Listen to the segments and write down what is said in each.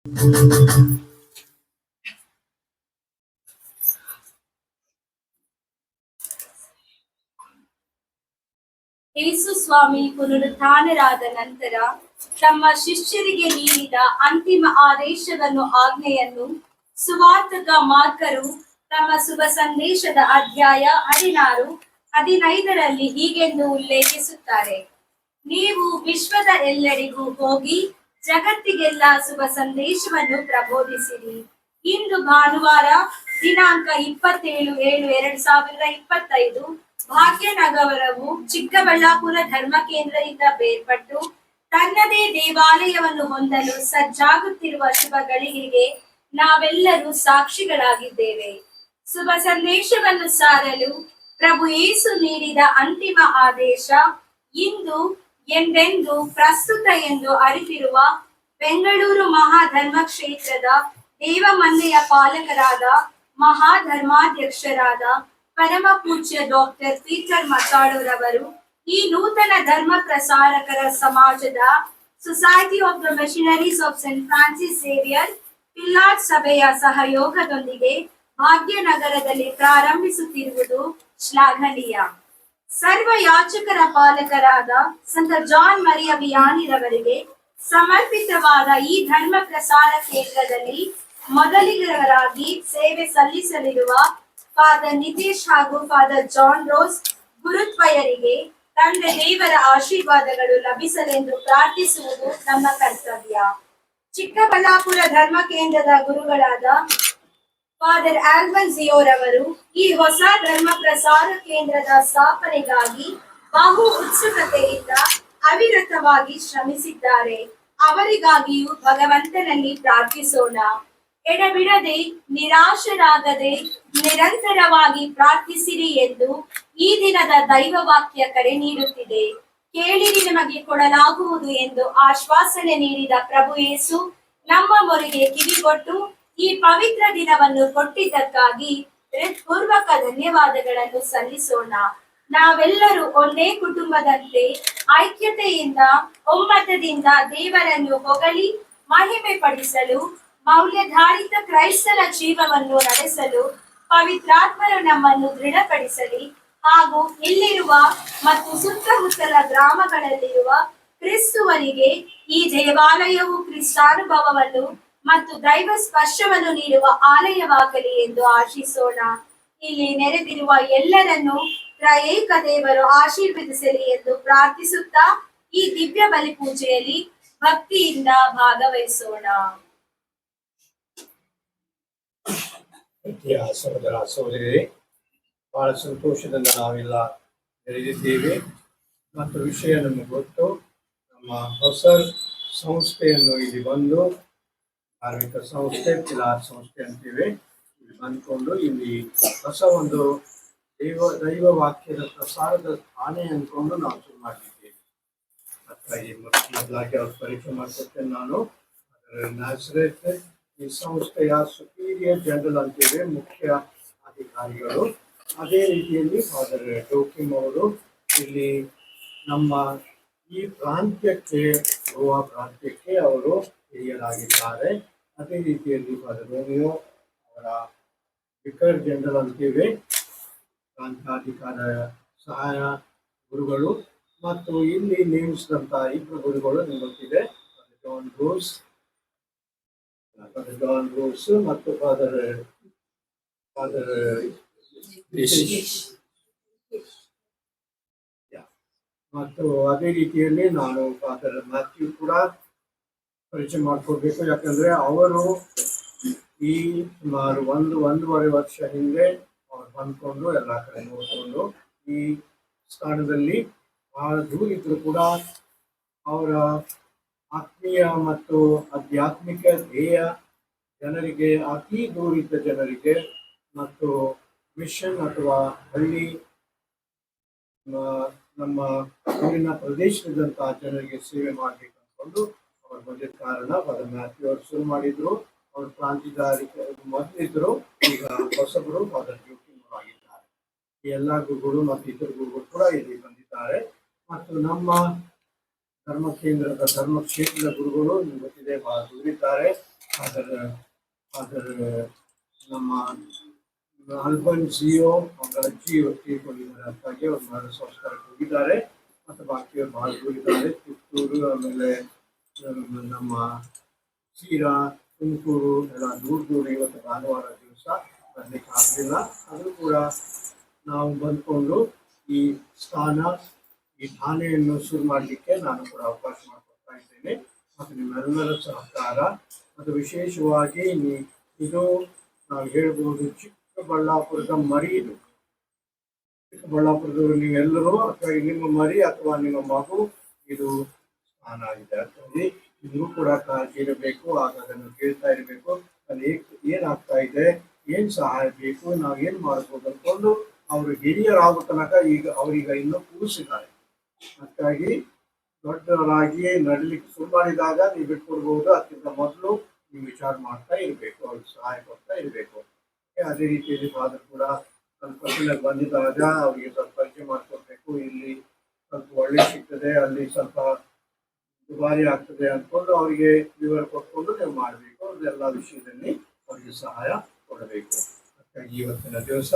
ಯೇಸು ಸ್ವಾಮಿ ಪುನರುತ್ಥಾನರಾದ ನಂತರ ತಮ್ಮ ಶಿಷ್ಯರಿಗೆ ನೀಡಿದ ಅಂತಿಮ ಆದೇಶವನ್ನು ಆಜ್ಞೆಯನ್ನು ಸುವಾರ್ತಕ ಮಾರ್ಕರು ತಮ್ಮ ಶುಭ ಸಂದೇಶದ ಅಧ್ಯಾಯ 16-15ರಲ್ಲಿ ಹೀಗೆಂದು ಉಲ್ಲೇಖಿಸುತ್ತಾರೆ. ನೀವು ವಿಶ್ವದ ಎಲ್ಲರಿಗೂ ಹೋಗಿ ಜಗತ್ತಿಗೆಲ್ಲ ಶುಭ ಸಂದೇಶವನ್ನು ಪ್ರಬೋಧಿಸಿರಿ. ಇಂದು ಭಾನುವಾರ ದಿನಾಂಕ 27/7/2025 ಭಾಗ್ಯನಗರವು ಚಿಕ್ಕಬಳ್ಳಾಪುರ ಧರ್ಮ ಕೇಂದ್ರದಿಂದ ಬೇರ್ಪಟ್ಟು ತನ್ನದೇ ದೇವಾಲಯವನ್ನು ಹೊಂದಲು ಸಜ್ಜಾಗುತ್ತಿರುವ ಶುಭ ಗಳಿಗೆಗೆ ನಾವೆಲ್ಲರೂ ಸಾಕ್ಷಿಗಳಾಗಿದ್ದೇವೆ. ಶುಭ ಸಂದೇಶವನ್ನು ಸಾರಲು ಪ್ರಭು ಯೇಸು ನೀಡಿದ ಅಂತಿಮ ಆದೇಶ ಇಂದು ಎಂದೆಂದು ಪ್ರಸ್ತುತ ಎಂದು ಅರಿತಿರುವ ಬೆಂಗಳೂರು ಮಹಾಧರ್ಮ ಕ್ಷೇತ್ರದ ದೇವಮನ್ನೆಯ ಪಾಲಕರಾದ ಮಹಾಧರ್ಮಾಧ್ಯಕ್ಷರಾದ ಪರಮ ಪೂಜ್ಯ ಡಾಕ್ಟರ್ ಪೀಟರ್ ಮಸಾಳೋರವರು ಈ ನೂತನ ಧರ್ಮ ಪ್ರಸಾರಕರ ಸಮಾಜದ society of the missionaries of saint Francis Xavier Pilar ಸಭೆಯ ಸಹಯೋಗದೊಂದಿಗೆ ಭಾಗ್ಯನಗರದಲ್ಲಿ ಪ್ರಾರಂಭಿಸುತ್ತಿರುವುದು ಶ್ಲಾಘನೀಯ. ಸರ್ವ ಯಾಚಕರ ಪಾಲಕರಾದ ಸಂತ ಜಾನ್ ಮರಿಯ ವಿಯಾನಿರವರಿಗೆ ಸಮರ್ಪಿತವಾದ ಈ ಧರ್ಮ ಪ್ರಸಾರ ಕೇಂದ್ರದಲ್ಲಿ ಮೊದಲಿಗರಾಗಿ ಸೇವೆ ಸಲ್ಲಿಸಲಿರುವ ಫಾದರ್ ನಿತೇಶ್ ಹಾಗೂ ಫಾದರ್ ಜಾನ್ ರೋಸ್ ಗುರುತ್ವಯರಿಗೆ ತಂದೆ ದೇವರ ಆಶೀರ್ವಾದಗಳು ಲಭಿಸಲೆಂದು ಪ್ರಾರ್ಥಿಸುವುದು ನಮ್ಮ ಕರ್ತವ್ಯ. ಚಿಕ್ಕಬಳ್ಳಾಪುರ ಧರ್ಮ ಕೇಂದ್ರದ ಗುರುಗಳಾದ ಫಾದರ್ ಆಲ್ಬನ್ ಜಿಯೋರವರು ಈ ಹೊಸ ಧರ್ಮ ಪ್ರಸಾರ ಕೇಂದ್ರದ ಸ್ಥಾಪನೆಗಾಗಿ ಬಹು ಉತ್ಸುಕತೆಯಿಂದ ಅವಿರತವಾಗಿ ಶ್ರಮಿಸಿದ್ದಾರೆ. ಅವರಿಗಾಗಿಯೂ ಭಗವಂತನಲ್ಲಿ ಪ್ರಾರ್ಥಿಸೋಣ. ಎಡಬಿಡದೆ ನಿರಾಶರಾಗದೆ ನಿರಂತರವಾಗಿ ಪ್ರಾರ್ಥಿಸಿರಿ ಎಂದು ಈ ದಿನದ ದೈವ ವಾಕ್ಯ ಕರೆ ನೀಡುತ್ತಿದೆ. ಕೇಳಿರಿ ನಿಮಗೆ ಕೊಡಲಾಗುವುದು ಎಂದು ಆಶ್ವಾಸನೆ ನೀಡಿದ ಪ್ರಭು ಯೇಸು ನಮ್ಮ ಮೊರೆಗೆ ಕಿವಿಗೊಟ್ಟು ಈ ಪವಿತ್ರ ದಿನವನ್ನು ಕೊಟ್ಟಿದ್ದಕ್ಕಾಗಿ ಹೃತ್ಪೂರ್ವಕ ಧನ್ಯವಾದಗಳನ್ನು ಸಲ್ಲಿಸೋಣ. ನಾವೆಲ್ಲರೂ ಒಂದೇ ಕುಟುಂಬದಂತೆ ಐಕ್ಯತೆಯಿಂದ ಒಮ್ಮತದಿಂದ ದೇವರನ್ನು ಹೊಗಳಿ ಮಹಿಮೆ ಪಡಿಸಲು ಮೌಲ್ಯಧಾರಿತ ಕ್ರೈಸ್ತನ ಜೀವವನ್ನು ನಡೆಸಲು ಪವಿತ್ರಾತ್ಮರು ನಮ್ಮನ್ನು ದೃಢಪಡಿಸಲಿ ಹಾಗೂ ಇಲ್ಲಿರುವ ಮತ್ತು ಸುತ್ತಮುತ್ತಲ ಗ್ರಾಮಗಳಲ್ಲಿರುವ ಕ್ರಿಸ್ತುವರಿಗೆ ಈ ದೇವಾಲಯವು ಕ್ರಿಸ್ತಾನುಭವವನ್ನು ಮತ್ತು ದೈವ ಸ್ಪರ್ಶವನ್ನು ನೀಡುವ ಆಲಯವಾಗಲಿ ಎಂದು ಆಶಿಸೋಣ. ಇಲ್ಲಿ ನೆರೆದಿರುವ ಎಲ್ಲರನ್ನು ತ್ರಯೇಕ ದೇವರು ಆಶೀರ್ವದಿಸಲಿ ಎಂದು ಪ್ರಾರ್ಥಿಸುತ್ತಾ ಈ ದಿವ್ಯ ಬಲಿ ಪೂಜೆಯಲ್ಲಿ ಭಕ್ತಿಯಿಂದ ಭಾಗವಹಿಸೋಣ. ಸಹೋದರ ಸಹೋದರಿಯರೇ, ಬಹಳ ಸಂತೋಷದಿಂದ ನಾವೆಲ್ಲ ನೆರೆದಿದ್ದೇವೆ ಮತ್ತು ವಿಷಯ ನಮಗೆ ಗೊತ್ತು. ನಮ್ಮ ಹೊಸ ಸಂಸ್ಥೆಯನ್ನು ಇಲ್ಲಿ ಬಂದು ಧಾರ್ಮಿಕ ಸಂಸ್ಥೆ ಪಿಲಾರ್ ಸಂಸ್ಥೆ ಅಂತೇವೆ, ಇಲ್ಲಿ ಬಂದ್ಕೊಂಡು ಇಲ್ಲಿ ಹೊಸ ಒಂದು ದೈವ ವಾಕ್ಯದ ಪ್ರಸಾರದ ಆನೆ ಅಂದ್ಕೊಂಡು ನಾವು ಶುರು ಮಾಡಿದ್ದೇವೆ. ಅದಕ್ಕಾಗಿ ಮೊದಲಾಗಿ ಅವ್ರ ಪರಿಚಯ ಮಾಡ್ಕೊಡ್ತೇನೆ ನಾನು. ಅದರ ನ್ಯಾಸರೇತ್ ಈ ಸಂಸ್ಥೆಯ ಸುಪೀರಿಯರ್ ಜನರಲ್ ಅಂತೇವೆ, ಮುಖ್ಯ ಅಧಿಕಾರಿಗಳು. ಅದೇ ರೀತಿಯಲ್ಲಿ ಫಾದರ್ ಡೋಕಿಮ್ ಅವರು ಇಲ್ಲಿ ನಮ್ಮ ಈ ಪ್ರಾಂತ್ಯಕ್ಕೆ ಗೋವಾ ಪ್ರಾಂತ್ಯಕ್ಕೆ ಅವರು ಹಿರಿಯರಾಗಿದ್ದಾರೆ. ಅದೇ ರೀತಿಯಲ್ಲಿ ಫಾದರ್ ರೋಮಿಯೋ ಅವರ ವಿಕರ್ ಜನರಲ್ ಅಂತೇವೆ, ಪ್ರಾಂತಾಧಿಕಾರ ಸಹಾಯ ಗುರುಗಳು. ಮತ್ತು ಇಲ್ಲಿ ನೇಮಿಸಿದಂಥ ಇಬ್ಬರು ಗುರುಗಳು ನಿಮ್ಗೆ ಗೊತ್ತಿದೆ, ಜಾನ್ ರೋಸ್ ಮತ್ತು ಫಾದರ್ ಮತ್ತು ಅದೇ ರೀತಿಯಲ್ಲಿ ನಾನು ಫಾದರ್ ಮ್ಯಾಥ್ಯೂ ಕೂಡ ಪರಿಚಯ ಮಾಡಿಕೊಡ್ಬೇಕು. ಯಾಕಂದ್ರೆ ಅವರು ಈ ಸುಮಾರು ಒಂದೂವರೆ ವರ್ಷ ಹಿಂದೆ ಅವ್ರು ಬಂದ್ಕೊಂಡು ಎಲ್ಲ ಕಡೆ ನೋಡಿಕೊಂಡು ಈ ಸ್ಥಾನದಲ್ಲಿ ಬಹಳ ದೂರ ಇದ್ರು ಕೂಡ ಅವರ ಆತ್ಮೀಯ ಮತ್ತು ಆಧ್ಯಾತ್ಮಿಕ ಧ್ಯೇಯ ಜನರಿಗೆ, ಅತಿ ದೂರಿದ್ದ ಜನರಿಗೆ ಮತ್ತು ಮಿಷನ್ ಅಥವಾ ಹಳ್ಳಿ ನಮ್ಮ ಊರಿನ ಪ್ರದೇಶದಂತಹ ಜನರಿಗೆ ಸೇವೆ ಮಾಡಬೇಕು ಅಂದ್ಕೊಂಡು ಅವ್ರು ಬಂದಿದ್ದ ಕಾರಣ ಫಾದರ್ ಮ್ಯಾಥ್ಯೂ ಅವರು ಶುರು ಮಾಡಿದ್ರು. ಅವರು ಪ್ರಾಂತ್ಯಧಾರಿಕ ಮೊದಲಿದ್ರು, ಈಗ ಹೊಸಬರು ಫಾದರ್ ಜೋಕಿಮ್ ಆಗಿದ್ದಾರೆ. ಈ ಎಲ್ಲ ಗುರುಗಳು ಮತ್ತು ಇತರ ಗುರುಗಳು ಕೂಡ ಇಲ್ಲಿ ಬಂದಿದ್ದಾರೆ. ಮತ್ತು ನಮ್ಮ ಧರ್ಮ ಕ್ಷೇತ್ರದ ಗುರುಗಳು ನಿಮ್ಗೆ ಗೊತ್ತಿದೆ, ಬಹಳ ದೂರಿದ್ದಾರೆ. ಫಾದರ್ ನಮ್ಮ ಅಲ್ಬನ್ಸಿಯೋ ಅವರ ಅಜ್ಜಿ ತೀರ್ಕೊಂಡಿದ್ದಾರೆ, ಅದಕ್ಕಾಗಿ ಅವ್ರು ಮರಣ ಸಂಸ್ಕಾರಕ್ಕೆ ಹೋಗಿದ್ದಾರೆ. ಮತ್ತು ಬಾಕಿಯವರು ಭಾಳ ಹೋಗಿದ್ದಾರೆ, ಪುತ್ತೂರು, ಆಮೇಲೆ ನಮ್ಮ ಸೀರಾ, ತುಮಕೂರು ಎಲ್ಲ ದೂರ ಇವತ್ತು ಭಾನುವಾರ ದಿವಸ ಬರಲಿಕ್ಕೆ ಆಗಲಿಲ್ಲ. ಅದು ಕೂಡ ನಾವು ಬಂದ್ಕೊಂಡು ಈ ಈ ಠಾಣೆಯನ್ನು ಶುರು ಮಾಡಲಿಕ್ಕೆ ನಾನು ಕೂಡ ಅವಕಾಶ ಮಾಡಿಕೊಡ್ತಾ ಇದ್ದೇನೆ. ಮತ್ತು ನಿಮ್ಮೆಲ್ಲರ ಸಹಕಾರ ಮತ್ತು ವಿಶೇಷವಾಗಿ ಇದು ನಾವು ಹೇಳ್ಬೋದು ಚಿಕ್ಕಬಳ್ಳಾಪುರದ ಮರಿ. ಇದು ಚಿಕ್ಕಬಳ್ಳಾಪುರದವರು ನೀವೆಲ್ಲರೂ ಅಥವಾ ನಿಮ್ಮ ಮರಿ ಅಥವಾ ನಿಮ್ಮ ಮಗು ಇದು ಸ್ಥಾನ ಆಗಿದೆ. ಅದರಲ್ಲಿ ನಿಮಗೂ ಕೂಡ ಕಾಳಜಿ ಇರಬೇಕು. ಆಗ ಅದನ್ನು ಕೇಳ್ತಾ ಇರಬೇಕು, ಅಲ್ಲಿ ಏನಾಗ್ತಾ ಇದೆ, ಏನು ಸಹಾಯ ಬೇಕು, ನಾವು ಏನು ಮಾಡ್ಬೋದು ಅಂದ್ಕೊಂಡು ಅವರು ಹಿರಿಯರಾಗೋ ತನಕ ಅವರೀಗ ಇನ್ನೂ ಕೂರಿಸಿದ್ದಾರೆ. ಅದಕ್ಕಾಗಿ ದೊಡ್ಡವರಾಗಿ ನಡಲಿಕ್ಕೆ ಶುರು ಮಾಡಿದಾಗ ನೀವು ಬಿಟ್ಕೊಡ್ಬೋದು. ಅದಕ್ಕಿಂತ ಮೊದಲು ನೀವು ವಿಚಾರ ಮಾಡ್ತಾ ಇರಬೇಕು, ಅವ್ರಿಗೆ ಸಹಾಯ ಕೊಡ್ತಾ ಇರಬೇಕು. ಅದೇ ರೀತಿಯಲ್ಲಿ ಫಾದರ್ ಕೂಡ ಸ್ವಲ್ಪ ಬಂದಿದ್ದಾಗ ಅವರಿಗೆ ಸ್ವಲ್ಪ ಪರಿಚಯ ಮಾಡಿಕೊಡ್ಬೇಕು. ಇಲ್ಲಿ ಸ್ವಲ್ಪ ಒಳ್ಳೆ ಸಿಗ್ತದೆ, ಅಲ್ಲಿ ಸ್ವಲ್ಪ ದುಬಾರಿ ಆಗ್ತದೆ ಅಂದ್ಕೊಂಡು ಅವರಿಗೆ ವಿವರ ಕೊಟ್ಕೊಂಡು ನೀವು ಮಾಡಬೇಕು. ಅದೆಲ್ಲ ವಿಷಯದಲ್ಲಿ ಅವರಿಗೆ ಸಹಾಯ ಕೊಡಬೇಕು. ಅದಕ್ಕಾಗಿ ಇವತ್ತಿನ ದಿವಸ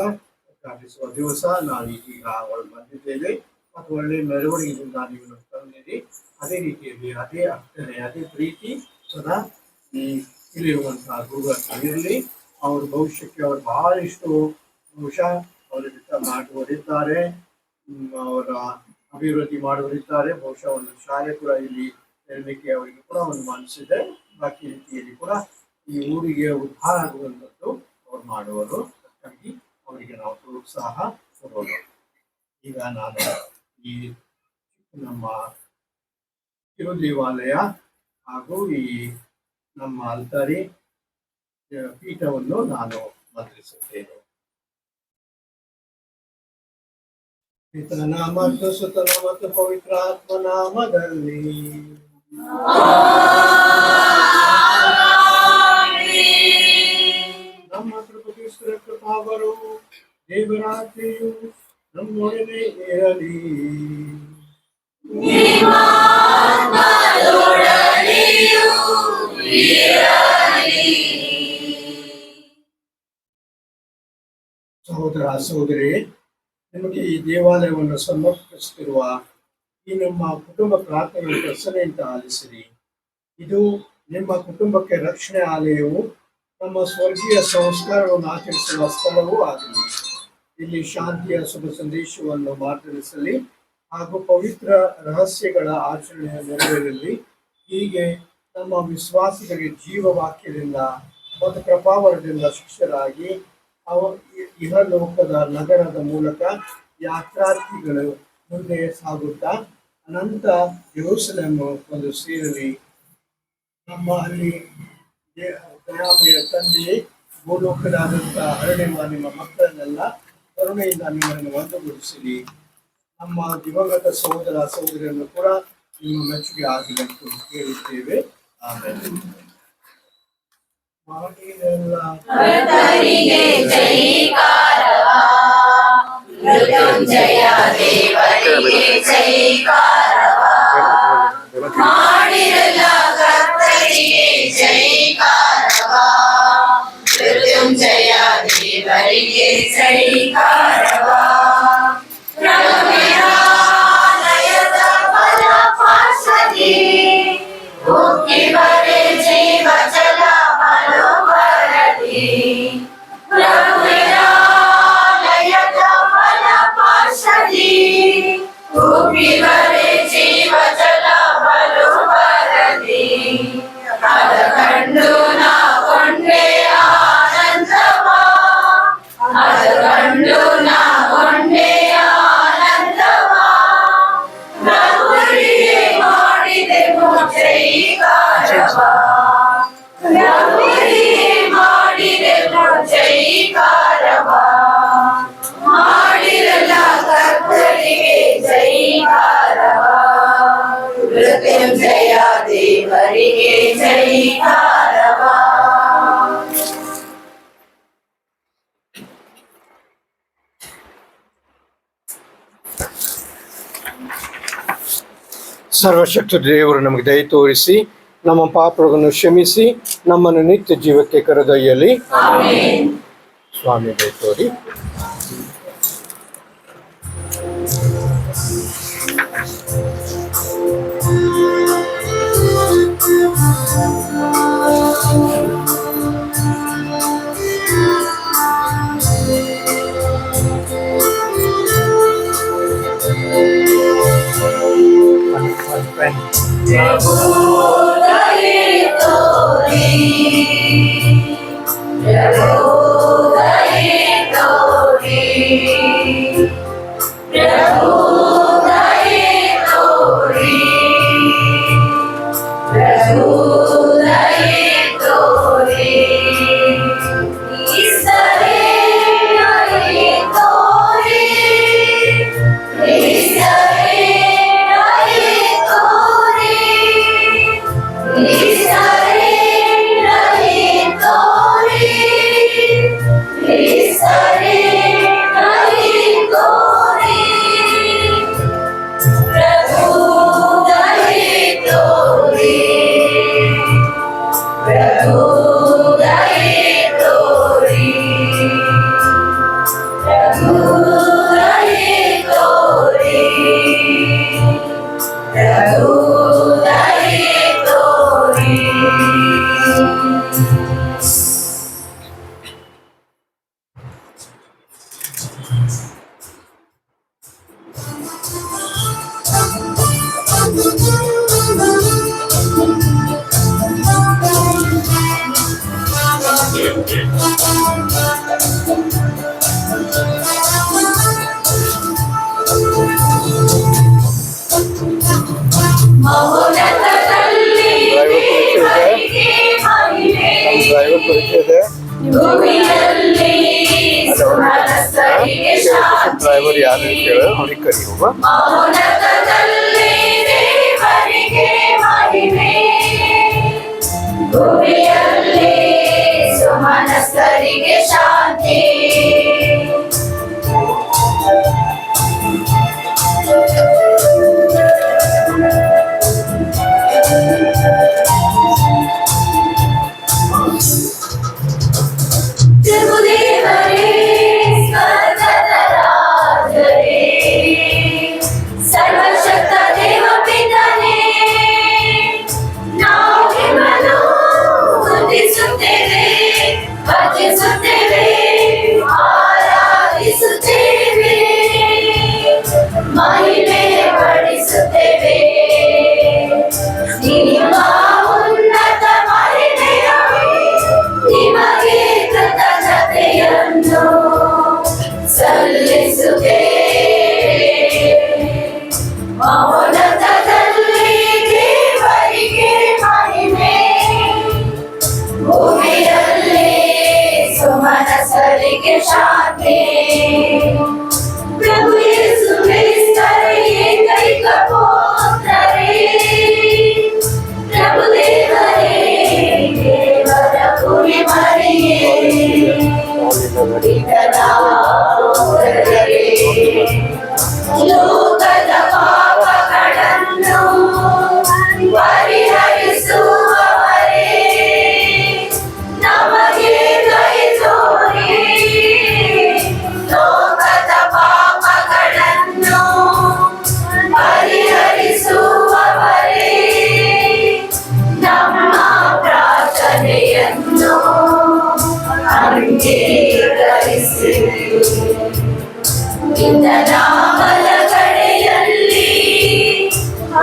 ಪ್ರಾರ್ಥಿಸುವ ದಿವಸ ನಾವು ಈಗ ಒಳಗೆ ಬಂದಿದ್ದೇವೆ ಮತ್ತು ಒಳ್ಳೆ ಮೆರವಣಿಗೆಯಿಂದ ನೀವು ತಂದಿರಿ. ಅದೇ ರೀತಿಯಲ್ಲಿ ಅದೇ ಅರ್ಥನೆ ಅದೇ ಪ್ರೀತಿ ಸದಾ ಇಲ್ಲಿರುವಂತಹ ಗುರುಗಳು ಇರಲಿ. ಅವ್ರ ಭವಿಷ್ಯಕ್ಕೆ ಅವರು ಬಹಳಷ್ಟು ಬಹುಶಃ ಅವರ ಮಾಡುವರಿದ್ದಾರೆ, ಅವರ ಅಭಿವೃದ್ಧಿ ಮಾಡುವರಿದ್ದಾರೆ. ಬಹುಶಃ ಒಂದು ಶಾಲೆ ಕೂಡ ಇಲ್ಲಿ ಇರಲಿಕ್ಕೆ ಅವರಿಗೆ ಕೂಡ ಒಂದು ಮನಸ್ಸಿದೆ. ಬಾಕಿ ರೀತಿಯಲ್ಲಿ ಕೂಡ ಈ ಊರಿಗೆ ಉದ್ಧಾರ ಆಗುವಂಥದ್ದು ಅವ್ರು ಮಾಡುವರು. ಹಾಗಾಗಿ ಅವರಿಗೆ ನಾವು ಪ್ರೋತ್ಸಾಹ ಕೊಡೋದು. ಈಗ ನಾನು ಈ ನಮ್ಮ ಕಿರು ದೇವಾಲಯ ಹಾಗೂ ಈ ನಮ್ಮ ಅಲ್ತಾರಿ ಪೀಠವನ್ನು ನಾನು ಮಂತ್ರಿಸುತ್ತೇನೆ. ಪಿತನ ಮತ್ತು ಸುತನ ಮತ್ತು ಪವಿತ್ರ ಆತ್ಮನಾಮದಲ್ಲಿ ನಮ್ಮ ಕೃಪಾ ಕೃಪಾವರು ದೇವರಾತ್ರಿಯು ನಮ್ಮೊಡನೆ ಇರಲಿ. ಸಹೋದರ ಸಹೋದರಿ, ನಿಮಗೆ ಈ ದೇವಾಲಯವನ್ನು ಸಮರ್ಪಿಸುತ್ತಿರುವ ಈ ನಮ್ಮ ಕುಟುಂಬ ಪ್ರಾರ್ಥನೆ ಪ್ರಸನ್ನೆಯಿಂದ ಆಲಿಸಿರಿ. ಇದು ನಿಮ್ಮ ಕುಟುಂಬಕ್ಕೆ ರಕ್ಷಣೆ ಆಲಯವು, ನಮ್ಮ ಸ್ವರ್ಗೀಯ ಸಂಸ್ಕಾರವನ್ನು ಆಚರಿಸುವ ಸ್ಥಳವೂ ಆಗಲಿ. ಇಲ್ಲಿ ಶಾಂತಿಯ ಶುಭ ಸಂದೇಶವನ್ನು ಮಾತನಾಡಿಸಲಿ ಹಾಗೂ ಪವಿತ್ರ ರಹಸ್ಯಗಳ ಆಚರಣೆಯ ನೆರವೇರಲಿ. ಹೀಗೆ ನಮ್ಮ ವಿಶ್ವಾಸಿಗಳಿಗೆ ಜೀವವಾಕ್ಯದಿಂದ ಮತ್ತು ಪ್ರಭಾವದಿಂದ ಶಿಷ್ಯರಾಗಿ ಇಹಲೋಕದ ನಗರದ ಮೂಲಕ ಯಾತ್ರಾರ್ಥಿಗಳು ಮುಂದೆ ಸಾಗುತ್ತಾ ಅನಂತ ಯೆರೂಸಲೇಮ್ ಒಂದು ಸೇರಲಿ. ನಮ್ಮ ಅಲ್ಲಿ ದಯಾಮಯ ತಂದೆಯೇ, ಭೂಲೋಕದಾದಂಥ ಹರಡಿರುವ ನಿಮ್ಮ ಮಕ್ಕಳನ್ನೆಲ್ಲ ಕರುಣೆಯಿಂದ ನಿಮ್ಮನ್ನು ಒಂದುಗೂಡಿಸಿರಿ. ನಮ್ಮ ದಿವಂಗತ ಸಹೋದರ ಸಹೋದರಿಯನ್ನು ಕೂಡ ನಿಮ್ಮ ಮೆಚ್ಚುಗೆ ಆಗಲೆಂದು ಕೇಳುತ್ತೇವೆ. ಆಮೇಲೆ ಮಾಡಿದೆಲ್ಲ ಮೃತ್ಯುಂಜಯ ದೇವರಿಗೆ ಜೈಕಾರವ, ಮಾಡಿರಲ್ಲ ಕರ್ತರಿಗೆ ಜೈಕಾರವ. ಮೃತ್ಯುಂಜಯ ದೇವರಿಗೆ ಜೈಕಾರವ. ಪ್ರಭುವಿನಾಲಯದ ಫಲಪಾರ್ಶ್ವದಿ ಉಕ್ಕಿ ಬರೆ ಜೀವ ಜಲ ಮನೋಬರದಿ. ಪ್ರಭುವಿನಾಲಯದ ಫಲಪಾರ್ಶ್ವದಿ ಉಕ್ಕಿ ಬರೆ ಜೀವ ಜಲ ಮನೋಬರದಿ. ಅದ ಕಂಡು ನಾ ಕೊಂಡೆ ಆನಂದವ, ಅದ ಕಂಡು ನಾ ಕೊಂಡೆ ಆನಂದವ. ಪ್ರಭುವಿಗೆ ಮಾಡಿದೆವು ಜೈಕಾರವ, ಪ್ರಭುವಿಗೆ ಮಾಡಿದೆವು ಜೈಕಾರವ. ಮಾಡಿರಲ್ಲ ಕರ್ತರಿಗೆ ಜೈಕಾರವ. ಮೃತ್ಯುಂಜಯ ದೇವರಿಗೆ ಜೈಕಾರವ. ಸರ್ವಶಕ್ತ ದೇವರು ನಮಗೆ ದಯ ತೋರಿಸಿ ನಮ್ಮ ಪಾಪಗಳನ್ನು ಕ್ಷಮಿಸಿ ನಮ್ಮನ್ನು ನಿತ್ಯ ಜೀವಕ್ಕೆ ಕರೆದೊಯ್ಯಲಿ. ಆಮೆನ್. ಸ್ವಾಮಿ ತೋರಿ. ಪ್ರಭು ದಯೆ ತೋರಿ, ಪ್ರಭು ದಯೆ ತೋರಿ, ಪ್ರಭು ದಯೆ ತೋರಿ, ಪ್ರಭು ದಯೆ ತೋರಿ, ಈಶ್ವರೇ ದಯೆ ತೋರಿ, ಈಶ್ವರೇ ದಯೆ ತೋರಿ, ಈಶ್ವರೇ ದಯೆ ತೋರಿ, ಈಶ್ವರೇ ದಯೆ ತೋರಿ, ಪ್ರಭು ದಯೆ ತೋರಿ, ಪ್ರಭು ದಯೆ ತೋರಿ, ಪ್ರಭು ದಯೆ ತೋರಿ, ಪ್ರಭು ದಯೆ ತೋರಿ. ಮೌನತದಲ್ಲಿ ದೇವರಿಗೆ ಮಹಿಮೆ, ಡ್ರೈವರ್ ಪರಿಚಯ ಇದೆ. ಭೂಮಿಯಲ್ಲಿ ಸುಮನಸ್ಸರಿಗೆ ಶಾಂತಿ. ಡ್ರೈವರ್ ಯಾರು ಕೇಳ ಅವ್ರಿಗೆ ಕರಿ ಹೋಗ. ಮೌನತದಲ್ಲಿ ದೇವರಿಗೆ ಮಹಿಮೆ, ಭೂಮಿಯಲ್ಲಿ ಸುಮನಸ್ಸರಿಗೆ ಶಾಂತಿ. ಪ್ರಭುದೇವರೇ ಸ್ವರ್ಗದ ರಾಜರೇ, ಸರ್ವಶಕ್ತ ದೇವ ಪಿತನೇ, ನಾವು ನಿಮ್ಮನ್ನು ಸ್ತುತಿಸುತ್ತೇವೆ, ಭಜಿಸುತ್ತೇವೆ, ಆರಾಧಿಸುತ್ತೇವೆ, ಮಹಿಮೆ ಪಡಿಸುತ್ತೇವೆ. ನಿಮ್ಮ ಉನ್ನತ ಮಹಿಮೆಯ ನಿಮಗೆ ಕೃತಜ್ಞತೆಯನ್ನು ಸಲ್ಲಿಸುತ್ತೇವೆ. ಮೌನತದಲ್ಲಿ ದೇವರಿಗೆ ಮಹಿಮೆ, ಭೂಮಿಯಲ್ಲಿ ಸುಮನಸ್ಸರಿಗೆ ಶಾಂತಿ. ಪ್ರಭು ಯೇಸು ಕ್ರಿಸ್ತರೇ ಏಕೈಕ ಪುತ್ರರೇ, ಪ್ರಭು ದೇವರೇ ದೇವರ ಕುರಿಮರಿಯೇ, ಪಿತನಾದರೇ, ಲೋಕದ ಪಾಪಗಳನ್ನು ಪರಿಹರಿಸುವವರೇ, ನಮಗೆ ದಯೆ ತೋರಿ, ಲೋಕದ ಪಾಪಗಳನ್ನು ಪರಿಹರಿಸುವವರೇ, ನಮ್ಮ ಪ್ರಾರ್ಥನೆಯನ್ನು ಅಂಗೀಕರಿಸಿ. ನಿನ್ನ ಬಲಗಡೆಯಲ್ಲಿ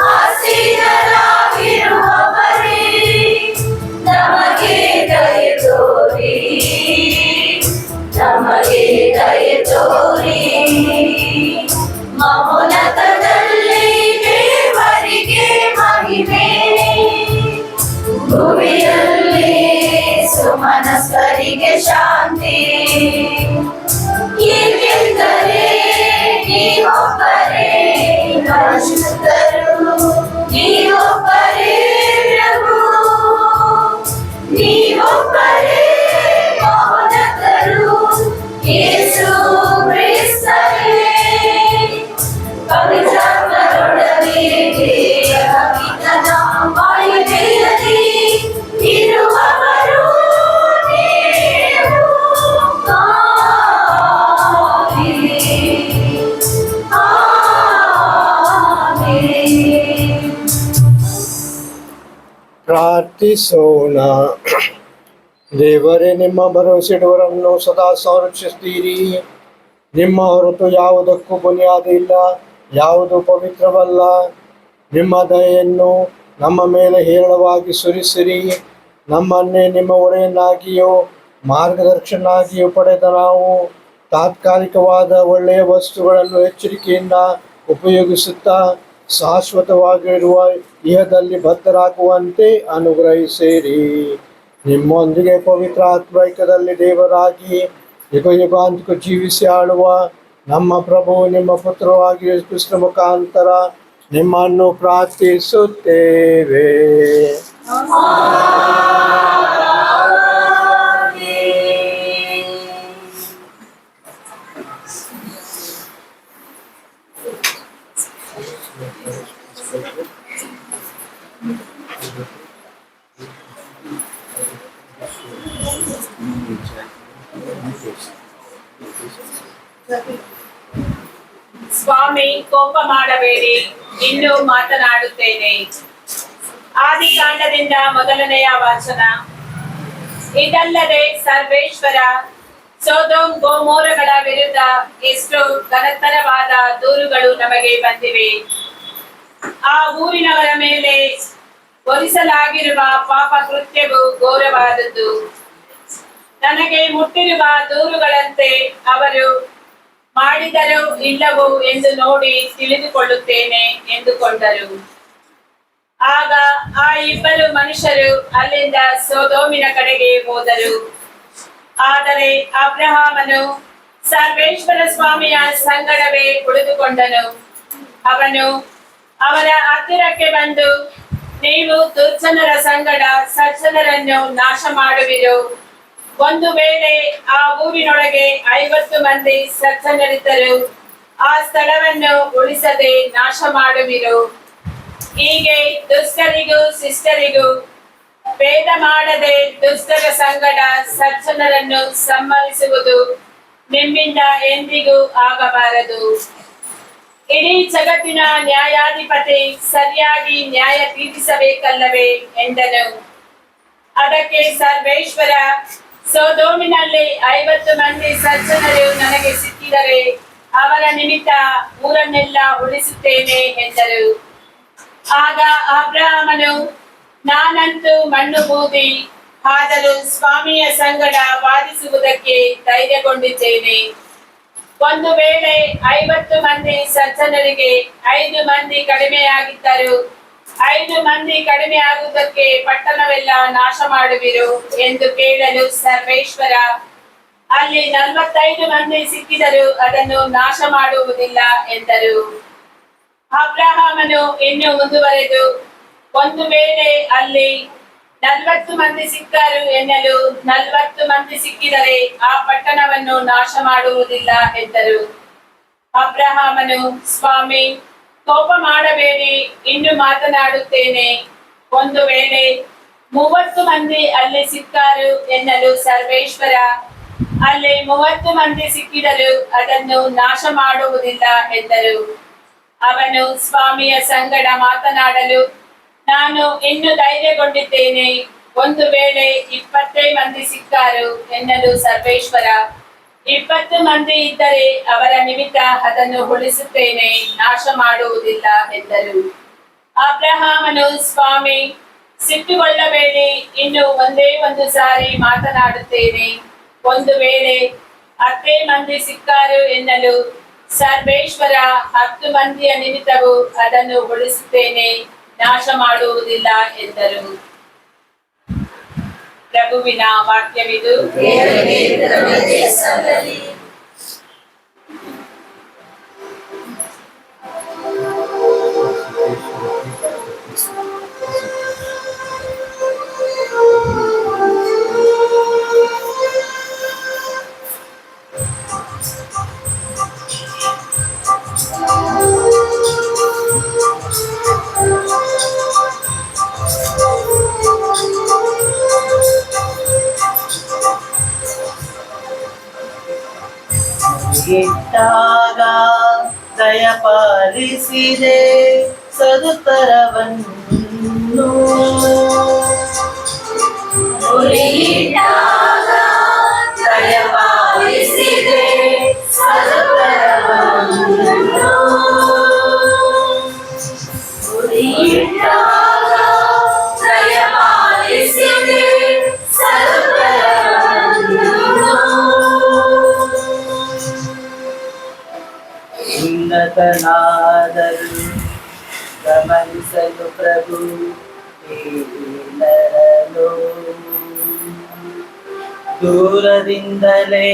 ಆಸೀನರಾಗಿರುವವರೇ, ನಮಗೆ ದಯೆ ತೋರಿ, ನಮಗೆ ದಯೆ ತೋರಿ. ಮೌನತದಲ್ಲಿ ದೇವರಿಗೆ ಮಹಿಮೆ, ಭೂಮಿಯಲ್ಲಿ ಸುಮನಸ್ಕರಿಗೆ ಶಾಂತಿ. ಏಕೆಂದರೆ ನೀವೊಬ್ಬರೇ ಪರಿಶುದ್ಧರು, ನೀವೊಬ್ಬರೇ ಪ್ರಭು, ನೀವೊಬ್ಬರೇ ಮೌನತರು, ಯೇಸು ಕ್ರಿಸ್ತರೇ. ಪವಿತ್ರಾತ್ಮರೊಡನೆ ದೇವ ಪಿತನ ಮಹಿಮೆಯಲ್ಲಿ ಇರುವವರೇ, ಪ್ರಾರ್ಥಿಸೋಣ. ದೇವರೇ, ನಿಮ್ಮ ಭರವಸೆಡುವರನ್ನು ಸದಾ ಸಂರಕ್ಷಿಸ್ತೀರಿ. ನಿಮ್ಮ ಹೊರತು ಯಾವುದಕ್ಕೂ ಬುನಿಯಾದಿ ಇಲ್ಲ, ಯಾವುದು ಪವಿತ್ರವಲ್ಲ. ನಿಮ್ಮ ದಯೆಯನ್ನು ನಮ್ಮ ಮೇಲೆ ಹೇರಳವಾಗಿ ಸುರಿಸಿರಿ. ನಮ್ಮನ್ನೇ ನಿಮ್ಮ ಒಡೆಯನ್ನಾಗಿಯೂ ಮಾರ್ಗದರ್ಶನಾಗಿಯೂ ಪಡೆದ ನಾವು ತಾತ್ಕಾಲಿಕವಾದ ಒಳ್ಳೆಯ ವಸ್ತುಗಳನ್ನು ಎಚ್ಚರಿಕೆಯಿಂದ ಉಪಯೋಗಿಸುತ್ತಾ ಶಾಶ್ವತವಾಗಿರುವ ಇಹದಲ್ಲಿ ಬದ್ಧರಾಗುವಂತೆ ಅನುಗ್ರಹಿಸಿರಿ. ನಿಮ್ಮೊಂದಿಗೆ ಪವಿತ್ರ ಆತ್ಮೈಕ್ಯದಲ್ಲಿ ದೇವರಾಗಿ ಯುಗ ಯುಗಾಂತಕ್ಕೂ ಜೀವಿಸಿ ಆಳುವ ನಮ್ಮ ಪ್ರಭು ನಿಮ್ಮ ಪುತ್ರವಾಗಿ ಯೇಸು ಕ್ರಿಸ್ತನ ಮುಖಾಂತರ ನಿಮ್ಮನ್ನು ಪ್ರಾರ್ಥಿಸುತ್ತೇವೆ. ಸ್ವಾಮಿ, ಕೋಪ ಮಾಡಬೇಡಿ, ಇನ್ನೂ ಮಾತನಾಡುತ್ತೇನೆ. ಆದಿಕಾಂಡದಿಂದ ಮೊದಲನೆಯ ವಾಚನ. ಇದಲ್ಲದೆ ಸರ್ವೇಶ್ವರ ಸೊದೋಮ್ ಗೋಮೋರಗಳ ವಿರುದ್ಧ ಎಷ್ಟೋ ಘನತರವಾದ ದೂರುಗಳು ನಮಗೆ ಬಂದಿವೆ. ಆ ಊರಿನವರ ಮೇಲೆ ಹೊರಿಸಲಾಗಿರುವ ಪಾಪ ಕೃತ್ಯವು ಘೋರವಾದದ್ದು. ನನಗೆ ಮುಟ್ಟಿರುವ ದೂರುಗಳಂತೆ ಅವರು ಮಾಡಿದರೋ ಇಲ್ಲವೋ ಎಂದು ನೋಡಿ ತಿಳಿದುಕೊಳ್ಳುತ್ತೇನೆ ಎಂದುಕೊಂಡರು. ಆಗ ಆ ಇಬ್ಬರು ಮನುಷ್ಯರು ಅಲ್ಲಿಂದ ಸೊದೋಮಿನ ಕಡೆಗೆ ಹೋದರು. ಆದರೆ ಅಬ್ರಹಾಮನು ಸರ್ವೇಶ್ವರ ಸ್ವಾಮಿಯ ಸಂಗಡವೇ ಉಳಿದುಕೊಂಡನು. ಅವನು ಅವರ ಹತ್ತಿರಕ್ಕೆ ಬಂದು, ನೀವು ದುರ್ಜನರ ಸಂಗಡ ಸಜ್ಜನರನ್ನು ನಾಶ ಮಾಡುವಿರೋ. ಒಂದು ವೇಳೆ ಆ ಊರಿನೊಳಗೆ 50 ಮಂದಿ ಸಜ್ಜನರಿದ್ದರು, ಆ ಸ್ಥಳವನ್ನು ಉಳಿಸದೆ ನಾಶ ಮಾಡುವಿರು. ಹೀಗೆ ದುಷ್ಟರಿಗೂ ಶಿಷ್ಟರಿಗೂ ಭೇದ ಮಾಡದೆ ದುಷ್ಟರ ಸಂಗಡ ಸಜ್ಜನರನ್ನು ಸಂಹರಿಸುವುದು ನಿಮ್ಮಿಂದ ಎಂದಿಗೂ ಆಗಬಾರದು. ಇಡೀ ಜಗತ್ತಿನ ನ್ಯಾಯಾಧಿಪತಿ ಸರಿಯಾಗಿ ನ್ಯಾಯ ತೀರಿಸಬೇಕಲ್ಲವೇ ಎಂದನು. ಅದಕ್ಕೆ ಸರ್ವೇಶ್ವರ, ಸೊದೋಮಿನಲ್ಲಿ 50 ಮಂದಿ ಸಜ್ಜನರು ನನಗೆ ಸಿಕ್ಕಿದರೆ ಅವರ ನಿಮಿತ್ತ ಊರನ್ನೆಲ್ಲ ಉಳಿಸುತ್ತೇನೆ ಎಂದರು. ಆಗ ಅಬ್ರಹಾಮನು, ನಾನಂತೂ ಮಣ್ಣು ಬೂದಿ, ಆದರೂ ಸ್ವಾಮಿಯ ಸಂಗಡ ವಾದಿಸುವುದಕ್ಕೆ ಧೈರ್ಯಗೊಂಡಿದ್ದೇನೆ. ಒಂದು ವೇಳೆ 50 ಮಂದಿ ಸಜ್ಜನರಿಗೆ 5 ಮಂದಿ ಕಡಿಮೆಯಾಗಿದ್ದರು, 5 ಮಂದಿ ಕಡಿಮೆ ಆಗುವುದಕ್ಕೆ ಪಟ್ಟಣವೆಲ್ಲ ನಾಶ ಮಾಡುವಿರು ಎಂದು ಕೇಳಲು ಸರ್ವೇಶ್ವರ, ಅಲ್ಲಿ 45 ಮಂದಿ ಸಿಕ್ಕಿದರೂ ಅದನ್ನು ನಾಶ ಮಾಡುವುದಿಲ್ಲ ಎಂದರು. ಅಬ್ರಹಾಮನು ಇನ್ನು ಮುಂದುವರೆದು, ಒಂದು ವೇಳೆ ಅಲ್ಲಿ 40 ಮಂದಿ ಸಿಕ್ಕರು ಎನ್ನಲು 40 ಮಂದಿ ಸಿಕ್ಕಿದರೆ ಆ ಪಟ್ಟಣವನ್ನು ನಾಶ ಮಾಡುವುದಿಲ್ಲ ಎಂದರು. ಅಬ್ರಹಾಮನು, ಸ್ವಾಮಿ, ಕೋಪ ಮಾಡಬೇಡಿ, ಇನ್ನು ಮಾತನಾಡುತ್ತೇನೆ. ಒಂದು ವೇಳೆ 30 ಮಂದಿ ಅಲ್ಲಿ ಸಿಕ್ಕರು ಎನ್ನಲು ಸರ್ವೇಶ್ವರ, ಅಲ್ಲಿ 30 ಮಂದಿ ಸಿಕ್ಕಿದರೂ ಅದನ್ನು ನಾಶ ಮಾಡುವುದಿಲ್ಲ ಎಂದರು. ಅವನು ಸ್ವಾಮಿಯ ಸಂಗಡ ಮಾತನಾಡಲು, ನಾನು ಇನ್ನು ಧೈರ್ಯಗೊಂಡಿದ್ದೇನೆ. ಒಂದು ವೇಳೆ 20 ಮಂದಿ ಸಿಕ್ಕರು ಎನ್ನಲು ಸರ್ವೇಶ್ವರ, 20 ಮಂದಿ ಇದ್ದರೆ ಅವರ ನಿಮಿತ್ತ ಅದನ್ನು ಉಳಿಸುತ್ತೇನೆ, ನಾಶ ಮಾಡುವುದಿಲ್ಲ ಎಂದರು. ಅಬ್ರಹಾಮನು, ಸ್ವಾಮಿ, ಸಿಟ್ಟುಗೊಳ್ಳಬೇಡಿ, ಇನ್ನು ಒಂದೇ ಒಂದು ಸಾರಿ ಮಾತನಾಡುತ್ತೇನೆ. ಒಂದು ವೇಳೆ 10 ಮಂದಿ ಸಿಕ್ಕರು ಎನ್ನಲು ಸರ್ವೇಶ್ವರ, 10 ಮಂದಿಯ ನಿಮಿತ್ತವು ಅದನ್ನು ಉಳಿಸುತ್ತೇನೆ, ನಾಶ ಮಾಡುವುದಿಲ್ಲ ಎಂದರು. ಪ್ರಭುವಿನ ವಾಕ್ಯವಿದು. ಇಟ್ಟಾಗ ದಯಪಾಲಿಸಿದೆ ಸದುತ್ತರವನ್ನು ಗುರಿಯಿಟ್ಟಾಗ ದಯಪಾಲಿಸಿದೆ ಸರ್ವರವನ್ನು. ಗುರಿಯಿಟ್ಟಾಗ ದಯಪಾಲಿಸಿದೆ ಸರ್ವರವನ್ನು. ಉನ್ನತನಾದರೂ ಗಮನಿಸಲು ಪ್ರಭು ದೀನರನು. ದೂರದಿಂದಲೇ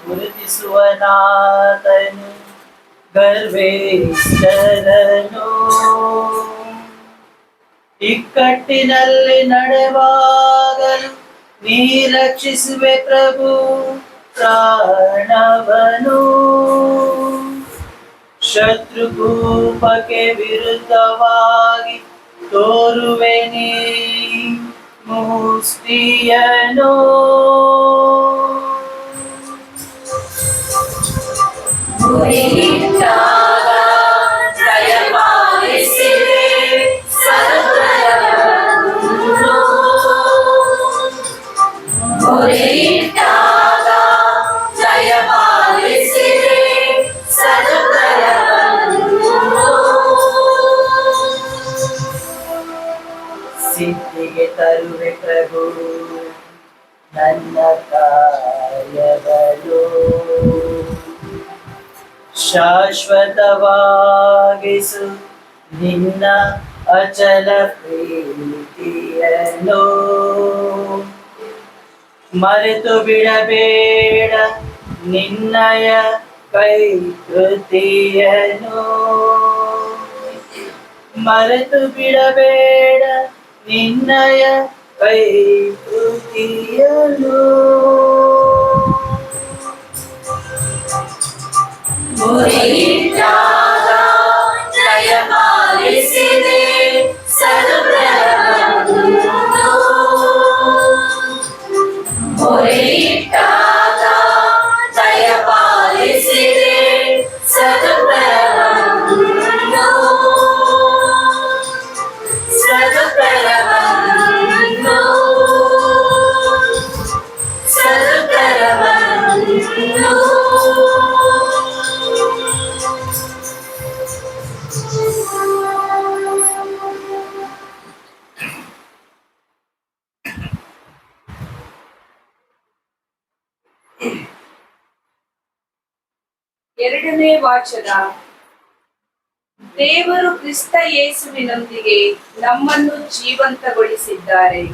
ಗುರುತಿಸುವನಾತನು ಗರ್ವೇಶ್ವರನು. ಇಕ್ಕಟ್ಟಿನಲ್ಲಿ ನಡೆವಾಗಲು ನೀ ರಕ್ಷಿಸುವೆ ಪ್ರಭು ಪ್ರಾಣವನು. ಶತ್ರುಕೂಪಕ್ಕೆ ವಿರುದ್ಧವಾಗಿ ತೋರುವೆ ನೀ ಮುಷ್ಟಿಯನು. ಗುರಿಯಿಟ್ಟಾಗ ದಯಪಾಲಿಸಿದೆ ಸರ್ವರವನ್ನು. ಗುರಿಯಿಟ್ಟಾಗ ದಯಪಾಲಿಸಿದೆ ಸರ್ವರವನ್ನು. ಸಿದ್ಧಿಗೆ ತರುವೆ ಪ್ರಭು ನನ್ನ ಕಾರ್ಯಗಳು. ಶಾಶ್ವತವಾಗಿಸು ನಿನ್ನ ಅಚಲ ಪ್ರೀತಿಯನ್ನು. ಮರೆತು ಬಿಡಬೇಡ ನಿನ್ನಯ ಕೈಕೃತಿಯನ್ನು. ಮರೆತು ಬಿಡಬೇಡ ನಿನ್ನಯ ಕೈಕೃತಿಯನ್ನು. ಗುರಿಯಿಟ್ಟಾಗ ದಯಪಾಲಿಸಿದೆ ಸರ್ವರವನ್ನು. ಗುರಿಯಿಟ್ಟಾಗ ದಯಪಾಲಿಸಿದೆ ಸರ್ವರವನ್ನು. ಸರ್ವರವನ್ನು. ಸರ್ವರವನ್ನು. ಎರಡನೇ ವಾಚನ. ದೇವರು ಕ್ರಿಸ್ತ ಯೇಸುವಿನೊಂದಿಗೆ ನಮ್ಮನ್ನು ಜೀವಂತಗೊಳಿಸಿದ್ದಾರೆ.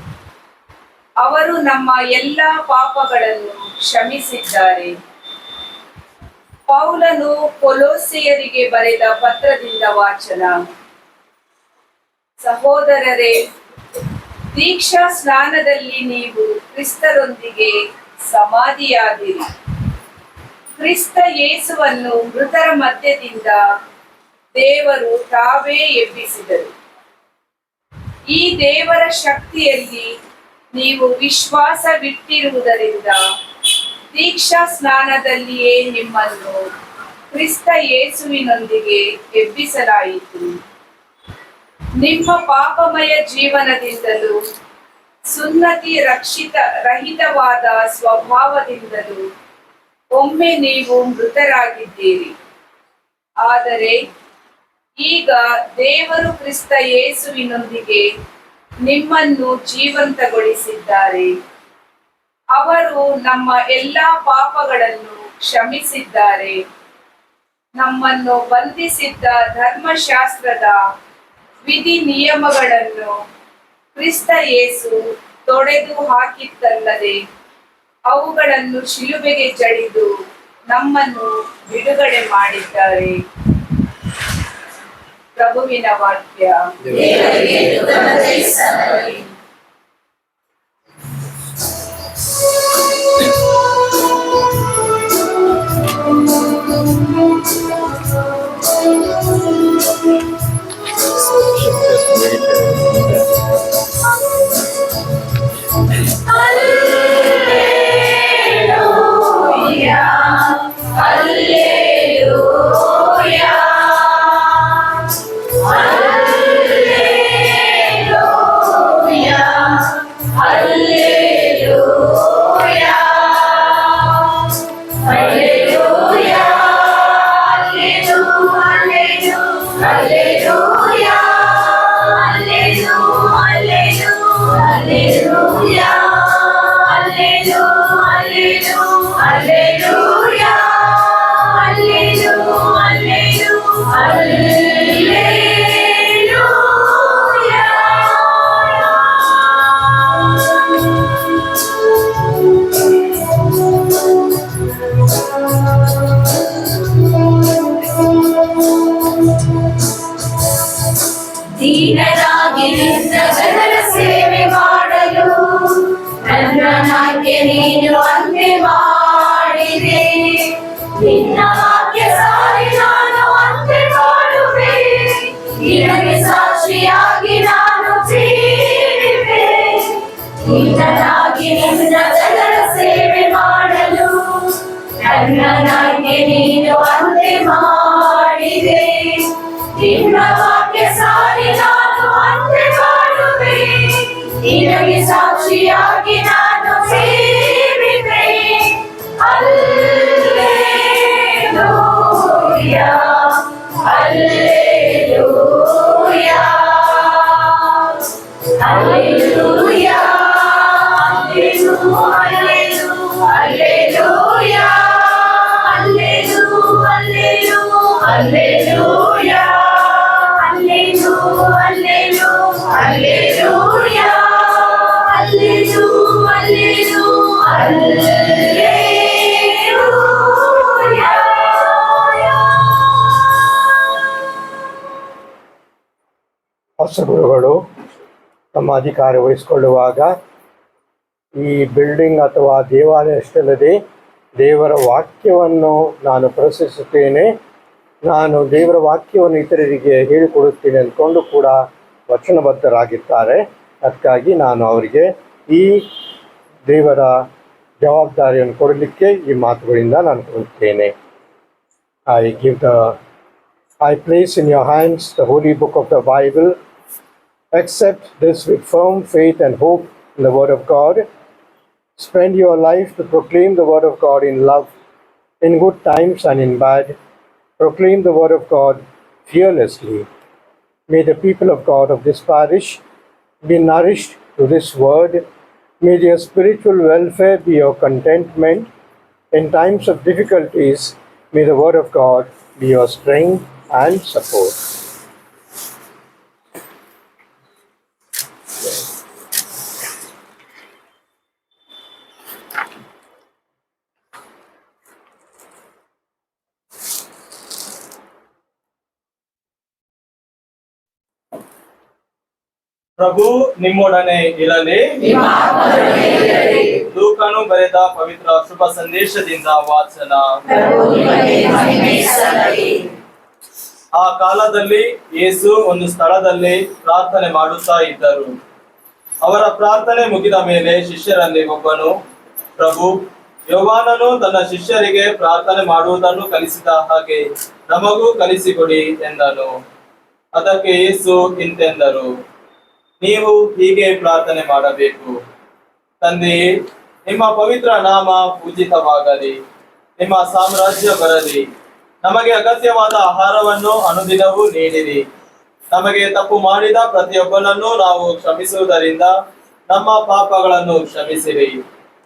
ಅವರು ನಮ್ಮ ಎಲ್ಲ ಪಾಪಗಳನ್ನು ಕ್ಷಮಿಸಿದ್ದಾರೆ. ಪೌಲನು ಕೊಲೋಸೆಯರಿಗೆ ಬರೆದ ಪತ್ರದಿಂದ ವಾಚನ. ಸಹೋದರರೇ, ದೀಕ್ಷಾ ಸ್ನಾನದಲ್ಲಿ ನೀವು ಕ್ರಿಸ್ತರೊಂದಿಗೆ ಸಮಾಧಿಯಾದಿರಿ. ಕ್ರಿಸ್ತ ಯೇಸುವನ್ನು ಮೃತರ ಮಧ್ಯದಿಂದ ದೇವರು ತಾವೇ ಎಬ್ಬಿಸಿದರು. ಈ ದೇವರ ಶಕ್ತಿಯಲ್ಲಿ ನೀವು ವಿಶ್ವಾಸವಿಟ್ಟಿರುವುದರಿಂದ ದೀಕ್ಷಾ ಸ್ನಾನದಲ್ಲಿಯೇ ನಿಮ್ಮನ್ನು ಕ್ರಿಸ್ತ ಯೇಸುವಿನೊಂದಿಗೆ ಎಬ್ಬಿಸಲಾಯಿತು. ನಿಮ್ಮ ಪಾಪಮಯ ಜೀವನದಿಂದಲೂ ಸುನ್ನತಿ ರಹಿತವಾದ ಸ್ವಭಾವದಿಂದಲೂ ಒಮ್ಮೆ ನೀವು ಮೃತರಾಗಿದ್ದೀರಿ. ಆದರೆ ಈಗ ದೇವರು ಕ್ರಿಸ್ತ ಯೇಸುವಿನೊಂದಿಗೆ ನಿಮ್ಮನ್ನು ಜೀವಂತಗೊಳಿಸಿದ್ದಾರೆ. ಅವರು ನಮ್ಮ ಎಲ್ಲಾ ಪಾಪಗಳನ್ನು ಕ್ಷಮಿಸಿದ್ದಾರೆ. ನಮ್ಮನ್ನು ಬಂಧಿಸಿದ್ದ ಧರ್ಮಶಾಸ್ತ್ರದ ವಿಧಿ ನಿಯಮಗಳನ್ನು ಕ್ರಿಸ್ತ ಯೇಸು ತೊಡೆದು ಹಾಕಿದ್ದಲ್ಲದೆ ಅವುಗಳನ್ನು ಶಿಲುಬೆಗೆ ಜಡಿದು ನಮ್ಮನ್ನು ಬಿಡುಗಡೆ ಮಾಡಿದ್ದಾರೆ. ಪ್ರಭುವಿನ ವಾಕ್ಯ. ದೇವರಿಗೆ ಸ್ತುತಿ ಸಲ್ಲಲಿ. Hallelujah, hallelujah, hallelujah. ದೀನರಾಗಿ ನಿನ್ನ ಜನರ ಸೇವೆ ಮಾಡಲು ನನ್ನ ನಾಟ್ಯ ನೀನು ಅಂತೆ ಮಾಡಿದೆ. ನಿನ್ನ ವಾಕ್ಯ ಸಾರಿ ನಾನು ಅಂತೆ ಮಾಡುವೆ. ನಿನಗೆ ಸಾಕ್ಷಿಯಾಗಿ ನಾನು ಜೀವಿವೆ. ದೀನರಾಗಿ ನಿನ್ನ ಜನರ ಸೇವೆ ಮಾಡಲು ನನ್ನ ನಾಟ್ಯ ನೀನು ಅಂತೆ ಮಾಡಿದೆ. ನಿನ್ನ ವಾಕ್ಯ ಸಾರಿ ನಾನು ಅಂತೆ ಮಾಡುವೆ. ನಿನಗೆ ಸಾಕ್ಷಿಯಾಗಿ ನಾನು ಜೀವಿವೆ. Hallelujah, hallelujah, hallelujah, hallelujah, hallelujah, ಹೊಸ ಗುರುಗಳು ತಮ್ಮ ಅಧಿಕಾರ ವಹಿಸಿಕೊಳ್ಳುವಾಗ ಈ ಬಿಲ್ಡಿಂಗ್ ಅಥವಾ ದೇವಾಲಯ ಅಷ್ಟಲ್ಲದೆ ದೇವರ ವಾಕ್ಯವನ್ನು ನಾನು ಪ್ರಶ್ನಿಸುತ್ತೇನೆ, ನಾನು ದೇವರ ವಾಕ್ಯವನ್ನು ಇತರರಿಗೆ ಹೇಳಿಕೊಡುತ್ತೇನೆ ಅಂದ್ಕೊಂಡು ಕೂಡ ವಚನಬದ್ಧರಾಗಿದ್ದಾರೆ. ಅದಕ್ಕಾಗಿ ನಾನು ಅವರಿಗೆ ಈ ದೇವರ ಜವಾಬ್ದಾರಿಯನ್ನು ಕೊಡಲಿಕ್ಕೆ ಈ ಮಾತುಗಳಿಂದ ನಾನು ಕೊಡುತ್ತೇನೆ. I place in your hands the holy book of the Bible. Accept this with firm faith and hope in the word of God. Spend your life to proclaim the word of God in love, in good times and in bad. Proclaim the word of God fearlessly. May the people of God of this parish be nourished to this word. May their spiritual welfare be your contentment. In times of difficulties, may the word of God be your strength and support. ಪ್ರಭು ನಿಮ್ಮೊಡನೆ ಇರಲಿ. ಲೂಕನು ಬರೆದ ಪವಿತ್ರ ಶುಭ ಸಂದೇಶದಿಂದ ವಾಚನ. ಆ ಕಾಲದಲ್ಲಿ ಯೇಸು ಒಂದು ಸ್ಥಳದಲ್ಲಿ ಪ್ರಾರ್ಥನೆ ಮಾಡುತ್ತಾ ಇದ್ದರು. ಅವರ ಪ್ರಾರ್ಥನೆ ಮುಗಿದ ಮೇಲೆ ಶಿಷ್ಯರಲ್ಲಿ ಒಬ್ಬನು, ಪ್ರಭು, ಯೋಹಾನನು ತನ್ನ ಶಿಷ್ಯರಿಗೆ ಪ್ರಾರ್ಥನೆ ಮಾಡುವುದನ್ನು ಕಲಿಸಿದ ಹಾಗೆ ನಮಗೂ ಕಲಿಸಿಕೊಡಿ ಎಂದನು. ಅದಕ್ಕೆ ಯೇಸು ಇಂತೆಂದರು, ನೀವು ಹೀಗೆ ಪ್ರಾರ್ಥನೆ ಮಾಡಬೇಕು. ತಂದೆಯೇ, ನಿಮ್ಮ ಪವಿತ್ರ ನಾಮ ಪೂಜಿತವಾಗಲಿ. ನಿಮ್ಮ ಸಾಮ್ರಾಜ್ಯ ಬರಲಿ. ನಮಗೆ ಅಗತ್ಯವಾದ ಆಹಾರವನ್ನು ಅನುದಿನವೂ ನೀಡಿರಿ. ನಮಗೆ ತಪ್ಪು ಮಾಡಿದ ಪ್ರತಿಯೊಬ್ಬನನ್ನು ನಾವು ಕ್ಷಮಿಸುವುದರಿಂದ ನಮ್ಮ ಪಾಪಗಳನ್ನು ಕ್ಷಮಿಸಿರಿ.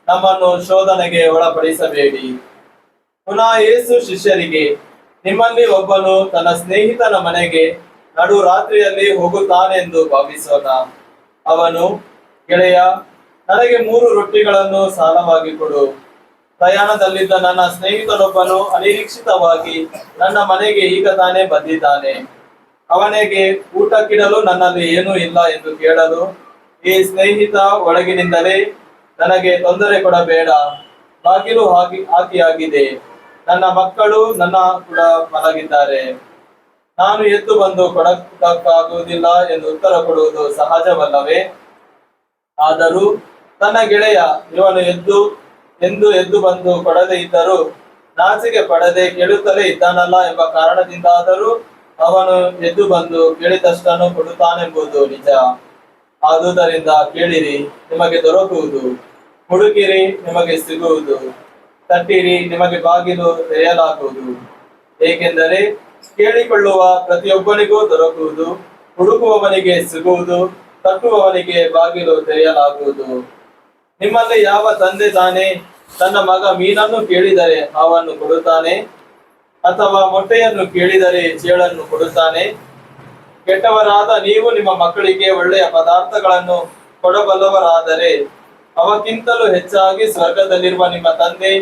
ನಮ್ಮನ್ನು ಶೋಧನೆಗೆ ಒಳಪಡಿಸಬೇಡಿ. ಪುನಃ ಯೇಸು ಶಿಷ್ಯರಿಗೆ, ನಿಮ್ಮಲ್ಲಿ ಒಬ್ಬನು ತನ್ನ ಸ್ನೇಹಿತನ ಮನೆಗೆ ನಡು ರಾತ್ರಿಯಲ್ಲಿ ಹೋಗುತ್ತಾನೆಂದು ಭಾವಿಸೋಣ. ಅವನು, ಗೆಳೆಯ, ನನಗೆ 3 ರೊಟ್ಟಿಗಳನ್ನು ಸಾಲವಾಗಿ ಕೊಡು. ಪ್ರಯಾಣದಲ್ಲಿದ್ದ ನನ್ನ ಸ್ನೇಹಿತನೊಬ್ಬನು ಅನಿರೀಕ್ಷಿತವಾಗಿ ನನ್ನ ಮನೆಗೆ ಈಗ ತಾನೇ ಬಂದಿದ್ದಾನೆ. ಅವನಿಗೆ ಊಟಕ್ಕಿಡಲು ನನ್ನಲ್ಲಿ ಏನೂ ಇಲ್ಲ ಎಂದು ಕೇಳಲು, ಈ ಸ್ನೇಹಿತ ಒಳಗಿನಿಂದಲೇ, ನನಗೆ ತೊಂದರೆ ಕೊಡಬೇಡ, ಬಾಗಿಲು ಹಾಕಿಯಾಗಿದೆ, ನನ್ನ ಮಕ್ಕಳು ನನ್ನ ಕೂಡ ಮಲಗಿದ್ದಾರೆ, ನಾನು ಎದ್ದು ಬಂದು ಕೊಡಕ್ಕಾಗುವುದಿಲ್ಲ ಎಂದು ಉತ್ತರ ಕೊಡುವುದು ಸಹಜವಲ್ಲವೇ? ಆದರೂ ತನ್ನ ಗೆಳೆಯ ಇವನು ಎದ್ದು ಬಂದು ಕೊಡದೇ ಇದ್ದರೂ ನಾಚಿಕೆ ಪಡದೆ ಕೇಳುತ್ತಲೇ ಇದ್ದಾನಲ್ಲ ಎಂಬ ಕಾರಣದಿಂದಾದರೂ ಅವನು ಎದ್ದು ಬಂದು ಕೇಳಿದಷ್ಟನ್ನು ಕೊಡುತ್ತಾನೆಂಬುದು ನಿಜ. ಆದುದರಿಂದ ಕೇಳಿರಿ, ನಿಮಗೆ ದೊರಕುವುದು, ಹುಡುಕಿರಿ ನಿಮಗೆ ಸಿಗುವುದು, ತಟ್ಟಿರಿ ನಿಮಗೆ ಬಾಗಿಲು ತೆರೆಯಲಾಗುವುದು. ಏಕೆಂದರೆ ಕೇಳಿಕೊಳ್ಳುವ ಪ್ರತಿಯೊಬ್ಬನಿಗೂ ದೊರಕುವುದು, ಹುಡುಕುವವನಿಗೆ ಸಿಗುವುದು, ತಟ್ಟುವವನಿಗೆ ಬಾಗಿಲು ತೆರೆಯಲಾಗುವುದು. ನಿಮ್ಮಲ್ಲಿ ಯಾವ ತಂದೆ ತಾನೇ ತನ್ನ ಮಗ ಮೀನನ್ನು ಕೇಳಿದರೆ ಹಾವನ್ನು ಕೊಡುತ್ತಾನೆ, ಅಥವಾ ಮೊಟ್ಟೆಯನ್ನು ಕೇಳಿದರೆ ಚೇಳನ್ನು ಕೊಡುತ್ತಾನೆ? ಕೆಟ್ಟವರಾದ ನೀವು ನಿಮ್ಮ ಮಕ್ಕಳಿಗೆ ಒಳ್ಳೆಯ ಪದಾರ್ಥಗಳನ್ನು ಕೊಡಬಲ್ಲವರಾದರೆ ಅವಕ್ಕಿಂತಲೂ ಹೆಚ್ಚಾಗಿ ಸ್ವರ್ಗದಲ್ಲಿರುವ ನಿಮ್ಮ ತಂದೆ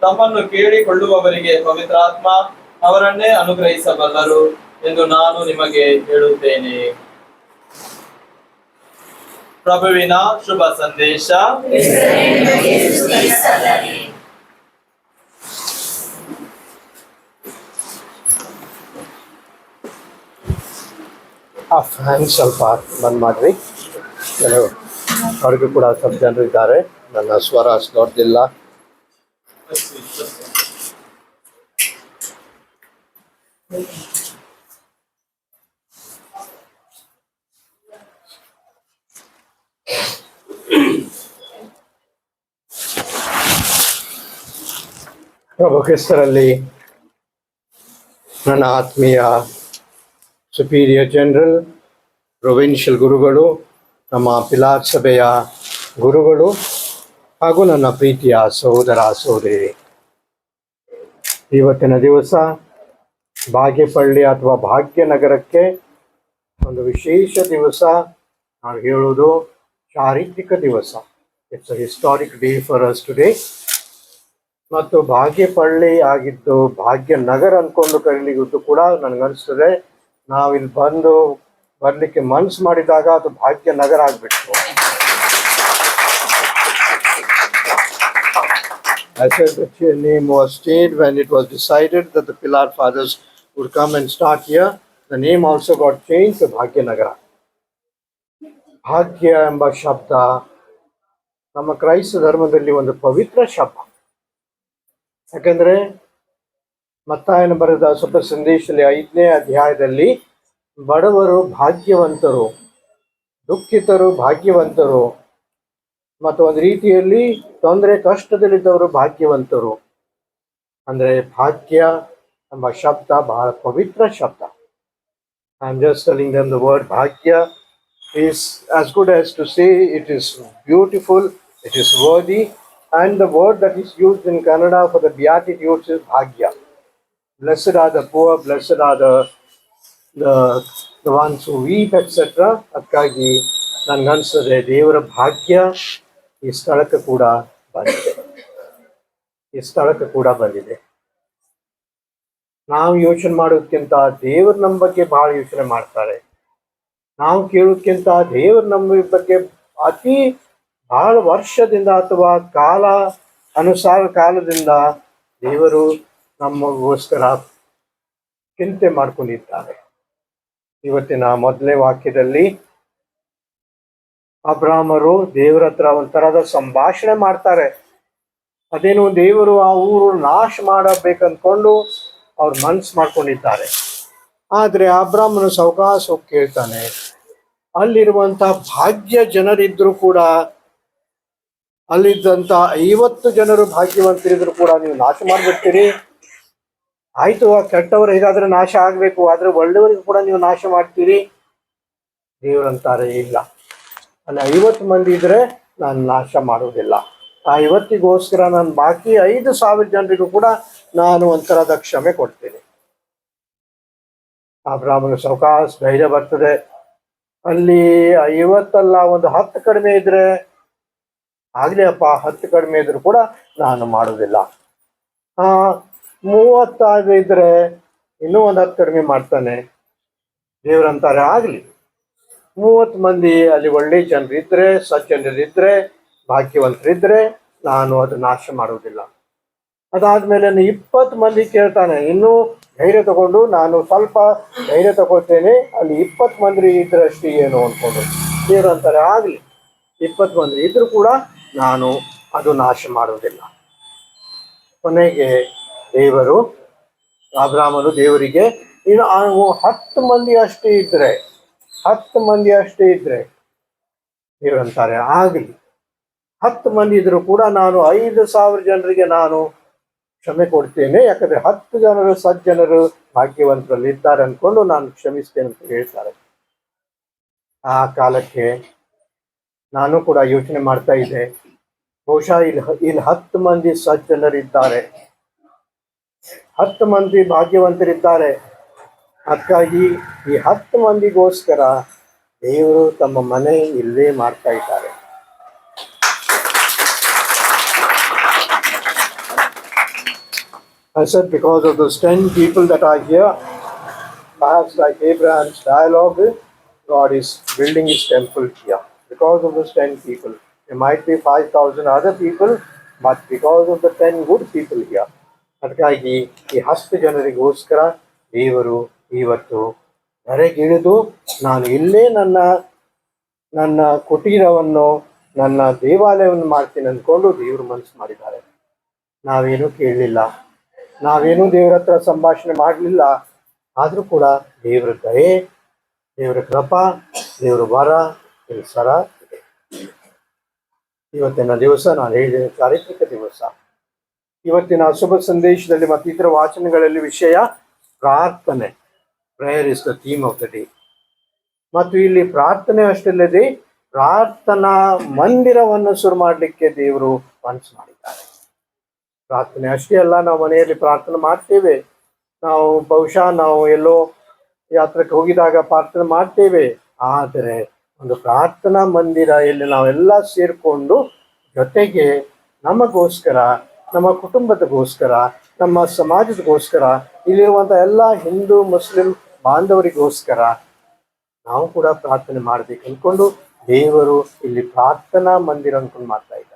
ತಮ್ಮನ್ನು ಕೇಳಿಕೊಳ್ಳುವವರಿಗೆ ಪವಿತ್ರಾತ್ಮ ಅವರನ್ನೇ ಅನುಗ್ರಹಿಸಬಲ್ಲರು ಎಂದು ನಾನು ನಿಮಗೆ ಹೇಳುತ್ತೇನೆ. ಪ್ರಭುವಿನ ಶುಭ ಸಂದೇಶ. ಆ ಫ್ಯಾನ್ ಸ್ವಲ್ಪ ಬಂದ್ ಮಾಡ್ರಿ. ಕೆಲವು ಅವ್ರಿಗೂ ಕೂಡ ಸ್ವಲ್ಪ ಜನರು ಇದ್ದಾರೆ, ನನ್ನ ಸ್ವರ ಅಷ್ಟು ದೊಡ್ಡದಿಲ್ಲ. ಪ್ರಭು ಕ್ರಿಸ್ತರಲ್ಲಿ ನನ್ನ ಆತ್ಮೀಯ ಸುಪೀರಿಯರ್ ಜನರಲ್, ಪ್ರೊವಿನ್ಷಿಯಲ್ ಗುರುಗಳು, ನಮ್ಮ ಪಿಲಾರ್ ಸಭೆಯ ಗುರುಗಳು ಹಾಗೂ ನನ್ನ ಪ್ರೀತಿಯ ಸಹೋದರ ಸಹೋದರಿ, ಇವತ್ತಿನ ದಿವಸ ಬಾಗೇಪಳ್ಳಿ ಅಥವಾ ಭಾಗ್ಯನಗರಕ್ಕೆ ಒಂದು ವಿಶೇಷ ದಿವಸ. ನಾವು ಹೇಳೋದು ಚಾರಿತ್ರಿಕ ದಿವಸ. It's a historic day for us today. ಮತ್ತು ಬಾಗೇಪಳ್ಳಿ ಆಗಿದ್ದು ಭಾಗ್ಯನಗರ ಅಂದ್ಕೊಂಡು ಕರೀಲಿದ್ದು ಕೂಡ ನನಗನ್ನಿಸ್ತದೆ, ನಾವಿಲ್ಲಿ ಬರ್ಲಿಕ್ಕೆ ಮನ್ಸು ಮಾಡಿದಾಗ ಅದು ಭಾಗ್ಯನಗರ ಆಗ್ಬಿಟ್ಟು. I said the name was stayed when it was decided that the Pilar Fathers would come and start here. The name also got changed to Bhagyanagar. ಭಾಗ್ಯ ಎಂಬ ಶಬ್ದ ನಮ್ಮ ಕ್ರೈಸ್ತ ಧರ್ಮದಲ್ಲಿ ಒಂದು ಪವಿತ್ರ ಶಬ್ದ. ಯಾಕಂದ್ರೆ ಮತ್ತಾಯನ ಬರೆದ ಸುತ್ತ ಸಂದೇಶದಲ್ಲಿ 5ನೇ ಅಧ್ಯಾಯದಲ್ಲಿ ಬಡವರು ಭಾಗ್ಯವಂತರು, ದುಃಖಿತರು ಭಾಗ್ಯವಂತರು, ಮತ್ತು ಒಂದು ರೀತಿಯಲ್ಲಿ ತೊಂದರೆ ಕಷ್ಟದಲ್ಲಿದ್ದವರು ಭಾಗ್ಯವಂತರು. ಅಂದ್ರೆ ಭಾಗ್ಯ ಎಂಬ ಶಬ್ದ ಬಹಳ ಪವಿತ್ರ ಶಬ್ದ. I am just telling them the word Bhagya is as good as to say it is beautiful, it is worthy, and the word that is used in Kannada for the beatitudes is bhagya. Blessed are the poor, blessed are the ones who weep, etc. ಅದಕ್ಕಾಗಿ ನನಗನ್ನಿಸ್ತದೆ ದೇವರ ಭಾಗ್ಯ ಈ ಸ್ಥಳಕ್ಕೆ ಕೂಡ ಬಂದಿದೆ. ನಾವು ಯೋಚನೆ ಮಾಡೋದಕ್ಕಿಂತ ದೇವರು ನಮ್ಮ ಬಗ್ಗೆ ಬಹಳ ಯೋಚನೆ ಮಾಡ್ತಾರೆ. ನಾವು ಕೇಳೋದಕ್ಕಿಂತ ದೇವರು ನಮ್ಮ ಬಗ್ಗೆ ಅತಿ ಬಹಳ ವರ್ಷದಿಂದ ಅಥವಾ ಕಾಲದಿಂದ ದೇವರು ನಮಗೋಸ್ಕರ ಚಿಂತೆ ಮಾಡ್ಕೊಂಡಿದ್ದಾರೆ. ಇವತ್ತಿನ ಮೊದಲನೇ ವಾಕ್ಯದಲ್ಲಿ ಅಬ್ರಾಮರು ದೇವರ ಹತ್ರ ಒಂಥರದ ಸಂಭಾಷಣೆ ಮಾಡ್ತಾರೆ. ಅದೇನು, ದೇವರು ಆ ಊರು ನಾಶ ಮಾಡಬೇಕಂದ್ಕೊಂಡು ಅವ್ರು ಮನ್ಸು ಮಾಡ್ಕೊಂಡಿದ್ದಾರೆ. ಆದರೆ ಅಬ್ರಾಮನು ಸಾವಕಾಶ ಕೇಳ್ತಾನೆ, ಅಲ್ಲಿರುವಂಥ ಭಾಗ್ಯ ಜನರಿದ್ರು ಕೂಡ, ಅಲ್ಲಿದ್ದಂಥ 50 ಜನರು ಭಾಗ್ಯವಂತರಿದ್ರು ಕೂಡ ನೀವು ನಾಶ ಮಾಡಿಬಿಡ್ತೀರಿ. ಆಯ್ತು, ಆ ಕೆಟ್ಟವರು ಹೇಗಾದ್ರೆ ನಾಶ ಆಗ್ಬೇಕು, ಆದ್ರೆ ಒಳ್ಳೆಯವರಿಗೂ ಕೂಡ ನೀವು ನಾಶ ಮಾಡ್ತೀರಿ. ದೇವರಂತಾರೆ, ಇಲ್ಲ, ಅಲ್ಲಿ 50 ಮಂದಿ ಇದ್ರೆ ನಾನು ನಾಶ ಮಾಡುವುದಿಲ್ಲ. ಆ 50ಗೋಸ್ಕರ ನಾನು ಬಾಕಿ 5,000 ಜನರಿಗೂ ಕೂಡ ನಾನು ಒಂಥರದ ಕ್ಷಮೆ ಕೊಡ್ತೀನಿ. ಅಬ್ರಾಮನ ಸಾವಕಾಶ ಧೈರ್ಯ ಬರ್ತದೆ. ಅಲ್ಲಿ 50 ಅಲ್ಲ, ಒಂದು 10 ಕಡಿಮೆ ಇದ್ರೆ ಆಗ್ಲಿ ಅಪ್ಪ, 10 ಕಡಿಮೆ ಇದ್ರು ಕೂಡ ನಾನು ಮಾಡೋದಿಲ್ಲ. 30 ಇದ್ರೆ ಇನ್ನೂ ಒಂದು 10 ಕಡಿಮೆ ಮಾಡ್ತಾನೆ. ದೇವರಂತಾರೆ, ಆಗ್ಲಿ, 30 ಮಂದಿ ಅಲ್ಲಿ ಒಳ್ಳೆ ಜನರಿದ್ರೆ, ಸಜ್ಜನರಿದ್ರೆ, ಭಾಗ್ಯವಂತರಿದ್ರೆ ನಾನು ಅದು ನಾಶ ಮಾಡುವುದಿಲ್ಲ. ಅದಾದ್ಮೇಲೆ 20 ಮಂದಿ ಕೇಳ್ತಾನೆ, ಇನ್ನೂ ಧೈರ್ಯ ತಗೊಂಡು ನಾನು ಸ್ವಲ್ಪ ಧೈರ್ಯ ತಗೊಳ್ತೇನೆ, ಅಲ್ಲಿ 20 ಮಂದಿ ಇದ್ರಷ್ಟು ಏನು ಅನ್ಕೊಂಡು. ದೇವರು ಅಂತಾರೆ, ಆಗ್ಲಿ, 20 ಮಂದಿ ಇದ್ರು ಕೂಡ ನಾನು ಅದು ನಾಶ ಮಾಡುವುದಿಲ್ಲ. ಕೊನೆಗೆ ಅಬ್ರಾಮನು ದೇವರಿಗೆ, ಇನ್ನು 10 ಮಂದಿ ಅಷ್ಟೇ ಇದ್ರೆ ದೇವರಂತಾರೆ, ಆಗ್ಲಿ, 10 ಮಂದಿ ಇದ್ರು ಕೂಡ ನಾನು 5,000 ಜನರಿಗೆ ನಾನು ಕ್ಷಮೆ ಕೊಡ್ತೇನೆ, ಯಾಕಂದ್ರೆ 10 ಜನರು ಸಜ್ಜನರು ಭಾಗ್ಯವಂತರಲ್ಲಿ ಇದ್ದಾರೆ ಅನ್ಕೊಂಡು ನಾನು ಕ್ಷಮಿಸ್ತೇನೆ ಅಂತ ಹೇಳ್ತಾರೆ. ಆ ಕಾಲಕ್ಕೆ ನಾನು ಕೂಡ ಯೋಚನೆ ಮಾಡ್ತಾ ಇದ್ದೆ, ಬಹುಶಃ ಇಲ್ಲಿ 10 ಮಂದಿ ಸಜ್ಜನರಿದ್ದಾರೆ, 10 ಮಂದಿ ಭಾಗ್ಯವಂತರಿದ್ದಾರೆ. ಅದಕ್ಕಾಗಿ ಈ 10 ಮಂದಿಗೋಸ್ಕರ ದೇವರು ತಮ್ಮ ಮನೆ ಇಲ್ಲೇ ಮಾಡ್ತಾ ಇದ್ದಾರೆ. I said because of those 10 people that are here, perhaps like Abraham's dialogue, God is building his temple here. Because of those 10 people. There might be 5,000 other people, but because of the 10 good people here. ಅದಕ್ಕಾಗಿ ಈ 10 ಜನರಿಗೋಸ್ಕರ ದೇವರು ಇವತ್ತು ಹೊರಗಿಳಿದು ನಾನು ಇಲ್ಲೇ ನನ್ನ ಕುಟೀರವನ್ನು, ನನ್ನ ದೇವಾಲಯವನ್ನು ಮಾಡ್ತೀನಿ ಅಂದ್ಕೊಂಡು ದೇವರು ಮನಸ್ಸು ಮಾಡಿದ್ದಾರೆ. ನಾವೇನು ಕೇಳಲಿಲ್ಲ, ನಾವೇನು ದೇವರ ಹತ್ರ ಸಂಭಾಷಣೆ ಮಾಡಲಿಲ್ಲ, ಆದರೂ ಕೂಡ ದೇವರ ದಯೆ, ದೇವರ ಕೃಪಾ, ದೇವರ ವರ ಸರ ಇದೆ. ಇವತ್ತಿನ ದಿವಸ ನಾನು ಹೇಳಿದ ಚಾರಿತ್ರಿಕ ದಿವಸ. ಇವತ್ತಿನ ಶುಭ ಸಂದೇಶದಲ್ಲಿ ಮತ್ತು ಇತರ ವಾಚನಗಳಲ್ಲಿ ವಿಷಯ ಪ್ರಾರ್ಥನೆ. Prayer is the theme of the day. ಮತ್ತು ಇಲ್ಲಿ ಪ್ರಾರ್ಥನೆ ಅಷ್ಟಲ್ಲದೆ ಪ್ರಾರ್ಥನಾ ಮಂದಿರವನ್ನು ಶುರು ಮಾಡಲಿಕ್ಕೆ ದೇವರು ಮನಸ್ಸು ಮಾಡಿದ್ದಾರೆ. ಪ್ರಾರ್ಥನೆ ಅಷ್ಟೇ ಅಲ್ಲ, ನಾವು ಮನೆಯಲ್ಲಿ ಪ್ರಾರ್ಥನೆ ಮಾಡ್ತೇವೆ, ನಾವು ಬಹುಶಃ ನಾವು ಎಲ್ಲೋ ಯಾತ್ರಕ್ಕೆ ಹೋಗಿದಾಗ ಪ್ರಾರ್ಥನೆ ಮಾಡ್ತೇವೆ, ಆದರೆ ಒಂದು ಪ್ರಾರ್ಥನಾ ಮಂದಿರ ಎಲ್ಲಿ ನಾವೆಲ್ಲ ಸೇರಿಕೊಂಡು ಜೊತೆಗೆ ನಮಗೋಸ್ಕರ, ನಮ್ಮ ಕುಟುಂಬದಗೋಸ್ಕರ, ನಮ್ಮ ಸಮಾಜದಗೋಸ್ಕರ, ಇಲ್ಲಿರುವಂಥ ಎಲ್ಲ ಹಿಂದೂ ಮುಸ್ಲಿಂ ಬಾಂಧವರಿಗೋಸ್ಕರ ನಾವು ಕೂಡ ಪ್ರಾರ್ಥನೆ ಮಾಡಬೇಕು ಅಂದ್ಕೊಂಡು ದೇವರು ಇಲ್ಲಿ ಪ್ರಾರ್ಥನಾ ಮಂದಿರ ಅಂದ್ಕೊಂಡು ಮಾಡ್ತಾ ಇದ್ದಾರೆ.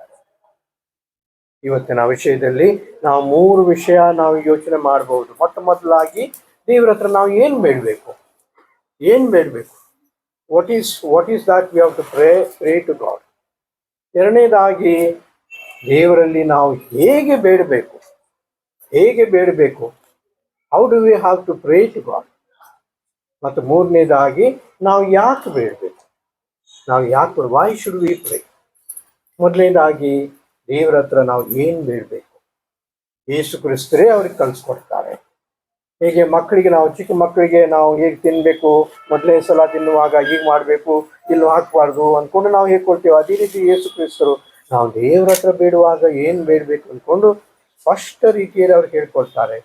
ಇವತ್ತಿನ ವಿಷಯದಲ್ಲಿ ನಾವು 3 ವಿಷಯ ನಾವು ಯೋಚನೆ ಮಾಡಬಹುದು. ಮೊದಲಾಗಿ ದೇವರ ಹತ್ರ ನಾವು ಏನು ಬೇಡಬೇಕು, what is that we have to pray to God. ಎರಡನೇದಾಗಿ ದೇವರಲ್ಲಿ ನಾವು ಹೇಗೆ ಬೇಡಬೇಕು, how do we have to pray to God. ಮತ್ತು ಮೂರನೇದಾಗಿ ನಾವು ಯಾಕೆ ಬೇಡಬೇಕು, ವೈ ಶುಡ್ ವಿ ಪ್ರೇ. ಮೊದಲನೇದಾಗಿ ದೇವರ ಹತ್ರ ನಾವು ಏನು ಬೇಡಬೇಕು, ಯೇಸು ಕ್ರಿಸ್ತರೇ ಅವ್ರಿಗೆ ಕಲಿಸ್ಕೊಡ್ತಾರೆ. ಹೇಗೆ ಮಕ್ಕಳಿಗೆ, ನಾವು ಚಿಕ್ಕ ಮಕ್ಕಳಿಗೆ ನಾವು ಹೇಗೆ ತಿನ್ನಬೇಕು, ಮೊದಲನೇ ಸಲ ತಿನ್ನುವಾಗ ಹೀಗೆ ಮಾಡಬೇಕು, ಇಲ್ಲಿ ಹಾಕಬಾರ್ದು ಅಂದ್ಕೊಂಡು ನಾವು ಹೇಗೆ ಕೊಡ್ತೇವೆ, ಅದೇ ರೀತಿ ಯೇಸು ಕ್ರಿಸ್ತರು ನಾವು ದೇವರ ಹತ್ರ ಬೇಡುವಾಗ ಏನು ಬೇಡಬೇಕು ಅಂದ್ಕೊಂಡು ಸ್ಪಷ್ಟ ರೀತಿಯಲ್ಲಿ ಅವ್ರು ಹೇಳ್ಕೊಡ್ತಾರೆ.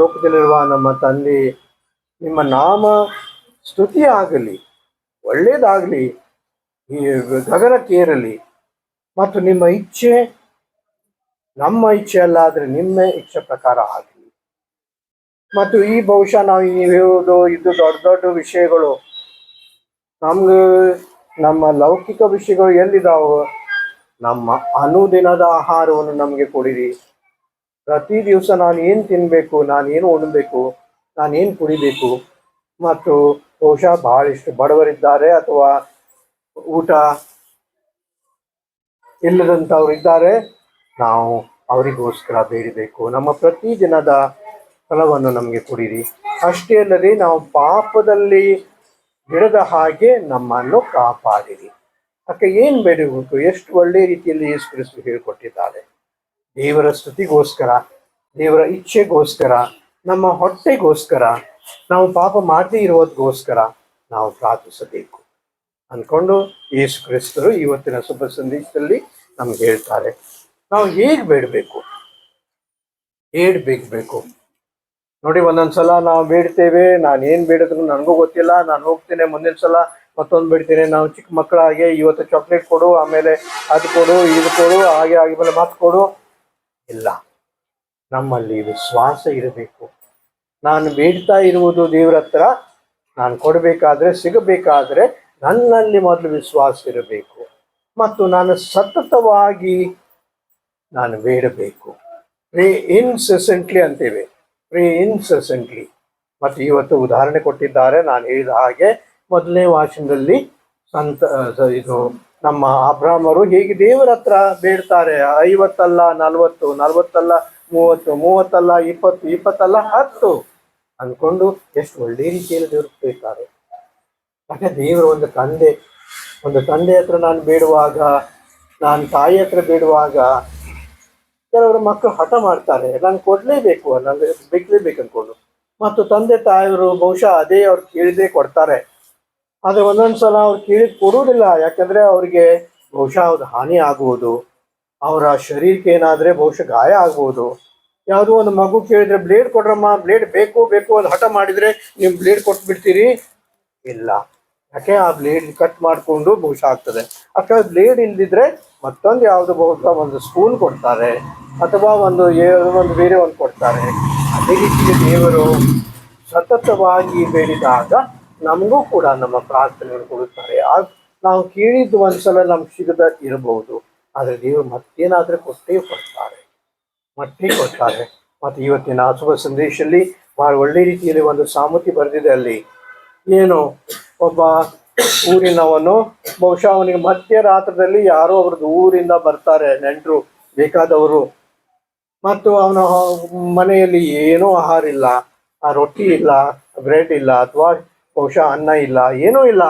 ಲೋಕದಲ್ಲಿರುವ ನಮ್ಮ ತಂದೆ, ನಿಮ್ಮ ನಾಮ ಸ್ತುತಿ ಆಗಲಿ, ಒಳ್ಳೆಯದಾಗಲಿ, ಈ ಗಗನಕ್ಕೇರಲಿ, ಮತ್ತು ನಿಮ್ಮ ಇಚ್ಛೆ ನಮ್ಮ ಇಚ್ಛೆ ಅಲ್ಲ, ಆದರೆ ನಿಮ್ಮ ಇಚ್ಛೆ ಪ್ರಕಾರ ಆಗಲಿ. ಮತ್ತು ಈ ಬಹುಶಃ ನಾವು ಹೇಳೋದು ಇದು ದೊಡ್ಡ ವಿಷಯಗಳು, ನಮ್ಮ ಲೌಕಿಕ ವಿಷಯಗಳು ಎಲ್ಲಿದ್ದಾವೆ, ನಮ್ಮ ಅನುದಿನದ ಆಹಾರವನ್ನು ನಮಗೆ ಕೊಡಿರಿ. ಪ್ರತಿ ದಿವಸ ನಾನು ಏನು ತಿನ್ನಬೇಕು, ನಾನು ಏನು ಉಣಬೇಕು, ನಾನು ಏನು ಕುಡಿಬೇಕು. ಮತ್ತು ಬಹುಶಃ ಬಹಳಷ್ಟು ಬಡವರಿದ್ದಾರೆ ಅಥವಾ ಊಟ ಇಲ್ಲದಂಥವ್ರು ಇದ್ದಾರೆ, ನಾವು ಅವರಿಗೋಸ್ಕರ ಬೇಡಬೇಕು. ನಮ್ಮ ಪ್ರತಿದಿನದ ಫಲವನ್ನು ನಮಗೆ ಕೊಡಿರಿ. ಅಷ್ಟೇ ಅಲ್ಲದೆ ನಾವು ಪಾಪದಲ್ಲಿ ಬಿಡದ ಹಾಗೆ ನಮ್ಮನ್ನು ಕಾಪಾಡಿರಿ. ಅದಕ್ಕೆ ಏನು ಬೇಡಬೇಕು, ಎಷ್ಟು ಒಳ್ಳೆಯ ರೀತಿಯಲ್ಲಿ ಯೇಸು ಕ್ರಿಸ್ತ ಹೇಳಿಕೊಟ್ಟಿದ್ದಾರೆ. ದೇವರ ಸ್ತುತಿಗೋಸ್ಕರ, ದೇವರ ಇಚ್ಛೆಗೋಸ್ಕರ, ನಮ್ಮ ಹೊಟ್ಟೆಗೋಸ್ಕರ, ನಾವು ಪಾಪ ಮಾಡದೇ ಇರೋದಕ್ಕೋಸ್ಕರ ನಾವು ಪ್ರಾರ್ಥಿಸಬೇಕು ಅಂದ್ಕೊಂಡು ಯೇಸು ಕ್ರಿಸ್ತರು ಇವತ್ತಿನ ಶುಭ ಸಂದೇಶದಲ್ಲಿ ನಮ್ಗೆ ಹೇಳ್ತಾರೆ. ನಾವು ಹೇಗೆ ಬೇಡಬೇಕು ನೋಡಿ. ಒಂದೊಂದ್ಸಲ ನಾವು ಬೇಡ್ತೇವೆ, ನಾನು ಏನು ಬೇಡಿದ್ರು ನನಗೂ ಗೊತ್ತಿಲ್ಲ, ನಾನು ಹೋಗ್ತೇನೆ, ಮುಂದಿನ ಸಲ ಮತ್ತೊಂದು ಬೇಡ್ತೇನೆ. ನಾವು ಚಿಕ್ಕ ಮಕ್ಕಳಾಗೆ ಇವತ್ತು ಚಾಕ್ಲೇಟ್ ಕೊಡು, ಆಮೇಲೆ ಅದು ಕೊಡು, ಇದು ಕೊಡು, ಹಾಗೆ ಆಮೇಲೆ ಮಾತು ಕೊಡು. ಇಲ್ಲ, ನಮ್ಮಲ್ಲಿ ವಿಶ್ವಾಸ ಇರಬೇಕು. ನಾನು ಬೇಡ್ತಾ ಇರುವುದು ದೇವರ ಹತ್ರ, ನಾನು ಕೊಡಬೇಕಾದ್ರೆ, ಸಿಗಬೇಕಾದ್ರೆ ನನ್ನಲ್ಲಿ ಮೊದಲು ವಿಶ್ವಾಸ ಇರಬೇಕು. ಮತ್ತು ನಾನು ಸತತವಾಗಿ ನಾನು ಬೇಡಬೇಕು. Pray ಇನ್ಸೆಸೆಂಟ್ಲಿ ಅಂತೇವೆ, pray ಇನ್ಸೆಸೆಂಟ್ಲಿ. ಮತ್ತು ಇವತ್ತು ಉದಾಹರಣೆ ಕೊಟ್ಟಿದ್ದಾರೆ, ನಾನು ಹೇಳಿದ ಹಾಗೆ ಮೊದಲನೇ ವಾಚನದಲ್ಲಿ ನಮ್ಮ ಅಬ್ರಾಮರು ಹೇಗೆ ದೇವರ ಹತ್ರ ಬೇಡ್ತಾರೆ. 50 ಅಲ್ಲ 40, 40 ಅಲ್ಲ 30, 30 ಅಲ್ಲ 20, 20 ಅಲ್ಲ 10 ಅಂದ್ಕೊಂಡು ಎಷ್ಟು ಒಳ್ಳೆಯ ರೀತಿಯಲ್ಲಿ ದೇವರು ಬೇಡ್ತಾರೆ. ಯಾಕೆ ದೇವರು ಒಂದು ತಂದೆ ಹತ್ರ ನಾನು ಬೇಡುವಾಗ ನಾನು ತಾಯಿ ಹತ್ರ ಬೇಡುವಾಗ ಕೆಲವರು ಮಕ್ಕಳು ಹಠ ಮಾಡ್ತಾರೆ, ನಾನು ಕೊಡಲೇಬೇಕು, ನನಗೆ ಬೇಕಲೇಬೇಕು ಅಂದ್ಕೊಂಡು. ಮತ್ತು ತಂದೆ ತಾಯಿಯವರು ಬಹುಶಃ ಅದೇ ಅವ್ರು ಕೇಳಿದ್ರೆ ಕೊಡ್ತಾರೆ. ಆದರೆ ಒಂದೊಂದು ಸಲ ಅವ್ರು ಕೇಳಿದ್ ಕೊಡುವುದಿಲ್ಲ. ಯಾಕಂದರೆ ಅವರಿಗೆ ಬಹುಶಃ ಅದು ಹಾನಿ ಆಗ್ಬೋದು, ಅವರ ಶರೀರಕ್ಕೆ ಏನಾದರೆ ಬಹುಶಃ ಗಾಯ ಆಗ್ಬೋದು. ಯಾವುದೋ ಒಂದು ಮಗು ಕೇಳಿದರೆ ಬ್ಲೇಡ್ ಕೊಡ್ರಮ್ಮ, ಬ್ಲೇಡ್ ಬೇಕು ಬೇಕು ಅಂತ ಹಠ ಮಾಡಿದರೆ ನೀವು ಬ್ಲೇಡ್ ಕೊಟ್ಬಿಡ್ತೀರಿ? ಇಲ್ಲ. ಯಾಕೆ ಆ ಬ್ಲೇಡ್ ಕಟ್ ಮಾಡಿಕೊಂಡು ಬಹುಶಃ ಆಗ್ತದೆ. ಅಥವಾ ಬ್ಲೇಡ್ ಇಲ್ದಿದ್ರೆ ಮತ್ತೊಂದು ಯಾವುದು ಬಹುಶಃ ಒಂದು ಸ್ಪೂನ್ ಕೊಡ್ತಾರೆ, ಅಥವಾ ಒಂದು ಬೇರೆ ಒಂದು ಕೊಡ್ತಾರೆ. ಅದೇ ರೀತಿಗೆ ದೇವರು ಸತತವಾಗಿ ಬೇಡಿದಾಗ ನಮಗೂ ಕೂಡ ನಮ್ಮ ಪ್ರಾರ್ಥನೆಯನ್ನು ಕೊಡುತ್ತಾರೆ. ನಾವು ಕೇಳಿದ್ದು ಒಂದ್ಸಲ ನಮ್ಗೆ ಸಿಗದ ಇರಬಹುದು, ಆದರೆ ದೇವರು ಮತ್ತೇನಾದರೂ ಮಟ್ಟೇ ಕೊಡ್ತಾರೆ. ಮತ್ತು ಇವತ್ತಿನ ಶುಭ ಸಂದೇಶದಲ್ಲಿ ಬಹಳ ಒಳ್ಳೆ ರೀತಿಯಲ್ಲಿ ಒಂದು ಸಾಮರ್ಥ್ಯ ಬರೆದಿದೆ. ಅಲ್ಲಿ ಏನು, ಒಬ್ಬ ಊರಿನವನು ಬಹುಶಃ ಅವನಿಗೆ ಮಧ್ಯರಾತ್ರದಲ್ಲಿ ಯಾರೋ ಅವ್ರದ್ದು ಊರಿಂದ ಬರ್ತಾರೆ ನೆಂಟರು ಬೇಕಾದವರು, ಮತ್ತು ಅವನ ಮನೆಯಲ್ಲಿ ಏನೂ ಆಹಾರ ಇಲ್ಲ, ರೊಟ್ಟಿ ಇಲ್ಲ, ಬ್ರೆಡ್ ಇಲ್ಲ, ಅಥವಾ ಬಹುಶಃ ಅನ್ನ ಇಲ್ಲ, ಏನೂ ಇಲ್ಲ.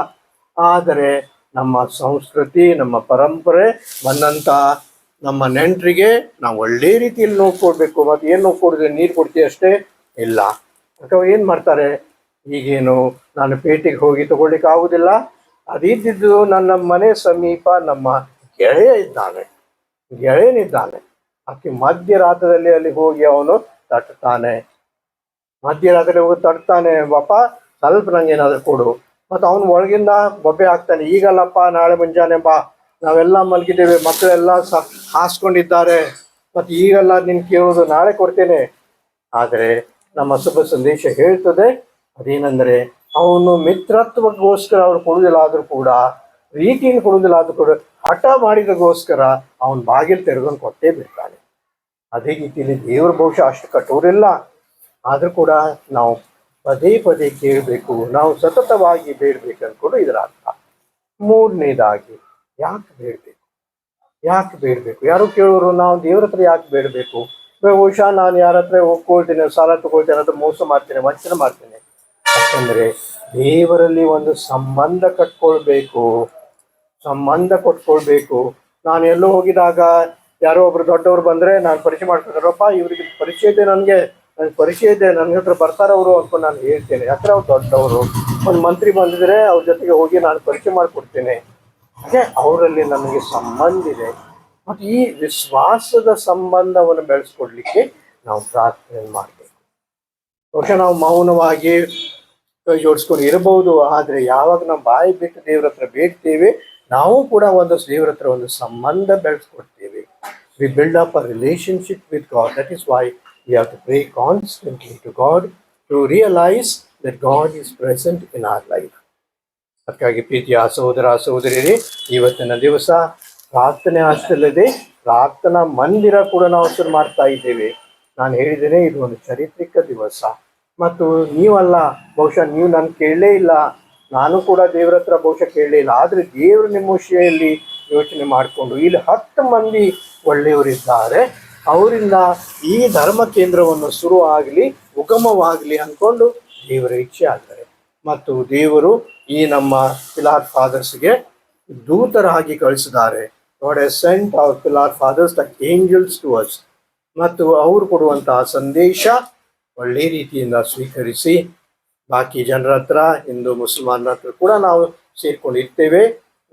ಆದರೆ ನಮ್ಮ ಸಂಸ್ಕೃತಿ, ನಮ್ಮ ಪರಂಪರೆ ಬಂದಂಥ ನಮ್ಮ ನೆಂಟರಿಗೆ ನಾವು ಒಳ್ಳೆ ರೀತಿಯಲ್ಲಿ ನೋಡ್ಕೊಡ್ಬೇಕು. ಮತ್ತು ಏನು ನೋಡ್ಕೊಡಿದ್ರೆ ನೀರು ಕೊಡ್ತೀವಿ ಅಷ್ಟೇ ಇಲ್ಲ. ಅಥವಾ ಏನು ಮಾಡ್ತಾರೆ, ಈಗೇನು ನಾನು ಪೇಟೆಗೆ ಹೋಗಿ ತಗೊಳ್ಳಿಕ್ಕೆ ಆಗೋದಿಲ್ಲ, ಅದಿದ್ದು ನನ್ನ ಮನೆ ಸಮೀಪ ನಮ್ಮ ಗೆಳೆಯನಿದ್ದಾನೆ, ಆಕೆ ಮಧ್ಯರಾತ್ರದಲ್ಲಿ ಅಲ್ಲಿ ಹೋಗಿ ಅವನು ತಟ್ತಾನೆ, ಬಾಪ ಸ್ವಲ್ಪ ನಂಗೆ ಏನಾದರೂ ಕೊಡು. ಮತ್ತು ಅವನು ಒಳಗಿಂದ ಬೊಬ್ಬೆ ಹಾಕ್ತಾನೆ, ಈಗಲ್ಲಪ್ಪ ನಾಳೆ ಮುಂಜಾನೆ ಬಾ, ನಾವೆಲ್ಲ ಮಲಗಿದ್ದೇವೆ, ಮಕ್ಕಳೆಲ್ಲ ಹಾಸ್ಕೊಂಡಿದ್ದಾರೆ, ಮತ್ತು ಈಗೆಲ್ಲ ನೀನು ಕೇಳೋದು ನಾಳೆ ಕೊಡ್ತೇನೆ. ಆದರೆ ನಮ್ಮ ಶುಭ ಸಂದೇಶ ಹೇಳ್ತದೆ ಅದೇನೆಂದರೆ, ಅವನು ಮಿತ್ರತ್ವಕ್ಕೋಸ್ಕರ ಅವ್ರು ಕೊಡುವುದಿಲ್ಲ ಆದರೂ ಕೂಡ, ರೀತಿಯನ್ನು ಕೊಡುವುದಿಲ್ಲ ಆದರೂ ಕೂಡ, ಹಠ ಮಾಡಿದಗೋಸ್ಕರ ಅವನು ಬಾಗಿಲು ತೆರೆದುಕೊಂಡು ಕೊಟ್ಟೇ ಬಿಡ್ತಾನೆ. ಅದೇ ರೀತಿಯಲ್ಲಿ ದೇವರು ಬಹುಶಃ ಅಷ್ಟು ಕಠೋರಿಲ್ಲ, ಆದರೂ ಕೂಡ ನಾವು ಪದೇ ಪದೇ ಕೇಳಬೇಕು, ನಾವು ಸತತವಾಗಿ ಬೇಡಬೇಕು ಅಂದ್ಕೊಂಡು ಇದರ ಅರ್ಥ. ಮೂರನೇದಾಗಿ ಯಾಕೆ ಬೇಡಬೇಕು? ಯಾರು ಕೇಳೋರು, ನಾವು ದೇವ್ರ ಹತ್ರ ಯಾಕೆ ಬೇಡಬೇಕು? ಬಹುಶಃ ನಾನು ಯಾರ ಹತ್ರ ಹೋಗ್ಕೊಳ್ತೇನೆ, ಸಾಲ ತಗೊಳ್ತೇನೆ, ಅದು ಮೋಸ ಮಾಡ್ತೇನೆ, ವಂಚನೆ ಮಾಡ್ತೇನೆ. ಯಾಕಂದರೆ ದೇವರಲ್ಲಿ ಒಂದು ಸಂಬಂಧ ಕೊಟ್ಕೊಳ್ಬೇಕು. ನಾನು ಎಲ್ಲೋ ಹೋಗಿದಾಗ ಯಾರೋ ಒಬ್ರು ದೊಡ್ಡವರು ಬಂದರೆ ನಾನು ಪರಿಚಯ ಮಾಡ್ಕೊತಾರಪ್ಪ, ಇವ್ರಿಗೆ ಪರಿಚಯ ಇದೆ, ನನಗೆ ನನ್ನ ಹತ್ರ ಬರ್ತಾರೆ ಅವರು ಅಂದ್ಕೊಂಡು ನಾನು ಹೇಳ್ತೇನೆ. ಯಾಕಂದರೆ ಅವ್ರು ದೊಡ್ಡವರು. ಒಂದು ಮಂತ್ರಿ ಬಂದಿದ್ರೆ ಅವ್ರ ಜೊತೆಗೆ ಹೋಗಿ ನಾನು ಪರಿಚಯ ಮಾಡಿಕೊಡ್ತೇನೆ. ಹಾಗೆ ಅವರಲ್ಲಿ ನನಗೆ ಸಂಬಂಧ ಇದೆ. ಮತ್ತು ಈ ವಿಶ್ವಾಸದ ಸಂಬಂಧವನ್ನು ಬೆಳೆಸ್ಕೊಡ್ಲಿಕ್ಕೆ ನಾವು ಪ್ರಾರ್ಥನೆ ಮಾಡಬೇಕು. ಬಹುಶಃ ನಾವು ಮೌನವಾಗಿ ಕೈ ಜೋಡಿಸ್ಕೊಂಡು ಇರಬಹುದು, ಆದರೆ ಯಾವಾಗ ನಾವು ಬಾಯಿ ಬಿಟ್ಟು ದೇವ್ರ ಹತ್ರ ಬೇಡ್ತೇವೆ, ನಾವು ಕೂಡ ಒಂದು ದೇವ್ರ ಹತ್ರ ಒಂದು ಸಂಬಂಧ ಬೆಳೆಸ್ಕೊಡ್ತೇವೆ. We build up a relationship with God. That is why we have to pray constantly to God to realise that God is present in our life. ಅದಕ್ಕಾಗಿ ಪ್ರೀತಿಯ ಸಹೋದರ ಸಹೋದರಿಯರೇ, ಇವತ್ತಿನ ದಿವಸ ಪ್ರಾರ್ಥನೆ ಅಷ್ಟಲ್ಲದೆ ಪ್ರಾರ್ಥನಾ ಮಂದಿರ ಕೂಡ ನಾವು ಶುರು ಮಾಡ್ತಾ ಇದ್ದೇವೆ. ನಾನು ಹೇಳಿದ್ದೇನೆ, ಇದು ಒಂದು ಚಾರಿತ್ರಿಕ ದಿವಸ. ಮತ್ತು ನೀವಲ್ಲ, ಬಹುಶಃ ನೀವು ನಾನು ಕೇಳಲೇ ಇಲ್ಲ, ನಾನು ಕೂಡ ದೇವರ ಹತ್ರ ಬಹುಶಃ ಕೇಳಲೇ ಇಲ್ಲ, ಆದರೆ ದೇವರು ನಿಮ್ಮ ವಿಷಯದಲ್ಲಿ ಯೋಚನೆ ಮಾಡಿಕೊಂಡು ಇಲ್ಲಿ 10 ಮಂದಿ ಒಳ್ಳೆಯವರಿದ್ದಾರೆ, ಅವರಿಂದ ಈ ಧರ್ಮ ಕೇಂದ್ರವನ್ನು ಶುರು ಆಗಲಿ, ಉಗಮವಾಗಲಿ ಅಂದ್ಕೊಂಡು ದೇವರ ಇಚ್ಛೆ ಆಗ್ತಾರೆ. ಮತ್ತು ದೇವರು ಈ ನಮ್ಮ ಪಿಲಾರ್ ಫಾದರ್ಸ್ಗೆ ದೂತರಾಗಿ ಕಳಿಸಿದ್ದಾರೆ. God has sent our Pillar Fathers like angels to us. ಮತ್ತು ಅವರು ಕೊಡುವಂತಹ ಸಂದೇಶ ಒಳ್ಳೆ ರೀತಿಯಿಂದ ಸ್ವೀಕರಿಸಿ ಬಾಕಿ ಜನರ ಹತ್ರ, ಹಿಂದೂ ಮುಸಲ್ಮಾನರ ಹತ್ರ ಕೂಡ ನಾವು ಸೇರ್ಕೊಂಡಿರ್ತೇವೆ.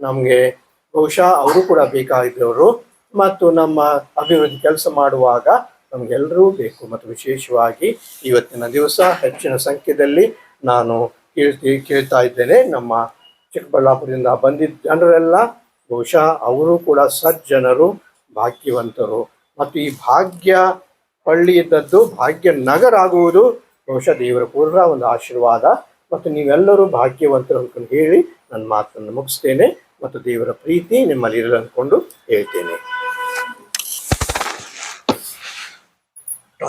ನಮಗೆ ಬಹುಶಃ ಅವರು ಕೂಡ ಬೇಕಾಗಿದ್ದವರು, ಮತ್ತು ನಮ್ಮ ಅಭಿವೃದ್ಧಿ ಕೆಲಸ ಮಾಡುವಾಗ ನಮಗೆಲ್ಲರೂ ಬೇಕು. ಮತ್ತು ವಿಶೇಷವಾಗಿ ಇವತ್ತಿನ ದಿವಸ ಹೆಚ್ಚಿನ ಸಂಖ್ಯೆಯಲ್ಲಿ ನಾನು ಕೇಳ್ತಾ ಇದ್ದೇನೆ, ನಮ್ಮ ಚಿಕ್ಕಬಳ್ಳಾಪುರದಿಂದ ಬಂದಿದ್ದ ಜನರೆಲ್ಲ ಬಹುಶಃ ಅವರು ಕೂಡ ಸಜ್ಜನರು, ಭಾಗ್ಯವಂತರು. ಮತ್ತು ಈ ಭಾಗ್ಯ ಹಳ್ಳಿ ಇದ್ದದ್ದು ಭಾಗ್ಯ ನಗರ ಆಗುವುದು ಬಹುಶಃ ದೇವರ ಪೂರ್ಣ ಒಂದು ಆಶೀರ್ವಾದ. ಮತ್ತು ನೀವೆಲ್ಲರೂ ಭಾಗ್ಯವಂತರು ಅಂದ್ಕೊಂಡು ಹೇಳಿ ನನ್ನ ಮಾತನ್ನು ಮುಗಿಸ್ತೇನೆ. ಮತ್ತು ದೇವರ ಪ್ರೀತಿ ನಿಮ್ಮಲ್ಲಿ ಇರಲಿ ಅಂದ್ಕೊಂಡು ಹೇಳ್ತೇನೆ.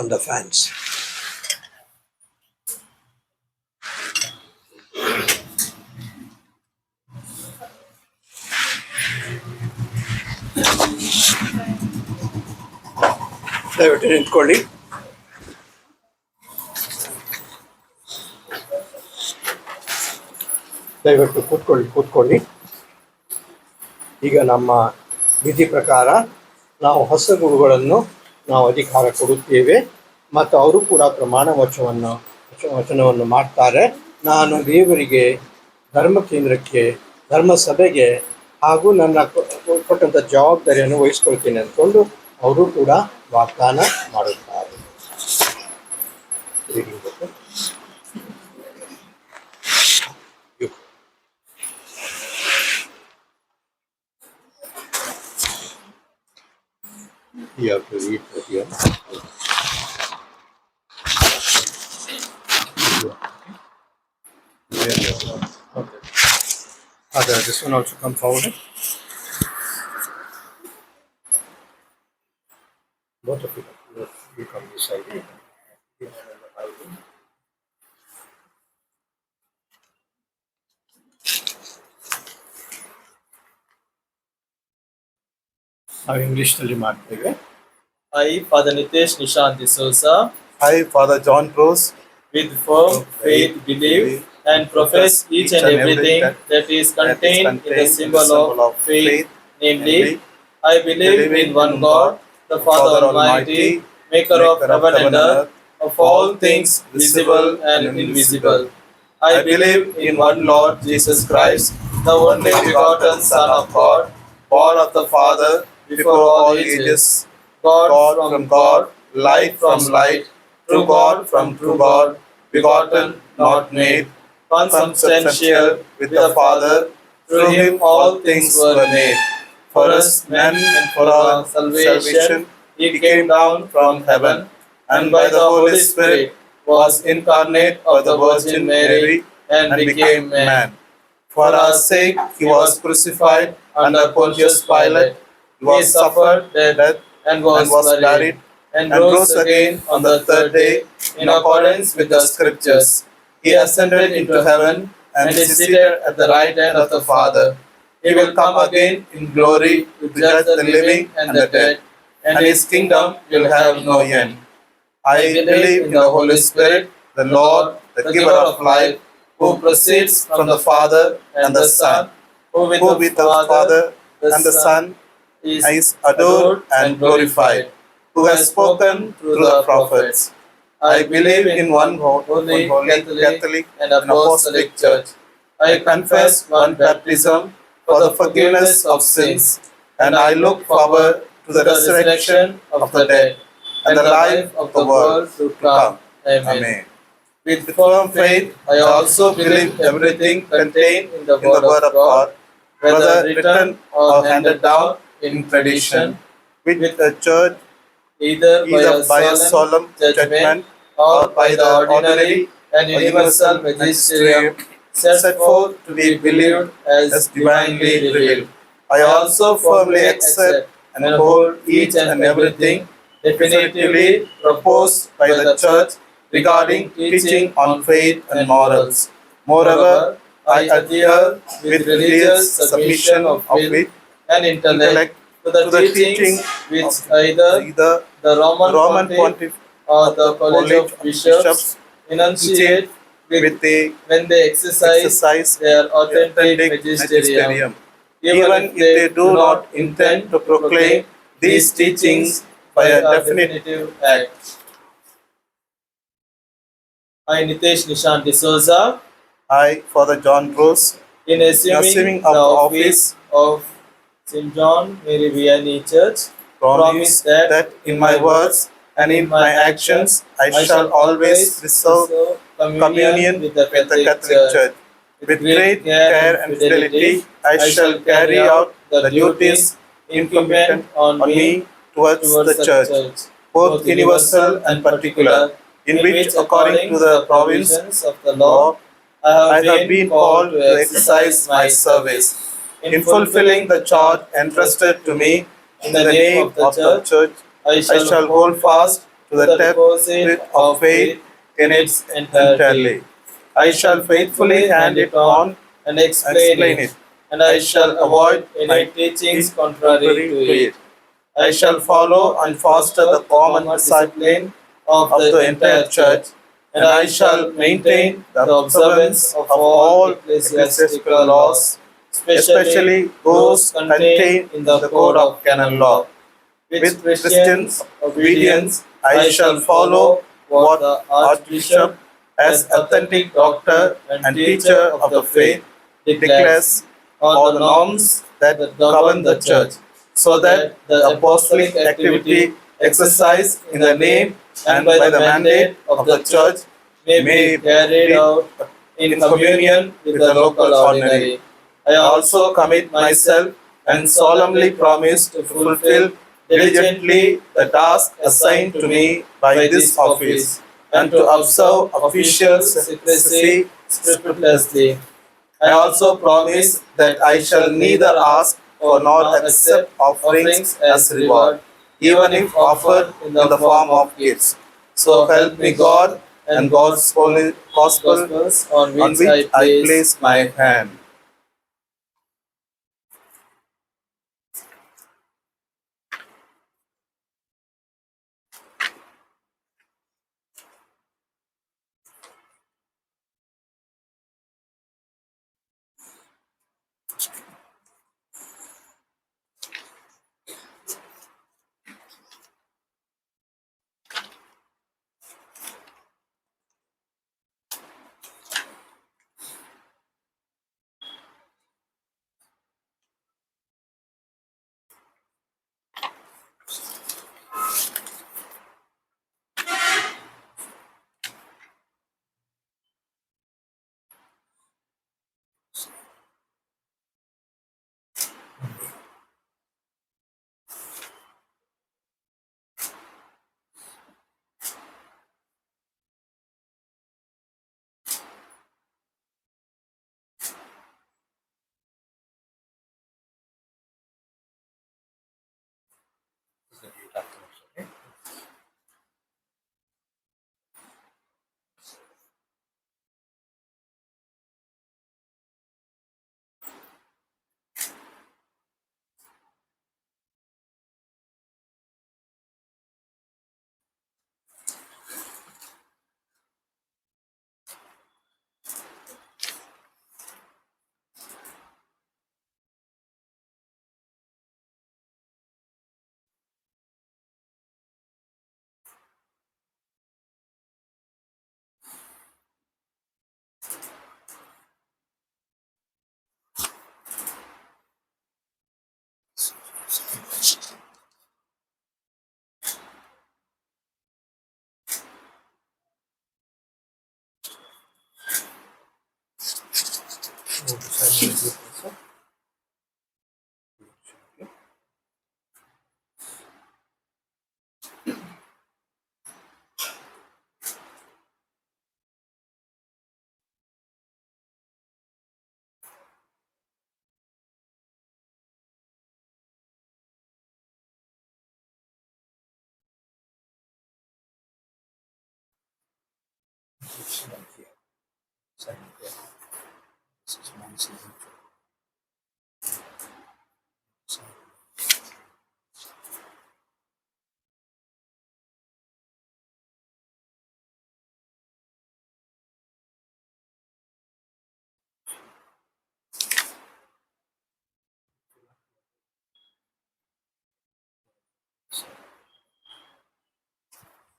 On the fans. ದಯವಿಟ್ಟು ನಿಂತ್ಕೊಳ್ಳಿ. ದಯವಿಟ್ಟು ಕೂತ್ಕೊಳ್ಳಿ. ಈಗ ನಮ್ಮ ವಿಧಿ ಪ್ರಕಾರ ನಾವು ಹೊಸ ಗುರುಗಳನ್ನು ನಾವು ಅಧಿಕಾರ ಕೊಡುತ್ತೇವೆ ಮತ್ತು ಅವರು ಕೂಡ ಪ್ರಮಾಣ ವಚನವನ್ನು ಮಾಡ್ತಾರೆ. ನಾನು ದೇವರಿಗೆ, ಧರ್ಮ ಕೇಂದ್ರಕ್ಕೆ, ಧರ್ಮ ಸಭೆಗೆ ಹಾಗೂ ನನ್ನ ಕೊಟ್ಟಂಥ ಜವಾಬ್ದಾರಿಯನ್ನು ವಹಿಸ್ಕೊಳ್ತೀನಿ ಅಂದ್ಕೊಂಡು ಅವರು ಕೂಡ ವಾಗ್ದಾನ ಮಾಡುತ್ತಾರೆ. You have to read that here. Okay. Father, this one also come forward. Both of you. You come this side. ನಾವು ಇಂಗ್ಲಿಷ್ನಲ್ಲಿ ಮಾಡ್ತೇವೆ. I, Father Nitesh Nishant D'Souza, I, Father John Prose, with firm faith believe and profess each and everything that is contained in the symbol of faith, namely, I believe in one God, the Father Almighty, maker of heaven and earth, of all things visible and invisible. I believe in one Lord Jesus Christ, the only begotten Son of God, born of the Father before all ages, God from God, light from light, true God from true God, begotten, not made, consubstantial with the Father. Through him all things were made. For us men and for our salvation, he came down from heaven, and by the Holy Spirit was incarnate of the Virgin Mary and became man. For our sake he was crucified under Pontius Pilate. He suffered death and was buried, and rose again on the third day in accordance with the scriptures. He ascended into heaven and is seated at the right hand of the Father. He will come again in glory to judge the living and the dead, and his kingdom will have no end. I believe in the Holy Spirit, the Lord, the giver of life, who proceeds from the Father and the Son, who with the Father and the Son is adored and glorified, who has spoken through the prophets. I believe in one holy Catholic and Apostolic Church. I confess one baptism for the forgiveness of sins, and I look forward to the resurrection of the dead and the life of the world to come. Amen. With firm faith, I also believe everything contained in the Word of God, whether written or handed down in tradition, with the Church, either by a solemn judgment or by the ordinary and universal magisterium set forth to be believed as divinely revealed. I also firmly accept and hold each and everything definitively proposed by the Church regarding teaching on faith and morals. Moreover, I adhere with religious submission of will and intellect to the teachings which either the Roman Pontiff or the College of Bishops enunciate when they exercise their authentic magisterium, even if they do not intend to proclaim these teachings by a definitive act. I, Nitesh Nishant D'Souza, I, Father John Prose, in assuming the office of St. John Mary Vianney Church, promise that in my words and in my actions I shall always preserve communion with the Catholic Church. With great care and fidelity, I shall carry out the duties incumbent on me towards the Church, both universal and particular, in which, according to the provisions of the law, I have been called to exercise my service. In fulfilling the charge entrusted to me in the name of the Church, I shall hold fast to the deposit of faith in its entirety. I shall faithfully hand it on and explain it, and I shall avoid any teachings contrary to it. I shall follow and foster the common discipline of the entire Church, and I shall maintain the observance of all ecclesiastical laws especially those contained in the code of canon law. With Christians' obedience, I shall follow what the Archbishop, as authentic doctor and teacher of the faith, declares are the norms that govern the Church, so that the apostolic activity exercised in the name and by the mandate of the Church may be carried out in communion with the local ordinary. I also commit myself and solemnly promise to fulfill diligently the task assigned to me by this office, and to observe official secrecy scrupulously. I also promise that I shall neither ask or nor accept offerings as reward, even if offered in the form of gifts. So help me God and God's holy gospels on which I place my hand.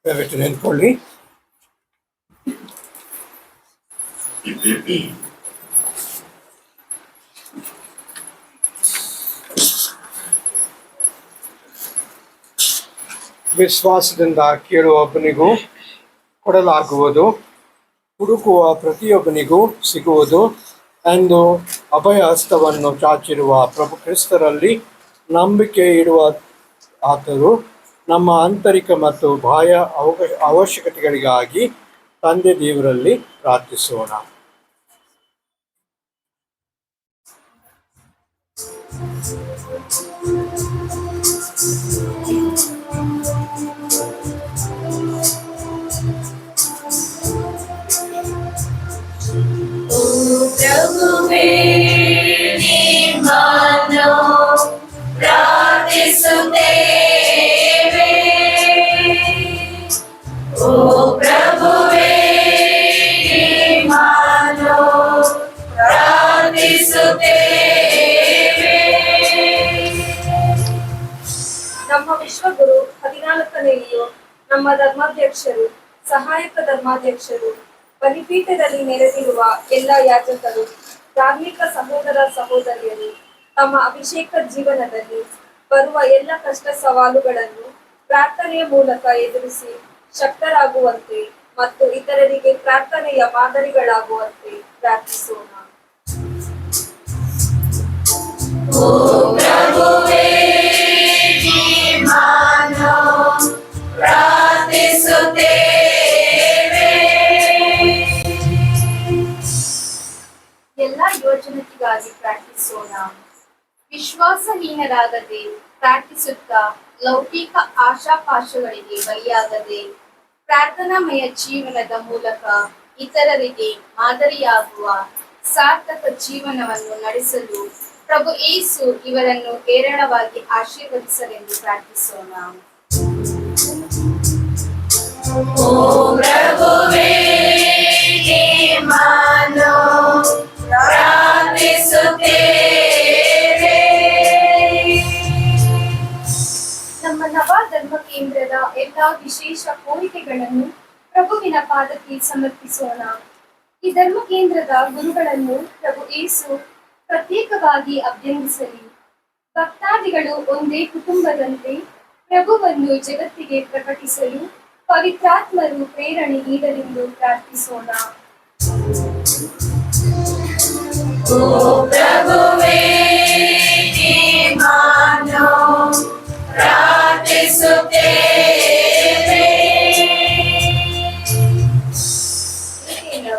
ದಯವಿಟ್ಟು ನಿಂತ್ಕೊಳ್ಳಿ. ವಿಶ್ವಾಸದಿಂದ ಕೇಳುವೊಬ್ಬನಿಗೂ ಕೊಡಲಾಗುವುದು, ಹುಡುಕುವ ಪ್ರತಿಯೊಬ್ಬನಿಗೂ ಸಿಗುವುದು ಎಂದು ಅಭಯ ಹಸ್ತವನ್ನು ಚಾಚಿರುವ ಪ್ರಭು ಕ್ರಿಸ್ತರಲ್ಲಿ ನಂಬಿಕೆ ಇಡುವ ಆತರು ನಮ್ಮ ಆಂತರಿಕ ಮತ್ತು ಬಾಹ್ಯ ಅವಶ್ಯಕತೆಗಳಿಗಾಗಿ ತಂದೆ ದೇವರಲ್ಲಿ ಪ್ರಾರ್ಥಿಸೋಣ. ಪ್ರಭುವೇ ನಿಮ್ಮನ್ನು ಪ್ರಾರ್ಥಿಸುತ್ತೇವೆ. ಓ ಪ್ರಭುವೇ ನಿಮ್ಮ ಪ್ರಾರ್ಥನೆಯು ನಮ್ಮ ಧರ್ಮಾಧ್ಯಕ್ಷರು, ಸಹಾಯಕ ಧರ್ಮಾಧ್ಯಕ್ಷರು, ಬಲಿಪೀಠದಲ್ಲಿ ನೆರೆದಿರುವ ಎಲ್ಲ ಯಾಜಕರು, ಧಾರ್ಮಿಕ ಸಹೋದರ ಸಹೋದರಿಯರು ತಮ್ಮ ಅಭಿಷೇಕ ಜೀವನದಲ್ಲಿ ಬರುವ ಎಲ್ಲ ಕಷ್ಟ ಸವಾಲುಗಳನ್ನು ಪ್ರಾರ್ಥನೆಯ ಮೂಲಕ ಎದುರಿಸಿ ಶಕ್ತರಾಗುವಂತೆ ಮತ್ತು ಇತರರಿಗೆ ಪ್ರಾರ್ಥನೆಯ ಮಾದರಿಗಳಾಗುವಂತೆ ಪ್ರಾರ್ಥಿಸೋಣ. ಎಲ್ಲ ಯೋಜನೆಗಾಗಿ ಪ್ರಾರ್ಥಿಸೋಣ. ವಿಶ್ವಾಸಹೀನರಾಗದೆ ಪ್ರಾರ್ಥಿಸುತ್ತಾ ಲೌಕಿಕ ಆಶಾಪಾಶಗಳಿಗೆ ಬಲಿಯಾಗದೆ ಪ್ರಾರ್ಥನಾಮಯ ಜೀವನದ ಮೂಲಕ ಇತರರಿಗೆ ಮಾದರಿಯಾಗುವ ಸಾರ್ಥಕ ಜೀವನವನ್ನು ನಡೆಸಲು ಪ್ರಭು ಯೇಸು ಇವರನ್ನು ಹೇರಳವಾಗಿ ಆಶೀರ್ವದಿಸಲೆಂದು ಪ್ರಾರ್ಥಿಸೋಣ. ನಮ್ಮ ನವ ಧರ್ಮ ಕೇಂದ್ರದ ಎಲ್ಲಾ ವಿಶೇಷ ಕೋರಿಕೆಗಳನ್ನು ಪ್ರಭುವಿನ ಪಾದಕ್ಕೆ ಸಮರ್ಪಿಸೋಣ. ಈ ಧರ್ಮ ಕೇಂದ್ರದ ಗುರುಗಳನ್ನು ಪ್ರಭು ಯೇಸು ಪ್ರತ್ಯೇಕವಾಗಿ ಅಭ್ಯಂಗಿಸಲಿ. ಭಕ್ತಾದಿಗಳು ಒಂದೇ ಕುಟುಂಬದಂತೆ ಪ್ರಭುವನ್ನು ಜಗತ್ತಿಗೆ ಪ್ರಕಟಿಸಲು ಪವಿತ್ರಾತ್ಮರು ಪ್ರೇರಣೆ ನೀಡಲೆಂದು ಪ್ರಾರ್ಥಿಸೋಣ.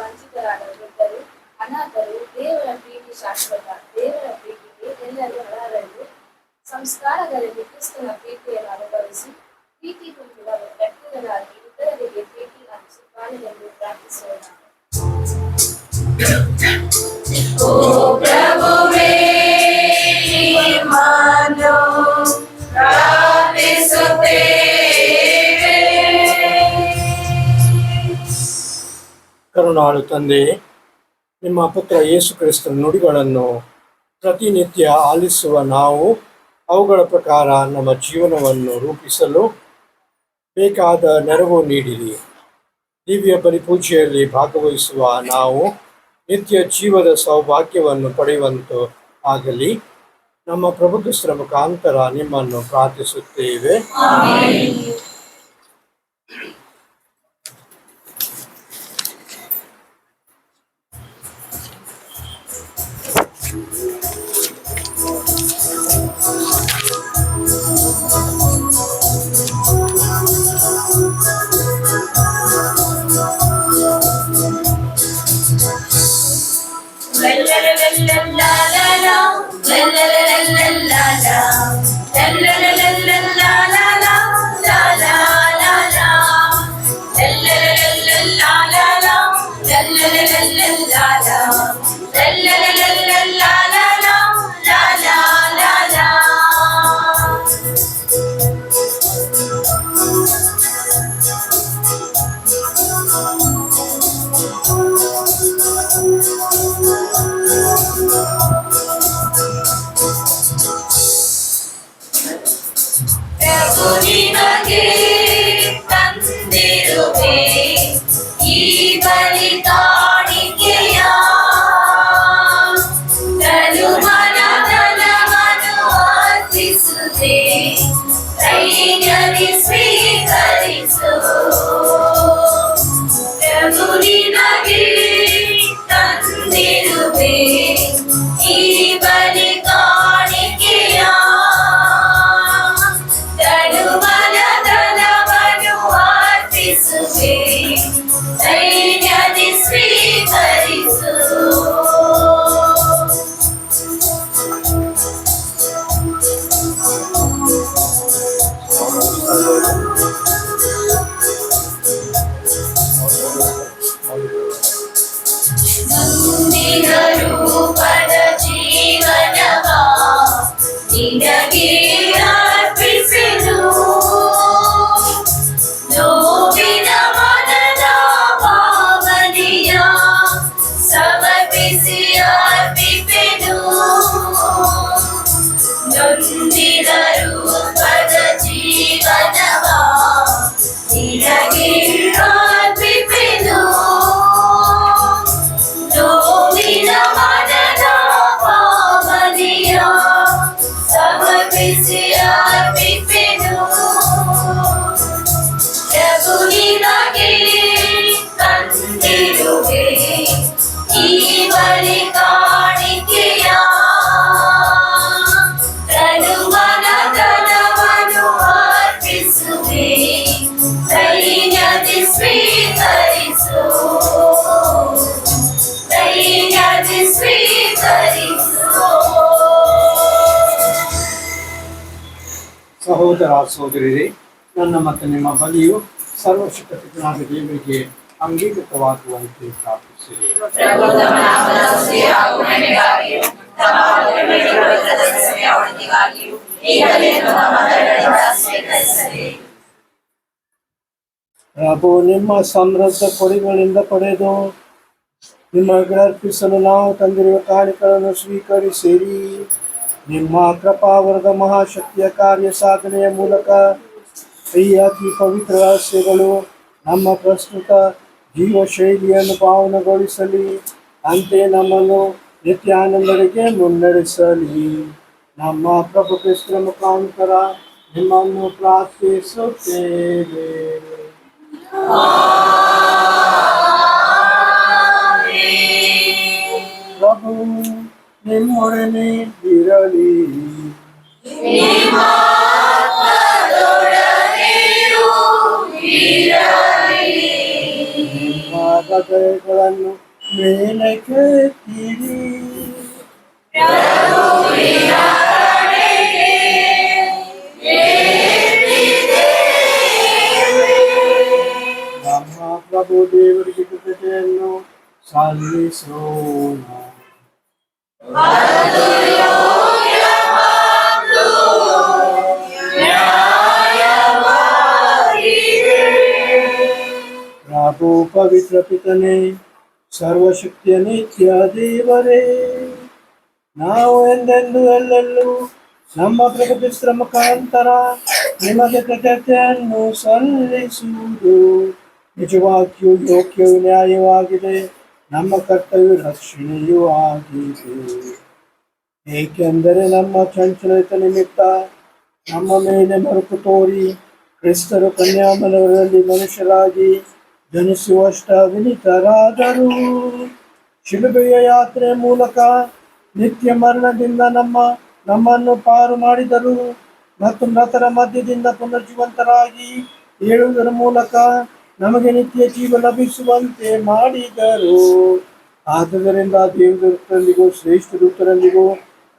ವಂಚಿತರಾದ ವೃದ್ಧರು, ಅನಾಥರು, ದೇವರ ಪ್ರೀತಿ ಶಾಶ್ವತ, ದೇವರ ಪ್ರೀತಿಗೆ ಎಲ್ಲರೂ ಒಳಹರಲು ಸಂಸ್ಕಾರಗಳಲ್ಲಿ ಕ್ರಿಸ್ತನ ಪ್ರೀತಿಯನ್ನು ಅನುಭವಿಸಿ ಪ್ರೀತಿ ತುಂಬಿದ ವ್ಯಕ್ತಿಗಳಾಗಿ ಇತರರಿಗೆ ಪ್ರೀತಿ ಹಂಚಿ ಬಾಳಲೆಂದು ಪ್ರಾರ್ಥಿಸೋಣ. ಕರುಣಾಳು ತಂದೆ, ನಿಮ್ಮ ಪುತ್ರ ಯೇಸು ಕ್ರಿಸ್ತನ ನುಡಿಗಳನ್ನು ಪ್ರತಿನಿತ್ಯ ಆಲಿಸುವ ನಾವು ಅವುಗಳ ಪ್ರಕಾರ ನಮ್ಮ ಜೀವನವನ್ನು ರೂಪಿಸಲು ಬೇಕಾದ ನೆರವು ನೀಡಿರಿ. ದಿವ್ಯ ಬಲಿಪೂಜೆಯಲ್ಲಿ ಭಾಗವಹಿಸುವ ನಾವು ನಿತ್ಯ ಜೀವದ ಸೌಭಾಗ್ಯವನ್ನು ಪಡೆಯುವಂತೆ ಆಗಲಿ. ನಮ್ಮ ಪ್ರಭು ಕ್ರಿಸ್ತನ ಮುಖಾಂತರ ನಿಮ್ಮನ್ನು ಪ್ರಾರ್ಥಿಸುತ್ತೇವೆ. ನಿನಗೆ ತಂದಿರುವೆ ಈ ಬಲಿ ಕಾಣಿಕೆಯ ತನುಮನಧನವನ್ನು ಅರ್ಪಿಸುವೆ ದೈನ್ಯದಿ ಸ್ವೀಕರಿಸು ದೈನ್ಯದಿ ಸ್ವೀಕರಿಸು. ಸಹೋದರ ಸಹೋದರಿಯರೇ, ನನ್ನ ಮತ್ತು ನಿಮ್ಮ ಬಲಿಯು ಸರ್ವಶಕ್ತನಾದ ದೇವರಿಗೆ ಅಂಗೀಕೃತವಾಗುವಂತೆ ಪ್ರಾರ್ಥಿಸಿರಿ. ಪ್ರಭು ನಿಮ್ಮ ಸಮೃದ್ಧ ಕೊಡುಗಳಿಂದ ಪಡೆದು ನಿಮಗೆ ಅರ್ಪಿಸಲು ನಾವು ತಂದಿರುವ ಕಾಣಿಕೆಗಳನ್ನು ಸ್ವೀಕರಿಸಿರಿ. ನಿಮ್ಮ ಕೃಪಾವರದ ಮಹಾಶಕ್ತಿಯ ಕಾರ್ಯ ಸಾಧನೆಯ ಮೂಲಕ ಈ ಅತಿ ಪವಿತ್ರ ರಹಸ್ಯಗಳು ನಮ್ಮ ಪ್ರಸ್ತುತ ಜೀವ ಶೈಲಿಯನ್ನು ಪಾವನಗೊಳಿಸಲಿ. ಅಂತೆ ನಮ್ಮನ್ನು ನಿತ್ಯಾನಂದರಿಗೆ ಮುನ್ನಡೆಸಲಿ. ನಮ್ಮ ಪ್ರಭು ಕ್ರಿಸ್ತರ ಮುಖಾಂತರ ನಿಮ್ಮನ್ನು ಪ್ರಾರ್ಥಿಸುತ್ತೇವೆ. ಪ್ರಭು ನಿಮ್ಮೊಡನೆ ಇರಲಿ. ನಿಮ್ಮ ಹೃದಯಗಳನ್ನು ಮೇಲಕ್ಕೆತ್ತಿರಿ. ನಮ್ಮ ಪ್ರಭು ದೇವರಿಗೆ ಕೃತಜ್ಞತೆಯನ್ನು ಸಲ್ಲಿಸೋಣ. ಪ್ರಭು ಪವಿತ್ರ ಪಿತನೇ, ಸರ್ವಶಕ್ತಿಯ ನಿತ್ಯ ದೇವರೇ, ನಾವು ಎಂದೆಂದು ಎಲ್ಲೆಲ್ಲೂ ನಮ್ಮ ಪ್ರಕಟಿಸಿದ ಮುಖಾಂತರ ನಿಮಗೆ ಕೃತಜ್ಞತೆಯನ್ನು ಸಲ್ಲಿಸುವುದು ನಿಜವಾಗಿಯೂ ಯೋಗ್ಯವೂ ನ್ಯಾಯವಾಗಿದೆ, ನಮ್ಮ ಕರ್ತವ್ಯ ರಕ್ಷಣೆಯೂ ಆಗಿದೆ. ಏಕೆಂದರೆ ನಮ್ಮ ಚಂಚಲತೆ ನಿಮಿತ್ತ ನಮ್ಮ ಮೇಲೆ ಮರುಕು ತೋರಿ ಕ್ರಿಸ್ತರು ಕನ್ಯಾಮನವರಲ್ಲಿ ಮನುಷ್ಯರಾಗಿ ಜನಿಸುವಷ್ಟ ವಿನಿತರಾದರು. ಶಿಲುಬೆಯ ಯಾತ್ರೆಯ ಮೂಲಕ ನಿತ್ಯ ಮರಣದಿಂದ ನಮ್ಮನ್ನು ಪಾರು ಮಾಡಿದರು ಮತ್ತು ಮೃತರ ಮಧ್ಯದಿಂದ ಪುನರ್ಜೀವಂತರಾಗಿ ಏಳುವುದರ ಮೂಲಕ ನಮಗೆ ನಿತ್ಯ ಜೀವ ಲಭಿಸುವಂತೆ ಮಾಡಿದರು. ಆದುದರಿಂದ ದೇವದೂತರೊಂದಿಗೂ ಶ್ರೇಷ್ಠ ದೂತರೊಂದಿಗೂ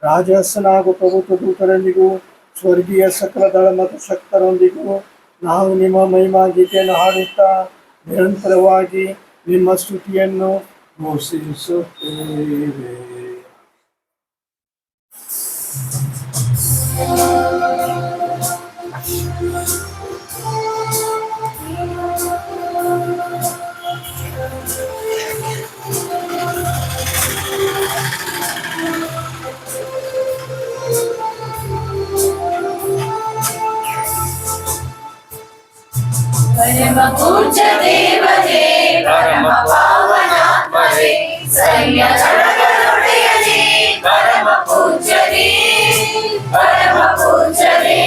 ರಾಜಹಸನಾಗೂ ಪ್ರಭುತ್ವ ದೂತರೊಂದಿಗೂ ಸ್ವರ್ಗೀಯ ಸಕಲ ದಳ ಮತ್ತು ಶಕ್ತರೊಂದಿಗೂ ನಾವು ನಿಮ್ಮ ಮಹಿಮಾ ಗೀತೆಯನ್ನು ಹಾಡುತ್ತಾ ನಿರಂತರವಾಗಿ ನಿಮ್ಮ ಸ್ತುತಿಯನ್ನು ಘೋಷಿಸುತ್ತೇವೆ. ಪರಮ ಪೂಜ್ಯ ದೇವರೇ, ಪರಮ ಪಾವನಾತ್ಮರೇ, ಸೈನ್ಯ ದಳಗಳೊಡೆಯನೇ, ಪರಮ ಪೂಜ್ಯರೇ, ಪರಮ ಪೂಜ್ಯರೇ,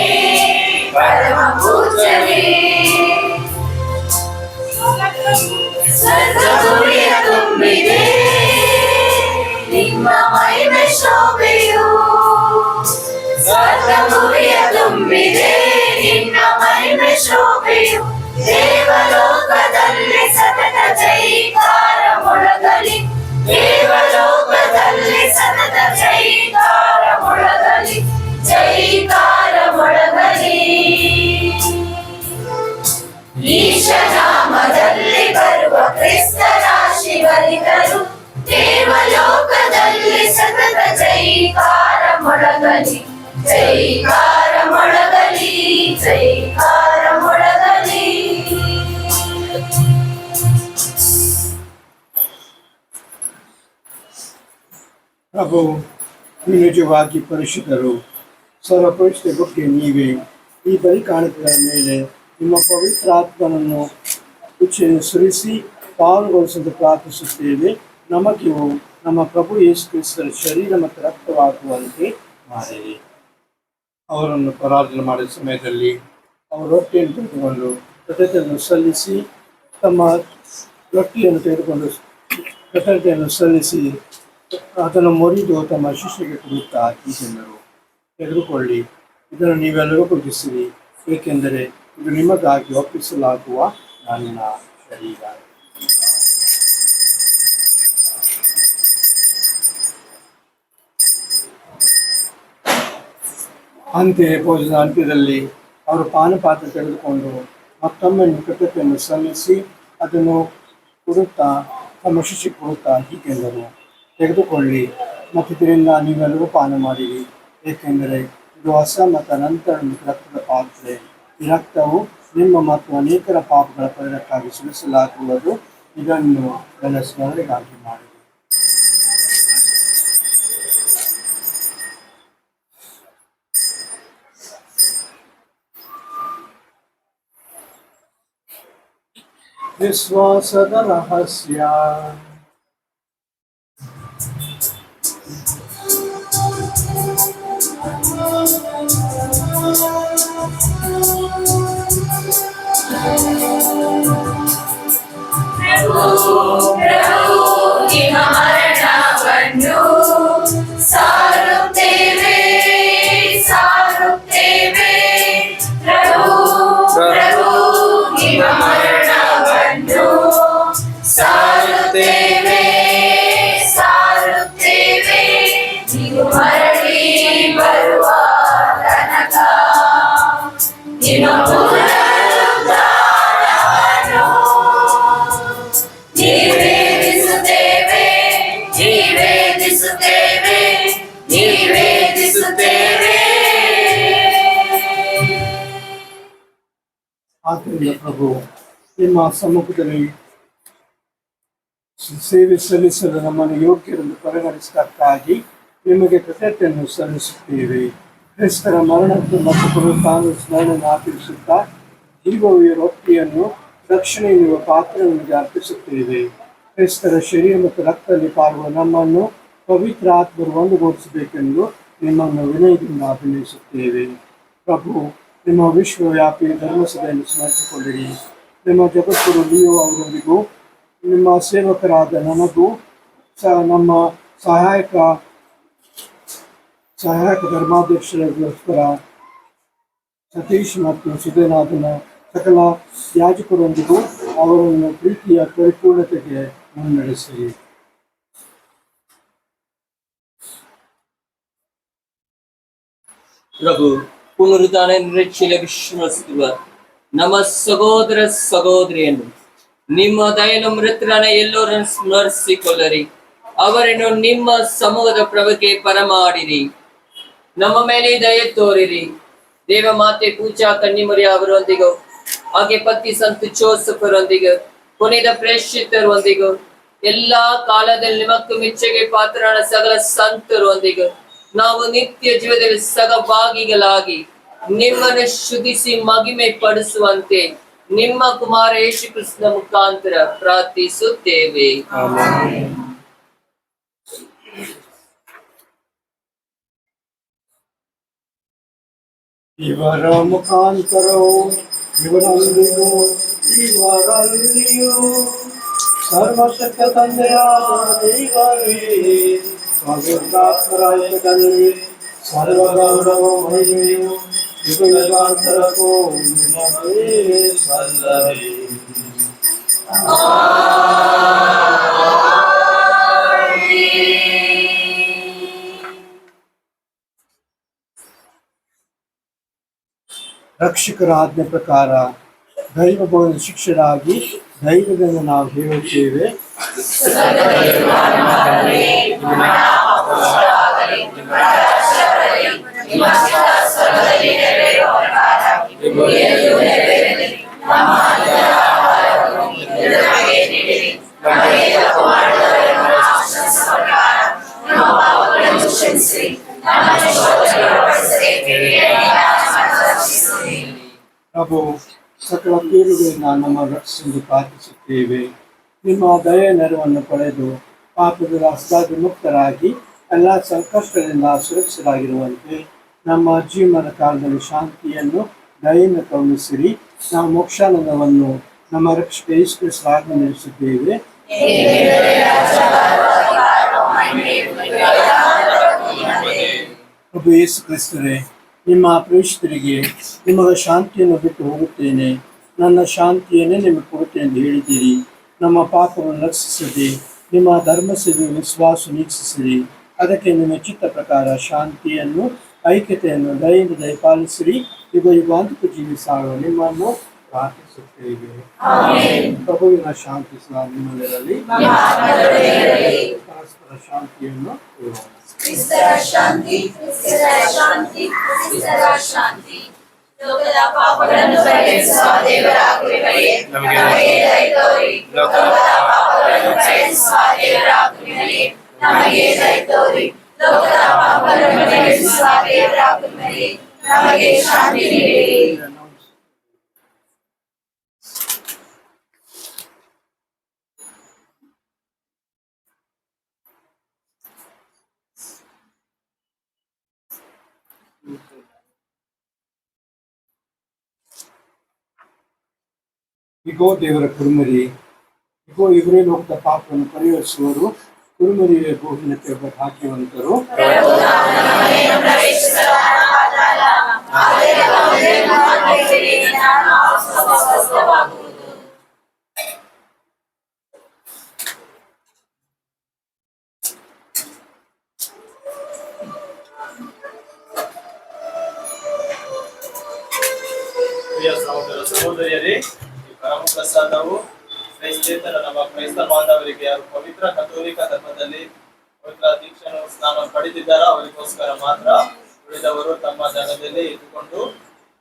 ಪರಮ ಪೂಜ್ಯರೇ. ಸ್ವರ್ಗಪುರಿಯ ತುಂಬಿದೆ ನಿಮ್ಮ ಮಹಿಮೆ ಶೋಭೆಯು, ಸ್ವರ್ಗಪುರಿಯ ತುಂಬಿದೆ ನಿನ್ನ ಮಹಿಮೆ ಶೋಭೆಯು. ದೇವಲೋಕದಲ್ಲಿ ಸತತ ಜೈಕಾರ ಮೊಳಗಲಿ, ದೇವಲೋಕದಲ್ಲಿ ಸತತ ಜೈಕಾರ ಮೊಳಗಲಿ, ಜೈಕಾರ ಮೊಳಗಲಿ. ಈಶನಾಮದಲ್ಲಿ ಬರುವ ಕ್ರಿಸ್ತರ ಶಿವರಿದರು, ದೇವಲೋಕದಲ್ಲಿ ಸತತ ಜೈಕಾರ ಮೊಳಗಲಿ, ಜೈಕಾರ ಮೊಳಗಲಿ, ಜೈಕಾರ ಮೊಳಗಲಿ. ಪ್ರಭು, ನಿಜವಾಗಿ ಪರಿಶುದ್ಧರು, ಸರ್ವಪರಿಶುದ್ಧ ಬಗ್ಗೆ ನೀವೇ ಈ ಬಲಿ ಕಾಣಿಕೆಗಳ ಮೇಲೆ ನಿಮ್ಮ ಪವಿತ್ರ ಆತ್ಮನನ್ನು ಸುರಿಸಿ ಪಾಲ್ಗೊಳಿಸಲು ಪ್ರಾರ್ಥಿಸುತ್ತೇವೆ. ನಮಗಿವು ನಮ್ಮ ಪ್ರಭು ಯೇಸು ಕ್ರಿಸ್ತರ ಶರೀರ ಮತ್ತು ರಕ್ತವಾಗುವಂತೆ ಮಾಡಿರಿ. ಅವರನ್ನು ಪ್ರಾರ್ಥನೆ ಮಾಡಿದ ಸಮಯದಲ್ಲಿ ಅವರು ರೊಟ್ಟಿಯನ್ನು ತೆಗೆದುಕೊಂಡು ಕೃತಜ್ಞತೆಯನ್ನು ಸಲ್ಲಿಸಿ ತಮ್ಮ ರೊಟ್ಟಿಯನ್ನು ತೆಗೆದುಕೊಂಡು ಕೃತಜ್ಞತೆಯನ್ನು ಸಲ್ಲಿಸಿ ಅದನ್ನು ಮುರಿದು ತಮ್ಮ ಶಿಷ್ಯರಿಗೆ ಕೊಡುತ್ತಾ ಹೀಗೆಂದರು, ತೆಗೆದುಕೊಳ್ಳಿ, ಇದನ್ನು ನೀವೆಲ್ಲರೂ ಭುಜಿಸಿರಿ, ಏಕೆಂದರೆ ಇದು ನಿಮಗಾಗಿ ಒಪ್ಪಿಸಲಾಗುವ ನನ್ನ ಶರೀರ. ಅಂತೆಯೇ ಭೋಜನ ಅಂತ್ಯದಲ್ಲಿ ಅವರು ಪಾನಪಾತ್ರ ತೆಗೆದುಕೊಂಡು ಮತ್ತೊಮ್ಮೆ ಕೃತಜ್ಞತೆಯನ್ನು ಸಲ್ಲಿಸಿ ಅದನ್ನು ಕೊಡುತ್ತಾ ತಮ್ಮ ಶಿಷ್ಯರಿಗೆ ಕೊಡುತ್ತಾ ಹೀಗೆಂದರು, ತೆಗೆದುಕೊಳ್ಳಿ ಮತ್ತು ಇದರಿಂದ ನೀವೆಲ್ಲರೂ ಪಾನ ಮಾಡಿರಿ, ಏಕೆಂದರೆ ಇದು ಹೊಸ ಮತ್ತು ನಂತರ ರಕ್ತದ ಪಾತ್ರೆ. ಈ ರಕ್ತವು ನಿಮ್ಮ ಮತ್ತು ಅನೇಕರ ಪಾಪಗಳ ಪರಿಹಾರಕ್ಕಾಗಿ ಸುರಿಸಲಾಗುವುದು. ಇದನ್ನು ನನ್ನ ಸ್ಮರಣೆಗಾಗಿ ಮಾಡಿರಿ. ವಿಶ್ವಾಸದ ರಹಸ್ಯ. ನಿಮ್ಮ ಮರಣವನ್ನು ಸಾರುತ್ತೇವೆ ಸಾರುತ್ತೇವೆ. ಪ್ರಭು ಪ್ರಭು ನಿಮ್ಮ ಮರಣವನ್ನು ಸಾರುತ್ತೇವೆ ಸಾರುತ್ತೇವೆ. ನೀವು ಮರಳಿ ಬರುವ ತನಕ ನಿಮ್ಮ ಪುನರುತ್ಥಾನವನ್ನು ನಿವೇದಿಸುತ್ತೇವೆ ನಿವೇದಿಸುತ್ತೇವೆ ನಿವೇದಿಸುತ್ತೇವೆ. ಆದ್ದರಿಂದ ಪ್ರಭು, ನಿಮ್ಮ ಸಮ್ಮುಖದಲ್ಲಿ ಸೇವೆ ಸಲ್ಲಿಸಲು ನಮ್ಮನ್ನು ಯೋಗ್ಯರೆಂದು ಪರಿಗಣಿಸಿದ್ದಕ್ಕಾಗಿ ನಿಮಗೆ ಕೃತಜ್ಞತೆಯನ್ನು ಸಲ್ಲಿಸುತ್ತೇವೆ. ಕ್ರಿಸ್ತರ ಮರಣಕ್ಕೆ ಮತ್ತು ಪುನರುತ್ಥಾನದ ಸ್ಮರಣೆಯನ್ನು ಆಚರಿಸುತ್ತಾ ಜೀವವಿಯ ರೊಟ್ಟಿಯನ್ನು ರಕ್ಷಣೆ ನೀಡುವ ಪಾತ್ರವನ್ನು ಅರ್ಪಿಸುತ್ತೇವೆ. ಕ್ರಿಸ್ತರ ಶರೀರ ಮತ್ತು ರಕ್ತದಲ್ಲಿ ಪಾಲ್ಗೊಳ್ಳುವ ನಮ್ಮನ್ನು ಪವಿತ್ರ ಆತ್ಮರು ಒಂದುಗೂಡಿಸಬೇಕೆಂದು ನಿಮ್ಮನ್ನು ವಿನಯದಿಂದ ಅಭಿನಯಿಸುತ್ತೇವೆ. ಪ್ರಭು, ನಿಮ್ಮ ವಿಶ್ವವ್ಯಾಪಿ ಧರ್ಮಸಭೆಯನ್ನು ಸ್ಮರಿಸಿಕೊಳ್ಳಿರಿ. ನಿಮ್ಮ ಜಗದ್ಗುರು ಲಿಯೋ ಅವರೊಂದಿಗೂ ನಿಮ್ಮ ಸೇವಕರಾದ ನನಗೂ ನಮ್ಮ ಸಹಾಯಕ ಧರ್ಮಾಧ್ಯಕ್ಷರಿಗೋಸ್ಕರ ಸತೀಶ್ ಮತ್ತು ಸುಧೇನಾಥನ ಸಕಲ ಯಾಜಕರೊಂದಿಗೂ ಅವರನ್ನು ಪ್ರೀತಿಯ ಪರಿಪೂರ್ಣತೆಗೆ ಮುನ್ನಡೆಸಿರಿ. ಪ್ರಭು, ಪುನರುತ್ಥಾನ ನಿರೀಕ್ಷೆಯಲ್ಲಿ ವಿಶ್ವಸಿಸುವ ನಮ್ಮ ಸಹೋದರ ಸಹೋದರಿಯನ್ನು ನಿಮ್ಮ ದಯನು ಮೃತರನ್ನ ಎಲ್ಲರನ್ನು ಸ್ಮರಿಸಿಕೊಳ್ಳಿರಿ. ಅವರನ್ನು ನಿಮ್ಮ ಸಮೂಹದ ಪ್ರಭುಕ್ಕೆ ಪರಮಾಡಿರಿ. ನಮ್ಮ ಮೇಲೆ ದಯ ತೋರಿರಿ. ದೇವ ಮಾತೆ ಪೂಜಾ ಕನ್ನಿಮರಿ ಅವರೊಂದಿಗೂ ಹಾಗೆ ಪತಿ ಸಂತ ಜೋಸಫರೊಂದಿಗೂ ಪುನೀತ ಪ್ರೇಷಿತರೊಂದಿಗೂ ಎಲ್ಲಾ ಕಾಲದಲ್ಲಿ ನಿಮಕ್ಕೆ ಮೆಚ್ಚುಗೆ ಪಾತ್ರರಾದ ಸಕಲ ಸಂತರೊಂದಿಗೂ ನಾವು ನಿತ್ಯ ಜೀವದಲ್ಲಿ ಸಹಭಾಗಿಗಳಾಗಿ ನಿಮ್ಮನ್ನು ಶುದ್ಧಿಸಿ ಮಹಿಮೆ ಪಡಿಸುವಂತೆ ನಿಮ್ಮ ಕುಮಾರ ಯೇಸು ಕ್ರಿಸ್ತನ ಮುಖಾಂತರ ಪ್ರಾರ್ಥಿಸುತ್ತೇವೆ. ಇವರ ಮುಖಾಂತರವು ಇವರಲ್ಲಿಯೂ ಇವರಲ್ಲಿಯೂ ಸರ್ವಶಕ್ತ ತಂದೆಯ ದೇವರೇ, ಪವಿತ್ರಾತ್ಮರಾಯದಲ್ಲಿ ಸರ್ವ ಗೌರವ ಮಹಿಮೆಯು ಯುಗಯುಗಾಂತರಕ್ಕೂ ನಿನಗೇ ಸಲ್ಲಲಿ. ರಕ್ಷಕರ ಆಜ್ಞೆ ಪ್ರಕಾರ ದೈವಬೋಧನ ಶಿಕ್ಷರಾಗಿ ಧೈರ್ಯದಿಂದ ನಾವು ಹೇಳುತ್ತೇವೆ. ಪ್ರಭು, ಸಕಲ ಕೀಳುಗಳಿಂದ ನಮ್ಮ ರಕ್ಷಿಸಲು ಪ್ರಾರ್ಥಿಸುತ್ತೇವೆ. ನಿಮ್ಮ ದಯ ನೆರವನ್ನು ಪಡೆದು ಪಾಪದ ಹಸ್ತಾದಿ ಮುಕ್ತರಾಗಿ ಎಲ್ಲ ಸಂಕಷ್ಟಗಳಿಂದ ಸುರಕ್ಷಿತರಾಗಿರುವಂತೆ ನಮ್ಮ ಜೀವನ ಕಾಲದಲ್ಲಿ ಶಾಂತಿಯನ್ನು ದಯೆಯನ್ನು ಕರುಣಿಸಿರಿ. ನಾವು ಮೋಕ್ಷಾನಂದವನ್ನು ನಮ್ಮ ರಕ್ಷಕ ಯೇಸು ಕ್ರಿಸ್ತರಾಗಿ ನಡೆಸಿದ್ದೇವೆ. ಪ್ರಭು ಯೇಸು ಕ್ರಿಸ್ತರೇ, ನಿಮ್ಮ ಪ್ರೇಷಿತರಿಗೆ ನಿಮಗೆ ಶಾಂತಿಯನ್ನು ಬಿಟ್ಟು ಹೋಗುತ್ತೇನೆ, ನನ್ನ ಶಾಂತಿಯನ್ನೇ ನಿಮಗೆ ಕೊಡುತ್ತೇನೆ ಎಂದು ಹೇಳಿದ್ದೀರಿ. ನಮ್ಮ ಪಾಪವನ್ನು ರಕ್ಷಿಸದೆ ನಿಮ್ಮ ಧರ್ಮಸಭೆ ವಿಶ್ವಾಸ ನೀಕ್ಷಿಸಿರಿ. ಅದಕ್ಕೆ ನಿಮ್ಮ ಚಿತ್ತ ಪ್ರಕಾರ ಶಾಂತಿಯನ್ನು, ಐಕ್ಯತೆಯನ್ನು ದಯೆಯಿಂದ ದಯಪಾಲಿಸಿರಿ. ಯುಗ ಯುಗಾಂತಕ ಜೀವಿಸಾಗುವ ನಿಮ್ಮನ್ನು ಪ್ರಾರ್ಥಿಸುತ್ತೇವೆ. ಪ್ರಭುವಿನ ಶಾಂತಿ ಸಹ ನಿಮ್ಮಲ್ಲಿರಲಿ. ಪರಸ್ಪರ ಶಾಂತಿಯನ್ನು ಕೋರೋಣ. ಕ್ರಿಸ್ತರ ಶಾಂತಿ, ಕ್ರಿಸ್ತರ ಶಾಂತಿ, ಕ್ರಿಸ್ತರ ಶಾಂತಿ. ಲೋಕದ ಪಾಪಗಳನ್ನು ಪರಿಹರಿಸುವ ದೇವರ ಕೃಪೆಗೆ ನಮಗೆ ದಯೆ ತೋರಿ. ಲೋಕದ ಪಾಪಗಳನ್ನು ಪರಿಹರಿಸುವ ದೇವರ ಕೃಪೆಗೆ ನಮಗೆ ದಯೆ ತೋರಿ. ಲೋಕದ ಪಾಪಗಳನ್ನು ಪರಿಹರಿಸುವ ದೇವರ ಕೃಪೆಗೆ ನಮಗೆ ಶಾಂತಿ ನೀಡಿ. ಇಗೋ ದೇವರ ಕುರುಮರಿ, ಇಗೋ ಇವರೇ ಲೋಕದ ಪಾಪವನ್ನು ಪರಿಹರಿಸುವರು. ಕುರುಮರಿಯ ಗೋಹಿನಕ್ಕೆ ಒಬ್ಬ ಭಾಗ್ಯವಂತರು. ಪ್ರಿಯ ಸಹೋದರ ಸಹೋದರಿಯರೇ, ಈ ಪರಮ ಪ್ರಸಾದವು ಕ್ರೈಸ್ತೇತರ ನಮ್ಮ ಕ್ರೈಸ್ತ ಬಾಂಧವರಿಗೆ ಯಾರು ಪವಿತ್ರ ಕಥೋಲಿಕ ಧರ್ಮದಲ್ಲಿ ಪವಿತ್ರ ದೀಕ್ಷೆಯನ್ನು ಸ್ನಾನ ಪಡೆದಿದ್ದಾರೋ ಅವರಿಗೋಸ್ಕರ ಮಾತ್ರ. ಉಳಿದವರು ತಮ್ಮ ಜಾಗದಲ್ಲಿ ಇದ್ದುಕೊಂಡು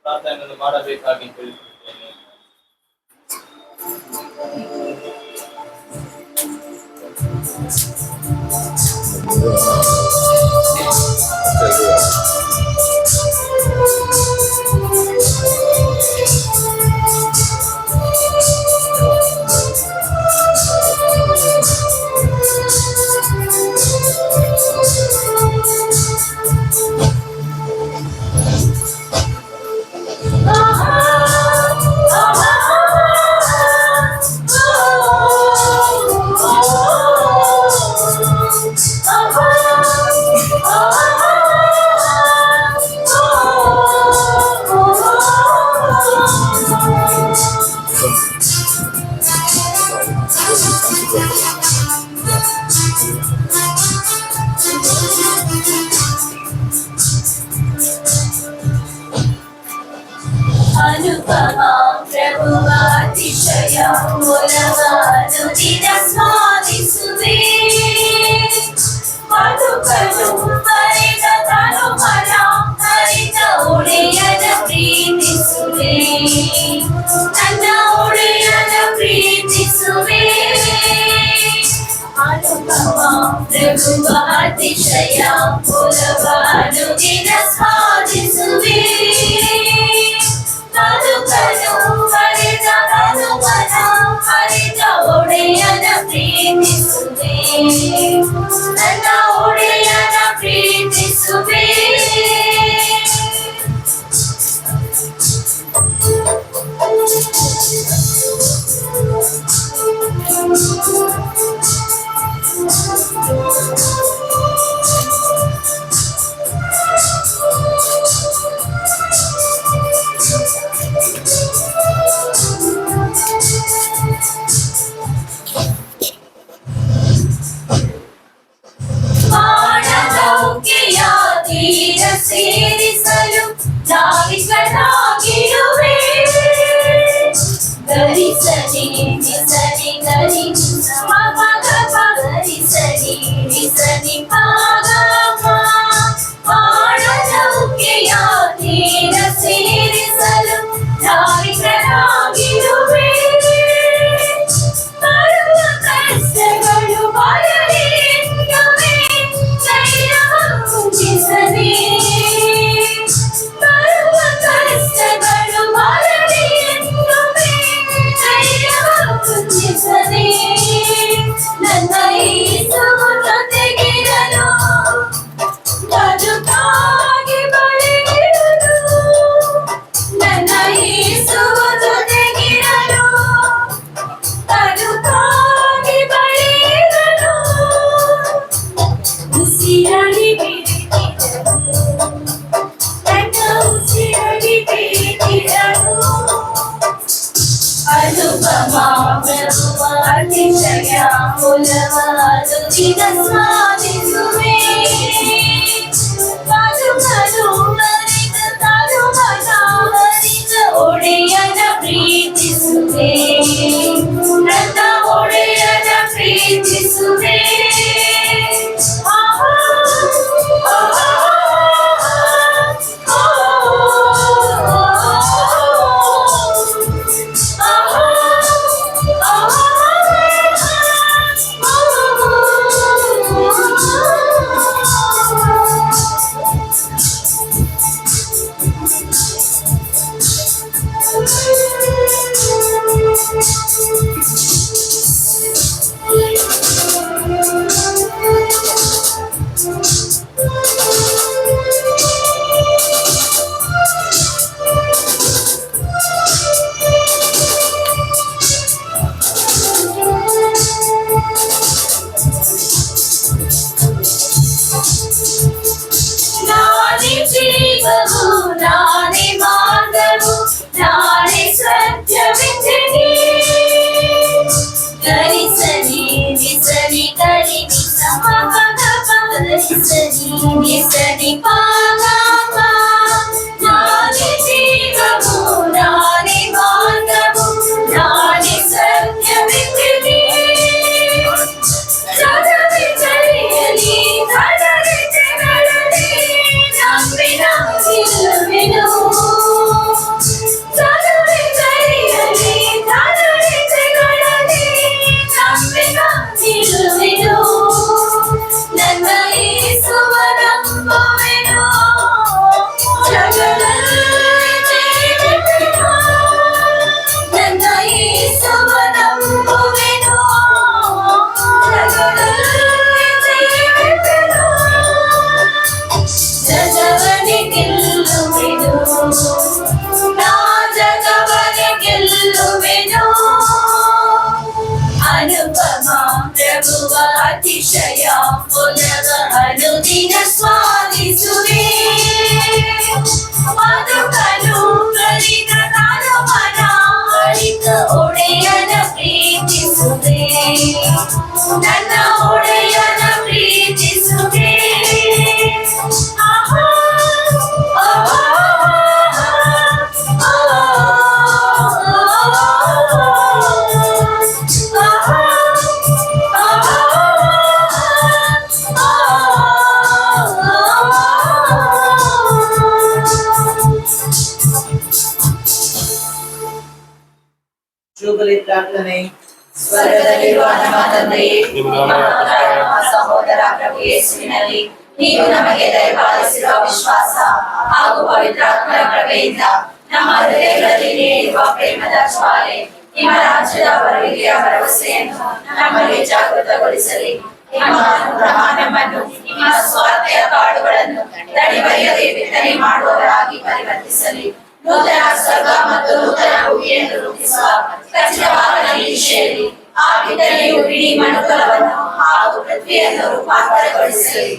ಪ್ರಾರ್ಥನೆಯನ್ನು ಮಾಡಬೇಕಾಗಿ ಕೇಳಿಕೊಳ್ಳುತ್ತೇನೆ. ಅನುಪಮ ಪ್ರಭುವಾತಿಶಯ ಮೂಲವನ್ನು ದಿನ ಸ್ಮರಿಸುವೆ. ಮಧುಕನು ಮರೆತ ತನು ಮನ ಹರಿತ ಒಡೆಯನ ಪ್ರೀತಿಸುವೆ. ನನ್ನ ಒಡೆಯನ ಪ್ರೀತಿಸುವೆ. ಅನುಪಮ ಪ್ರಭುವಾತಿಶಯ ಮೂಲವನ್ನು ದಿನ ಸ್ಮರಿಸುವೆ. ಮಧುಕನು ಮರೆತ ತನು ಮನ ಹರಿತ ಒಡೆಯನ ಪ್ರೀತಿಸುವೆ. ನನ್ನ ಒಡೆಯನ ಪ್ರೀತಿಸುವೆ. ಬಾಣನೌಕೆಯ ತೀರ ಸೇರಿಸಲು ನಾವಿಕನಾಗಿರುವೆ. ಗರಿಸಲಿ ನಿಸನಿ ಗರಿ ಮಗ ಗರಿಸಲಿ ನಿಸನಿ ಪಾಗ. ಬಾಣನೌಕೆಯ ತೀರ ಸೇರಿಸಲು ನಾವಿಕನಾಗಿರುವೆ. ಬರುವ ಕಷ್ಟಗಳು ಬರಲಿ ಎನ್ನುವೆ. ಧೈರ್ಯವಂತಿಸಲಿ. ಬರುವ ಕಷ್ಟಗಳು ಬರಲಿ ಎನ್ನುವೆ. ಧೈರ್ಯವಂತಿಸಲಿ. ಅನುಪಮಾ ಪ್ರಭುವ ಅತಿಶಯ ಮೂಲವಾದು ದಿನ ಸಾಧಿಸುವೆ ಬದುಕಲು ಬರಿದ ತರುವನಾವರಿದ ಒಡೆಯನ ಪ್ರೀತಿಸುವೆ ನನ್ನ ಒಡೆಯನ ಪ್ರೀತಿಸುವೆ ಆಹಾ ಆಹಾ ನಾನೇ ಜೀವವು ನಾನೇ ಮಾರ್ಗವು ನಾನೇ ಸತ್ಯವೆಂದಿನಿ ಗರಿಸನಿ ನಿಸನಿ ಗರಿ ನಿಸಮ ಪದ ಪದರಿಸನಿ ನಿಸನಿ ಪಾಗಮ ನಾನೇ ಜೀವವು ನಾನೇ ಮಾರ್ಗವು ನಾನೇ ಸತ್ಯವೆಂದಿನಿ ಜಗವೇ ಜರಿಯಲಿ ಧಡರೆ ಜಗಳಲಿ ನಂಬಿ ನಂಬಿರುವೆನು ಜಗವೇ ಜರಿಯಲಿ ಧಡರೆ ಜಗಳಲಿ ನಂಬಿ ನಂಬಿರುವೆನು ನನ್ನ ಯೇಸುವ ನಂಬುವೆನು ಜಗದಲ್ಲಿ ಜೀವಿಸುವೆನು ನನ್ನ ಯೇಸುವ ನಂಬುವೆನು ಜಗವನೆ ಗೆಲ್ಲುವೆನು ನಾ ಜಗವನೆ ಗೆಲ್ಲುವೆನು ಅನುಪಮ ಪ್ರಭುವ ಅತಿಶಯ ಪುನಃ ಅನುದಿನ ಸ್ವಾದಿಸುವೆ ಬದುಕಲು ಕಲಿತ ನಾನು ಮನ ಅಳಿತ ಒಡೆಯನ ಪ್ರೀತಿಸುವೆ ನನ್ನ ಒಡೆಯನ ಪ್ರೀತಿಸುವೆ ಆಹಾ ಆಹಾ ಜೂಬಲಿ ಪ್ರಾರ್ಥನೆ. ಸ್ವರ್ಗದಲ್ಲಿರುವ ನಮ್ಮ ತಂದೆಯೇ, ನಿಮ್ಮ ನಮ್ಮ ಸಹೋದರ ಪ್ರಭು ಯೇಸುವಿನಲ್ಲಿ ನೀವು ನಮಗೆ ದಯಪಾಲಿಸಿರುವ ವಿಶ್ವಾಸ ಹಾಗೂ ಪವಿತ್ರಾತ್ಮರ ಕೃಪೆಯಿಂದ ನಮ್ಮ ಹೃದಯಗಳಲ್ಲಿ ನೀಡಿರುವ ಪ್ರೇಮದ ಜ್ವಾಲೆ ನಿಮ್ಮ ರಾಜ್ಯದ ಬರುವಿಕೆಯ ಭರವಸೆಯನ್ನು ನಮ್ಮಲ್ಲಿ ಜಾಗೃತಗೊಳಿಸಲಿ. ನಿಮ್ಮ ಅನುಗ್ರಹ ನಮ್ಮನ್ನು ನಿಮ್ಮ ಸ್ವಾರ್ಥೆಯ ಕಾಡುಗಳನ್ನು ತಡೆಬರಿಯದೆ ಬಿತ್ತನೆ ಮಾಡುವವರಾಗಿ ಪರಿವರ್ತಿಸಲಿ. ನೂತನ ಸ್ವರ್ಗ ಮತ್ತು ನೂತನ ಭೂಮಿಯನ್ನು ರೂಪಿಸುವ ಖಚಿತವಾದ ನಿರೀಕ್ಷೆಯಲ್ಲಿ ಆ ಬಿತ್ತನೆಯು ಇಡೀ ಮನುಕುಲವನ್ನು ಹಾಗೂ ಪೃಥ್ವಿಯನ್ನು ರೂಪಾಂತರಗೊಳಿಸಲಿ.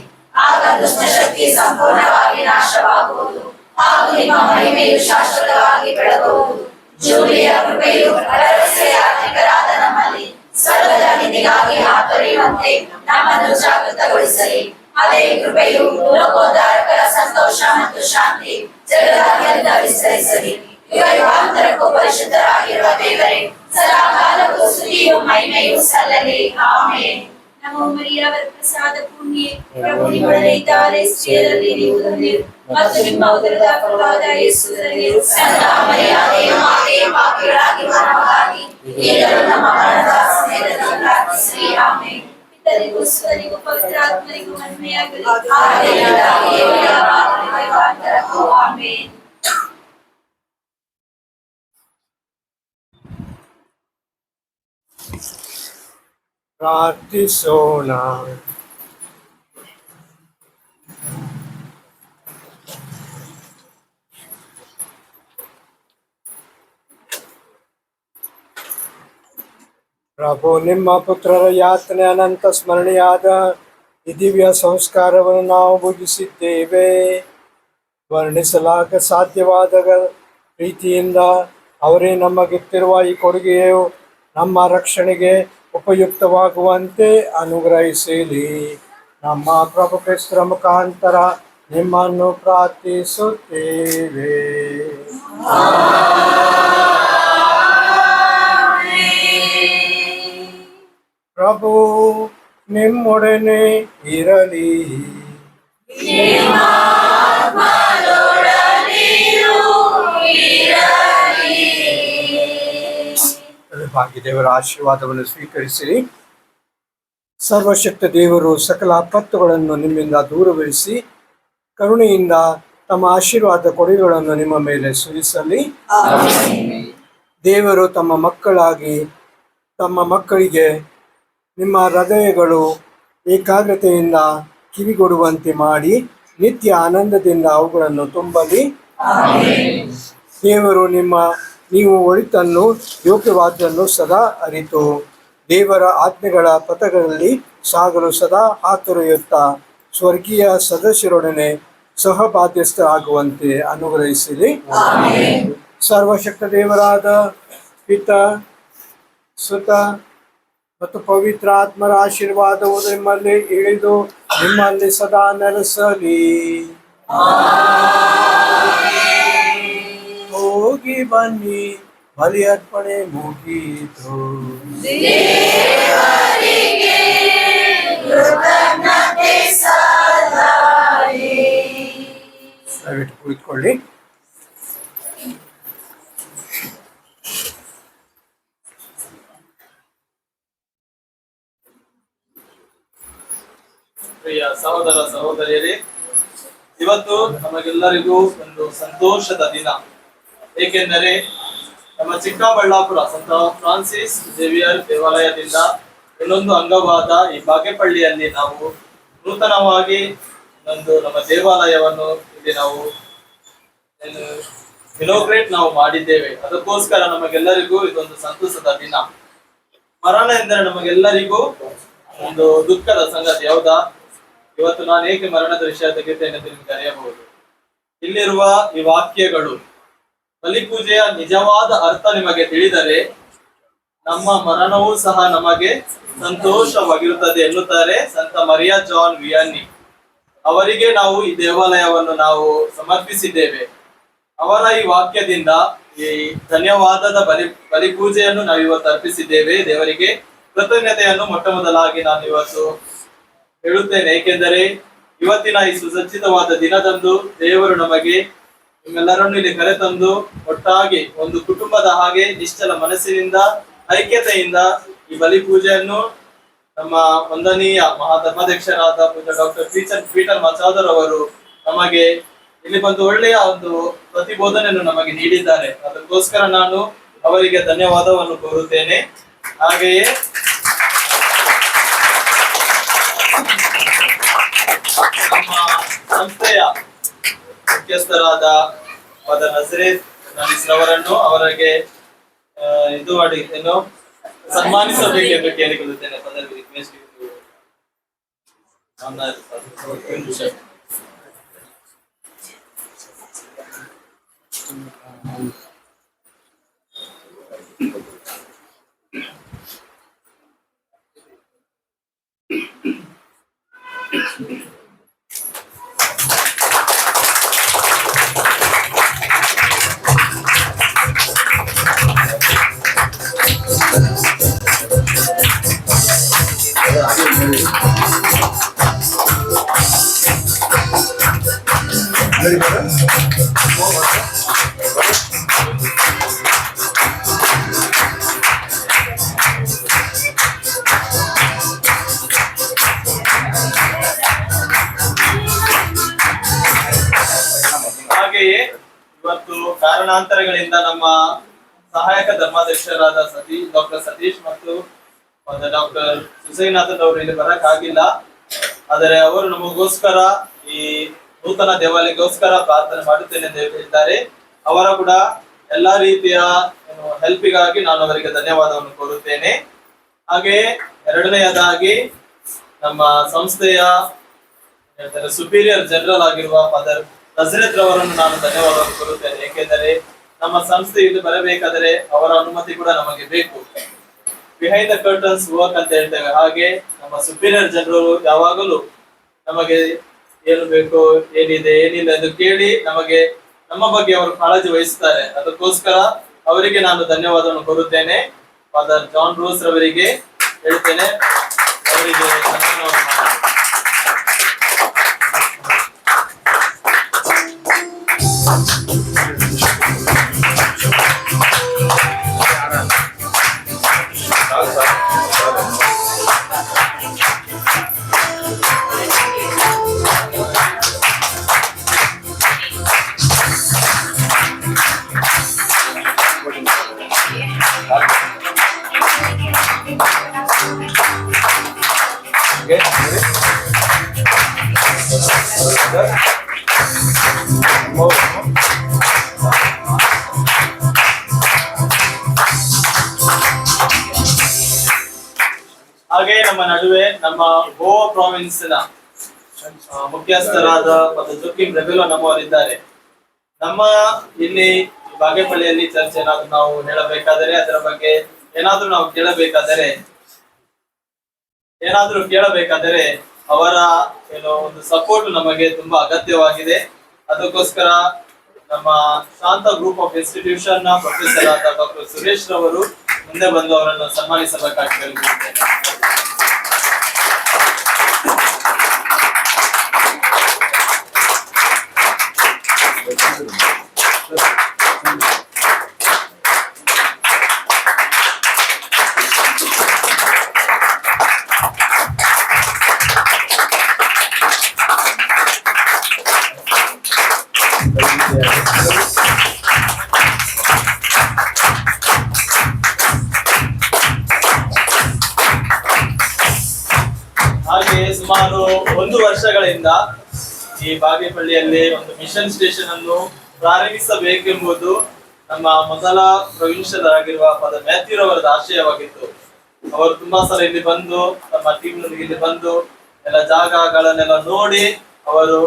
ಆಗ ದುಷ್ಟಶಕ್ತಿ ಸಂಪೂರ್ಣವಾಗಿ ನಾಶವಾಗುವುದು ಹಾಗೂ ನಿಮ್ಮ ಮಹಿಮೆಯು ಶಾಶ್ವತವಾಗಿ ಬೆಳಗುವುದು. ಜೂಲಿಯ ಕೃಪೆಯು ಭರವಸೆಯ ಅಧಿಕರಾದ ನಮ್ಮಲ್ಲಿ ಸ್ವರ್ಗದ ನಿಧಿಗಾಗಿ ಹಾತೊರೆಯುವಂತೆ ನಮ್ಮನ್ನು ಜಾಗೃತಗೊಳಿಸಲಿ. ಅದೇ ಕೃಪೆಯು ಲೋಕೋದ್ಧಾರಕರ ಸಂತೋಷ ಮತ್ತು ಶಾಂತಿ ಜಗದಾದ್ಯಂತ ವಿಸ್ತರಿಸಲಿ. ಯುಗ ಯುಗಾಂತರಕ್ಕೂ ಪರಿಶುದ್ಧರಾಗಿರುವ ದೇವರೇ, ಸದಾ ಕಾಲಕ್ಕೂ ಸ್ತುತಿಯು ಮಹಿಮೆಯು ಸಲ್ಲಲಿ. ಆಮೆನ್. ನಮೋ ಮರಿಯವರ ಪ್ರಸಾದ ಪುಣ್ಯೆ, ಪ್ರಭು ನಿಮ್ಮೊಡನೆ ಇದ್ದಾರೆ, ಸ್ತ್ರೀಯರಲ್ಲಿ ನೀವು ಧನ್ಯರು ಮತ್ತು ನಿಮ್ಮ ಉದರದ ಫಲವಾದ ಯೇಸು ಧನ್ಯರು. ಸಂತ ಮರಿಯಾದೆ, ಮಾತೆಯೇ, ಪಾಪಿಗಳಾಗಿರುವ ನಮಗಾಗಿ ಈಗಲೂ ನಮ್ಮ ಮರಣದ ಸಮಯದಲ್ಲಿ ಪ್ರಾರ್ಥಿಸಿರಿ. ಆಮೆನ್. ಪಿತರಿಗೂ ಸುತನಿಗೂ ಪವಿತ್ರಾತ್ಮರಿಗೂ ಮಹಿಮೆಯಾಗಲಿ. ಆದಿಯಿಂದಾಗಿ ಯಾವಾಗಲೂ ಯುಗಾಂತರಕ್ಕೂ. ಆಮೆನ್. ಪ್ರಾರ್ಥಿಸೋಣ. ಪ್ರಭು, ನಿಮ್ಮ ಪುತ್ರರ ಯಾತನೆ ಅನಂತ ಸ್ಮರಣೆಯಾದ ಈ ದಿವ್ಯ ಸಂಸ್ಕಾರವನ್ನು ನಾವು ಮುಗಿಸಿದ್ದೇವೆ. ವರ್ಣಿಸಲಾಗ ಸಾಧ್ಯವಾದ ಪ್ರೀತಿಯಿಂದ ಅವರೇ ನಮಗಿತ್ತಿರುವ ಈ ಕೊಡುಗೆಯು ನಮ್ಮ ರಕ್ಷಣೆಗೆ ಉಪಯುಕ್ತವಾಗುವಂತೆ ಅನುಗ್ರಹಿಸಿರಿ. ನಮ್ಮ ಪ್ರಭು ಕ್ರಿಸ್ತರ ಮುಖಾಂತರ ನಿಮ್ಮನ್ನು ಪ್ರಾರ್ಥಿಸುತ್ತೇವೆ. ಪ್ರಭು ನಿಮ್ಮೊಡನೆ ಇರಲಿ. ಭಾಗ್ಯ ದೇವರ ಆಶೀರ್ವಾದವನ್ನು ಸ್ವೀಕರಿಸಿರಿ. ಸರ್ವಶಕ್ತ ದೇವರು ಸಕಲ ಆಪತ್ತುಗಳನ್ನು ನಿಮ್ಮಿಂದ ದೂರವಿರಿಸಿ ಕರುಣೆಯಿಂದ ತಮ್ಮ ಆಶೀರ್ವಾದ ಕೊಡುಗೆಗಳನ್ನು ನಿಮ್ಮ ಮೇಲೆ ಸುರಿಸಲಿ. ದೇವರು ತಮ್ಮ ಮಕ್ಕಳಿಗೆ ನಿಮ್ಮ ಹೃದಯಗಳು ಏಕಾಗ್ರತೆಯಿಂದ ಕಿವಿಗೊಡುವಂತೆ ಮಾಡಿ ನಿತ್ಯ ಆನಂದದಿಂದ ಅವುಗಳನ್ನು ತುಂಬಲಿ. ದೇವರು ನೀವು ಒಳಿತನ್ನು ಯೋಗ್ಯವಾದನ್ನು ಸದಾ ಅರಿತು ದೇವರ ಆಜ್ಞೆಗಳ ಪಥಗಳಲ್ಲಿ ಸಾಗಲು ಸದಾ ಹಾತೊರೆಯುತ್ತಾ ಸ್ವರ್ಗೀಯ ಸದಸ್ಯರೊಡನೆ ಸಹಬಾಧ್ಯಸ್ಥರಾಗುವಂತೆ ಅನುಗ್ರಹಿಸಿರಿ. ಸರ್ವಶಕ್ತ ದೇವರಾದ ಪಿತ, ಸುತ ಮತ್ತು ಪವಿತ್ರ ಆತ್ಮರ ಆಶೀರ್ವಾದವು ನಿಮ್ಮಲ್ಲಿ ಇಳಿದು ನಿಮ್ಮಲ್ಲಿ ಸದಾ ನೆಲೆಸಲಿ. ಹೋಗಿ ಬನ್ನಿ, ಬಲಿ ಅರ್ಪಣೆ ಮುಗೀತು. ದಯವಿಟ್ಟು ಕುಳಿತುಕೊಳ್ಳಿ. ಪ್ರಿಯ ಸಹೋದರ ಸಹೋದರಿಯರೇ, ಇವತ್ತು ನಮಗೆಲ್ಲರಿಗೂ ಒಂದು ಸಂತೋಷದ ದಿನ. ಏಕೆಂದರೆ ನಮ್ಮ ಚಿಕ್ಕಬಳ್ಳಾಪುರ ಸಂತ ಫ್ರಾನ್ಸಿಸ್ ಜೇವಿಯರ್ ದೇವಾಲಯದಿಂದ ಇನ್ನೊಂದು ಅಂಗವಾದ ಈ ಬಾಗೇಪಳ್ಳಿಯಲ್ಲಿ ನಾವು ನೂತನವಾಗಿ ನಮ್ಮ ದೇವಾಲಯವನ್ನು ಇಲ್ಲಿ ನಾವು ಇನೋಗ್ರೇಟ್ ಮಾಡಿದ್ದೇವೆ. ಅದಕ್ಕೋಸ್ಕರ ನಮಗೆಲ್ಲರಿಗೂ ಇದೊಂದು ಸಂತೋಷದ ದಿನ. ಮರಣ ಎಂದರೆ ನಮಗೆಲ್ಲರಿಗೂ ಒಂದು ದುಃಖದ ಸಂಗತಿ, ಹೌದಾ? ಇವತ್ತು ನಾನು ಏಕೆ ಮರಣದ ವಿಷಯ ತೆಗೆಯುತ್ತೇನೆ ಎಂದು ನಿಮಗೆ ಅರಿಯಬಹುದು. ಇಲ್ಲಿರುವ ಈ ವಾಕ್ಯಗಳು, ಬಲಿಪೂಜೆಯ ನಿಜವಾದ ಅರ್ಥ ನಿಮಗೆ ತಿಳಿದರೆ ನಮ್ಮ ಮರಣವೂ ಸಹ ನಮಗೆ ಸಂತೋಷವಾಗಿರುತ್ತದೆ ಎನ್ನುತ್ತಾರೆ ಸಂತ ಮರಿಯಾ ಜಾನ್ ವಿಯನ್ನಿ. ಅವರಿಗೆ ನಾವು ಈ ದೇವಾಲಯವನ್ನು ನಾವು ಸಮರ್ಪಿಸಿದ್ದೇವೆ. ಅವರ ಈ ವಾಕ್ಯದಿಂದ ಈ ಧನ್ಯವಾದದ ಬಲಿಪೂಜೆಯನ್ನು ನಾವು ಇವತ್ತು ಅರ್ಪಿಸಿದ್ದೇವೆ. ದೇವರಿಗೆ ಕೃತಜ್ಞತೆಯನ್ನು ಮೊಟ್ಟ ಮೊದಲಾಗಿ ನಾನು ಇವತ್ತು ಹೇಳುತ್ತೇನೆ. ಏಕೆಂದರೆ ಇವತ್ತಿನ ಈ ಸುಸಜ್ಜಿತವಾದ ದಿನದಂದು ದೇವರು ನಮಗೆ ನಿಮ್ಮೆಲ್ಲರನ್ನು ಇಲ್ಲಿ ಕರೆತಂದು ಒಟ್ಟಾಗಿ ಒಂದು ಕುಟುಂಬದ ಹಾಗೆ ನಿಶ್ಚಲ ಮನಸ್ಸಿನಿಂದ ಐಕ್ಯತೆಯಿಂದ ಈ ಬಲಿಪೂಜೆಯನ್ನು ನಮ್ಮ ವಂದನೀಯ ಮಹಾಧರ್ಮಾಧ್ಯಕ್ಷರಾದ ಪೂಜ್ಯ ಡಾಕ್ಟರ್ ಪೀಟರ್ ಮಚಾದರ್ ಅವರು ನಮಗೆ ಇಲ್ಲಿ ಬಂದು ಒಳ್ಳೆಯ ಒಂದು ಪ್ರತಿಬೋಧನೆಯನ್ನು ನಮಗೆ ನೀಡಿದ್ದಾರೆ. ಅದಕ್ಕೋಸ್ಕರ ನಾನು ಅವರಿಗೆ ಧನ್ಯವಾದವನ್ನು ಕೋರುತ್ತೇನೆ. ಹಾಗೆಯೇ ನಮ್ಮ ಸಂಸ್ಥೆಯ ಮುಖ್ಯಸ್ಥರಾದ ಫಾದರ್ ನಜರೇತ್ ನಲೀಸ್ರವರನ್ನು ಅವರಿಗೆ ಸನ್ಮಾನಿಸಬೇಕೆಂದು ಕೇಳಿಕೊಳ್ಳುತ್ತೇನೆ. ಪದವಿ ರಿಕ್ವೆಸ್ಟ್ ಹಾಗೆಯೇ ಇವತ್ತು ಕಾರಣಾಂತರಗಳಿಂದ ನಮ್ಮ ಸಹಾಯಕ ಧರ್ಮಾಧ್ಯಕ್ಷರಾದ ಡಾಕ್ಟರ್ ಸತೀಶ್ ಮತ್ತು ಡಾಕ್ಟರ್ ಸುಸೈನಾಥನ್ ಅವರು ಇಲ್ಲಿ ಬರಕ್ಕಾಗಿಲ್ಲ. ಆದರೆ ಅವರು ನಮಗೋಸ್ಕರ ಈ ನೂತನ ದೇವಾಲಯಕ್ಕೋಸ್ಕರ ಪ್ರಾರ್ಥನೆ ಮಾಡುತ್ತೇನೆ ಎಂದು ಹೇಳಿದ್ದಾರೆ. ಅವರ ಕೂಡ ಎಲ್ಲಾ ರೀತಿಯ ಹೆಲ್ಪಿಗಾಗಿ ನಾನು ಅವರಿಗೆ ಧನ್ಯವಾದವನ್ನು ಕೋರುತ್ತೇನೆ. ಹಾಗೆಯೇ ಎರಡನೆಯದಾಗಿ ನಮ್ಮ ಸಂಸ್ಥೆಯ ಸುಪೀರಿಯರ್ ಜನರಲ್ ಆಗಿರುವ ಫಾದರ್ ನಜರೇತ್ ರವರನ್ನು ನಾನು ಧನ್ಯವಾದವನ್ನು ಕೋರುತ್ತೇನೆ. ಏಕೆಂದರೆ ನಮ್ಮ ಸಂಸ್ಥೆ ಇಲ್ಲಿ ಬರಬೇಕಾದರೆ ಅವರ ಅನುಮತಿ ಕೂಡ ನಮಗೆ ಬೇಕು. ಬಿಹೈಂಡ್ ದ ಕರ್ಟನ್ಸ್ ವರ್ಕ್ ಅಂತ ಹೇಳ್ತೇವೆ. ಹಾಗೆ ನಮ್ಮ ಸುಪೀರಿಯರ್ ಜನರು ಯಾವಾಗಲೂ ನಮಗೆ ಏನು ಬೇಕು, ಏನಿದೆ ಏನಿಲ್ಲ ಎಂದು ಕೇಳಿ ನಮಗೆ ನಮ್ಮ ಬಗ್ಗೆ ಅವರು ಕಾಳಜಿ ವಹಿಸುತ್ತಾರೆ. ಅದಕ್ಕೋಸ್ಕರ ಅವರಿಗೆ ನಾನು ಧನ್ಯವಾದವನ್ನು ಕೋರುತ್ತೇನೆ. ಫಾದರ್ ಜಾನ್ ರೋಸ್ ರವರಿಗೆ ಹೇಳ್ತೇನೆ, ಅವರಿಗೆ ಸನ್ಮಾನವನ್ನು ಮಾಡಿ. ಹಾಗೆ ನಮ್ಮ ನಡುವೆ ನಮ್ಮ ಗೋವಾ ಪ್ರಾವಿನ್ಸ್ ನ ಮುಖ್ಯಸ್ಥರಾದ ಮತ್ತು ಜೋಕಿಮ್ ರೆಬೆಲೋ ನಮ್ಮವರಿದ್ದಾರೆ. ನಮ್ಮ ಇಲ್ಲಿ ಬಾಗೇಪಳ್ಳಿಯಲ್ಲಿ ಚರ್ಚ್ ಏನಾದ್ರು ನಾವು ಹೇಳಬೇಕಾದರೆ, ಅದರ ಬಗ್ಗೆ ಏನಾದ್ರೂ ನಾವು ಕೇಳಬೇಕಾದರೆ ಅವರ ಏನೋ ಒಂದು ಸಪೋರ್ಟ್ ನಮಗೆ ತುಂಬಾ ಅಗತ್ಯವಾಗಿದೆ. ಅದಕ್ಕೋಸ್ಕರ ನಮ್ಮ ಶಾಂತ ಗ್ರೂಪ್ ಆಫ್ ಇನ್ಸ್ಟಿಟ್ಯೂಷನ್ ನ ಪ್ರೊಫೆಸರ್ ಆದ ಡಾಕ್ಟರ್ ಸುರೇಶ್ ರವರು ಮುಂದೆ ಬಂದು ಅವರನ್ನು ಸನ್ಮಾನಿಸಬೇಕಾಗಿ ಕೇಳಿಕೊಳ್ಳುತ್ತೇನೆ. ಹಾಗೆ ಸುಮಾರು 1 ವರ್ಷಗಳಿಂದ ಈ ಬಾಗೇಪಳ್ಳಿಯಲ್ಲಿ ಒಂದು ಮಿಷನ್ ಸ್ಟೇಷನ್ ಅನ್ನು ಪ್ರಾರಂಭಿಸಬೇಕೆಂಬುದು ನಮ್ಮ ಮೊದಲ ಪ್ರೊವಿನ್ಷಿಯಲ್ ಆಗಿರುವ ಫಾದರ್ ಮ್ಯಾಥ್ಯೂ ಅವರ ಆಶಯವಾಗಿತ್ತು. ಅವರು ತುಂಬಾ ಸಲ ಇಲ್ಲಿ ಬಂದು ತಮ್ಮ ಟೀಮ್ ನೊಂದಿಗೆ ಇಲ್ಲಿ ಬಂದು ಎಲ್ಲ ಜಾಗಗಳನ್ನೆಲ್ಲ ನೋಡಿ ಅವರು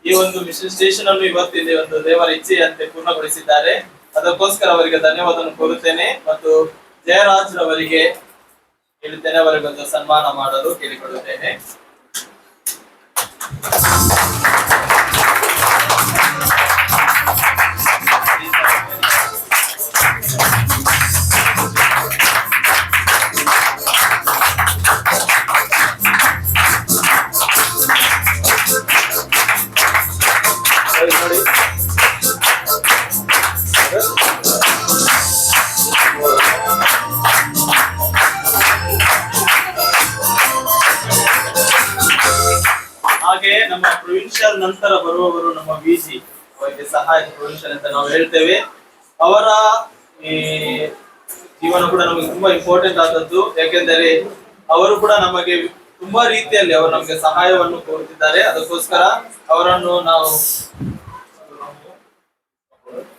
ಈ ಒಂದು ಮಿಷನ್ ಸ್ಟೇಷನ್ ಅನ್ನು ಇವತ್ತಿನ ಒಂದು ದೇವರ ಇಚ್ಛೆಯಂತೆ ಪೂರ್ಣಗೊಳಿಸಿದ್ದಾರೆ. ಅದಕ್ಕೋಸ್ಕರ ಅವರಿಗೆ ಧನ್ಯವಾದವನ್ನು ಕೋರುತ್ತೇನೆ ಮತ್ತು ಜಯರಾಜ್ ರವರಿಗೆ ಹೇಳ್ತೇನೆ, ಅವರಿಗೊಂದು ಸನ್ಮಾನ ಮಾಡಲು ಕೇಳಿಕೊಳ್ಳುತ್ತೇನೆ. ನೋಡಿ ಹಾಗೆ ನಮ್ಮ ಪ್ರೊವಿನ್ಷಿಯಲ್ ನಂತರ ಬರುವವರು ನಮ್ಮ ವಿಜಿ, ಅವರಿಗೆ ಸಹಾಯಕ ಪ್ರೊವಿನ್ಷಿಯಲ್ ಅಂತ ನಾವು ಹೇಳ್ತೇವೆ. ಅವರ ಈ ಜೀವನ ಕೂಡ ನಮಗೆ ತುಂಬಾ ಇಂಪಾರ್ಟೆಂಟ್ ಆದದ್ದು. ಯಾಕೆಂದರೆ ಅವರು ಕೂಡ ನಮಗೆ ತುಂಬಾ ರೀತಿಯಲ್ಲಿ ಅವರು ನಮಗೆ ಸಹಾಯವನ್ನು ಕೋರುತ್ತಿದ್ದಾರೆ. ಅದಕ್ಕೋಸ್ಕರ ಅವರನ್ನು ನಾವು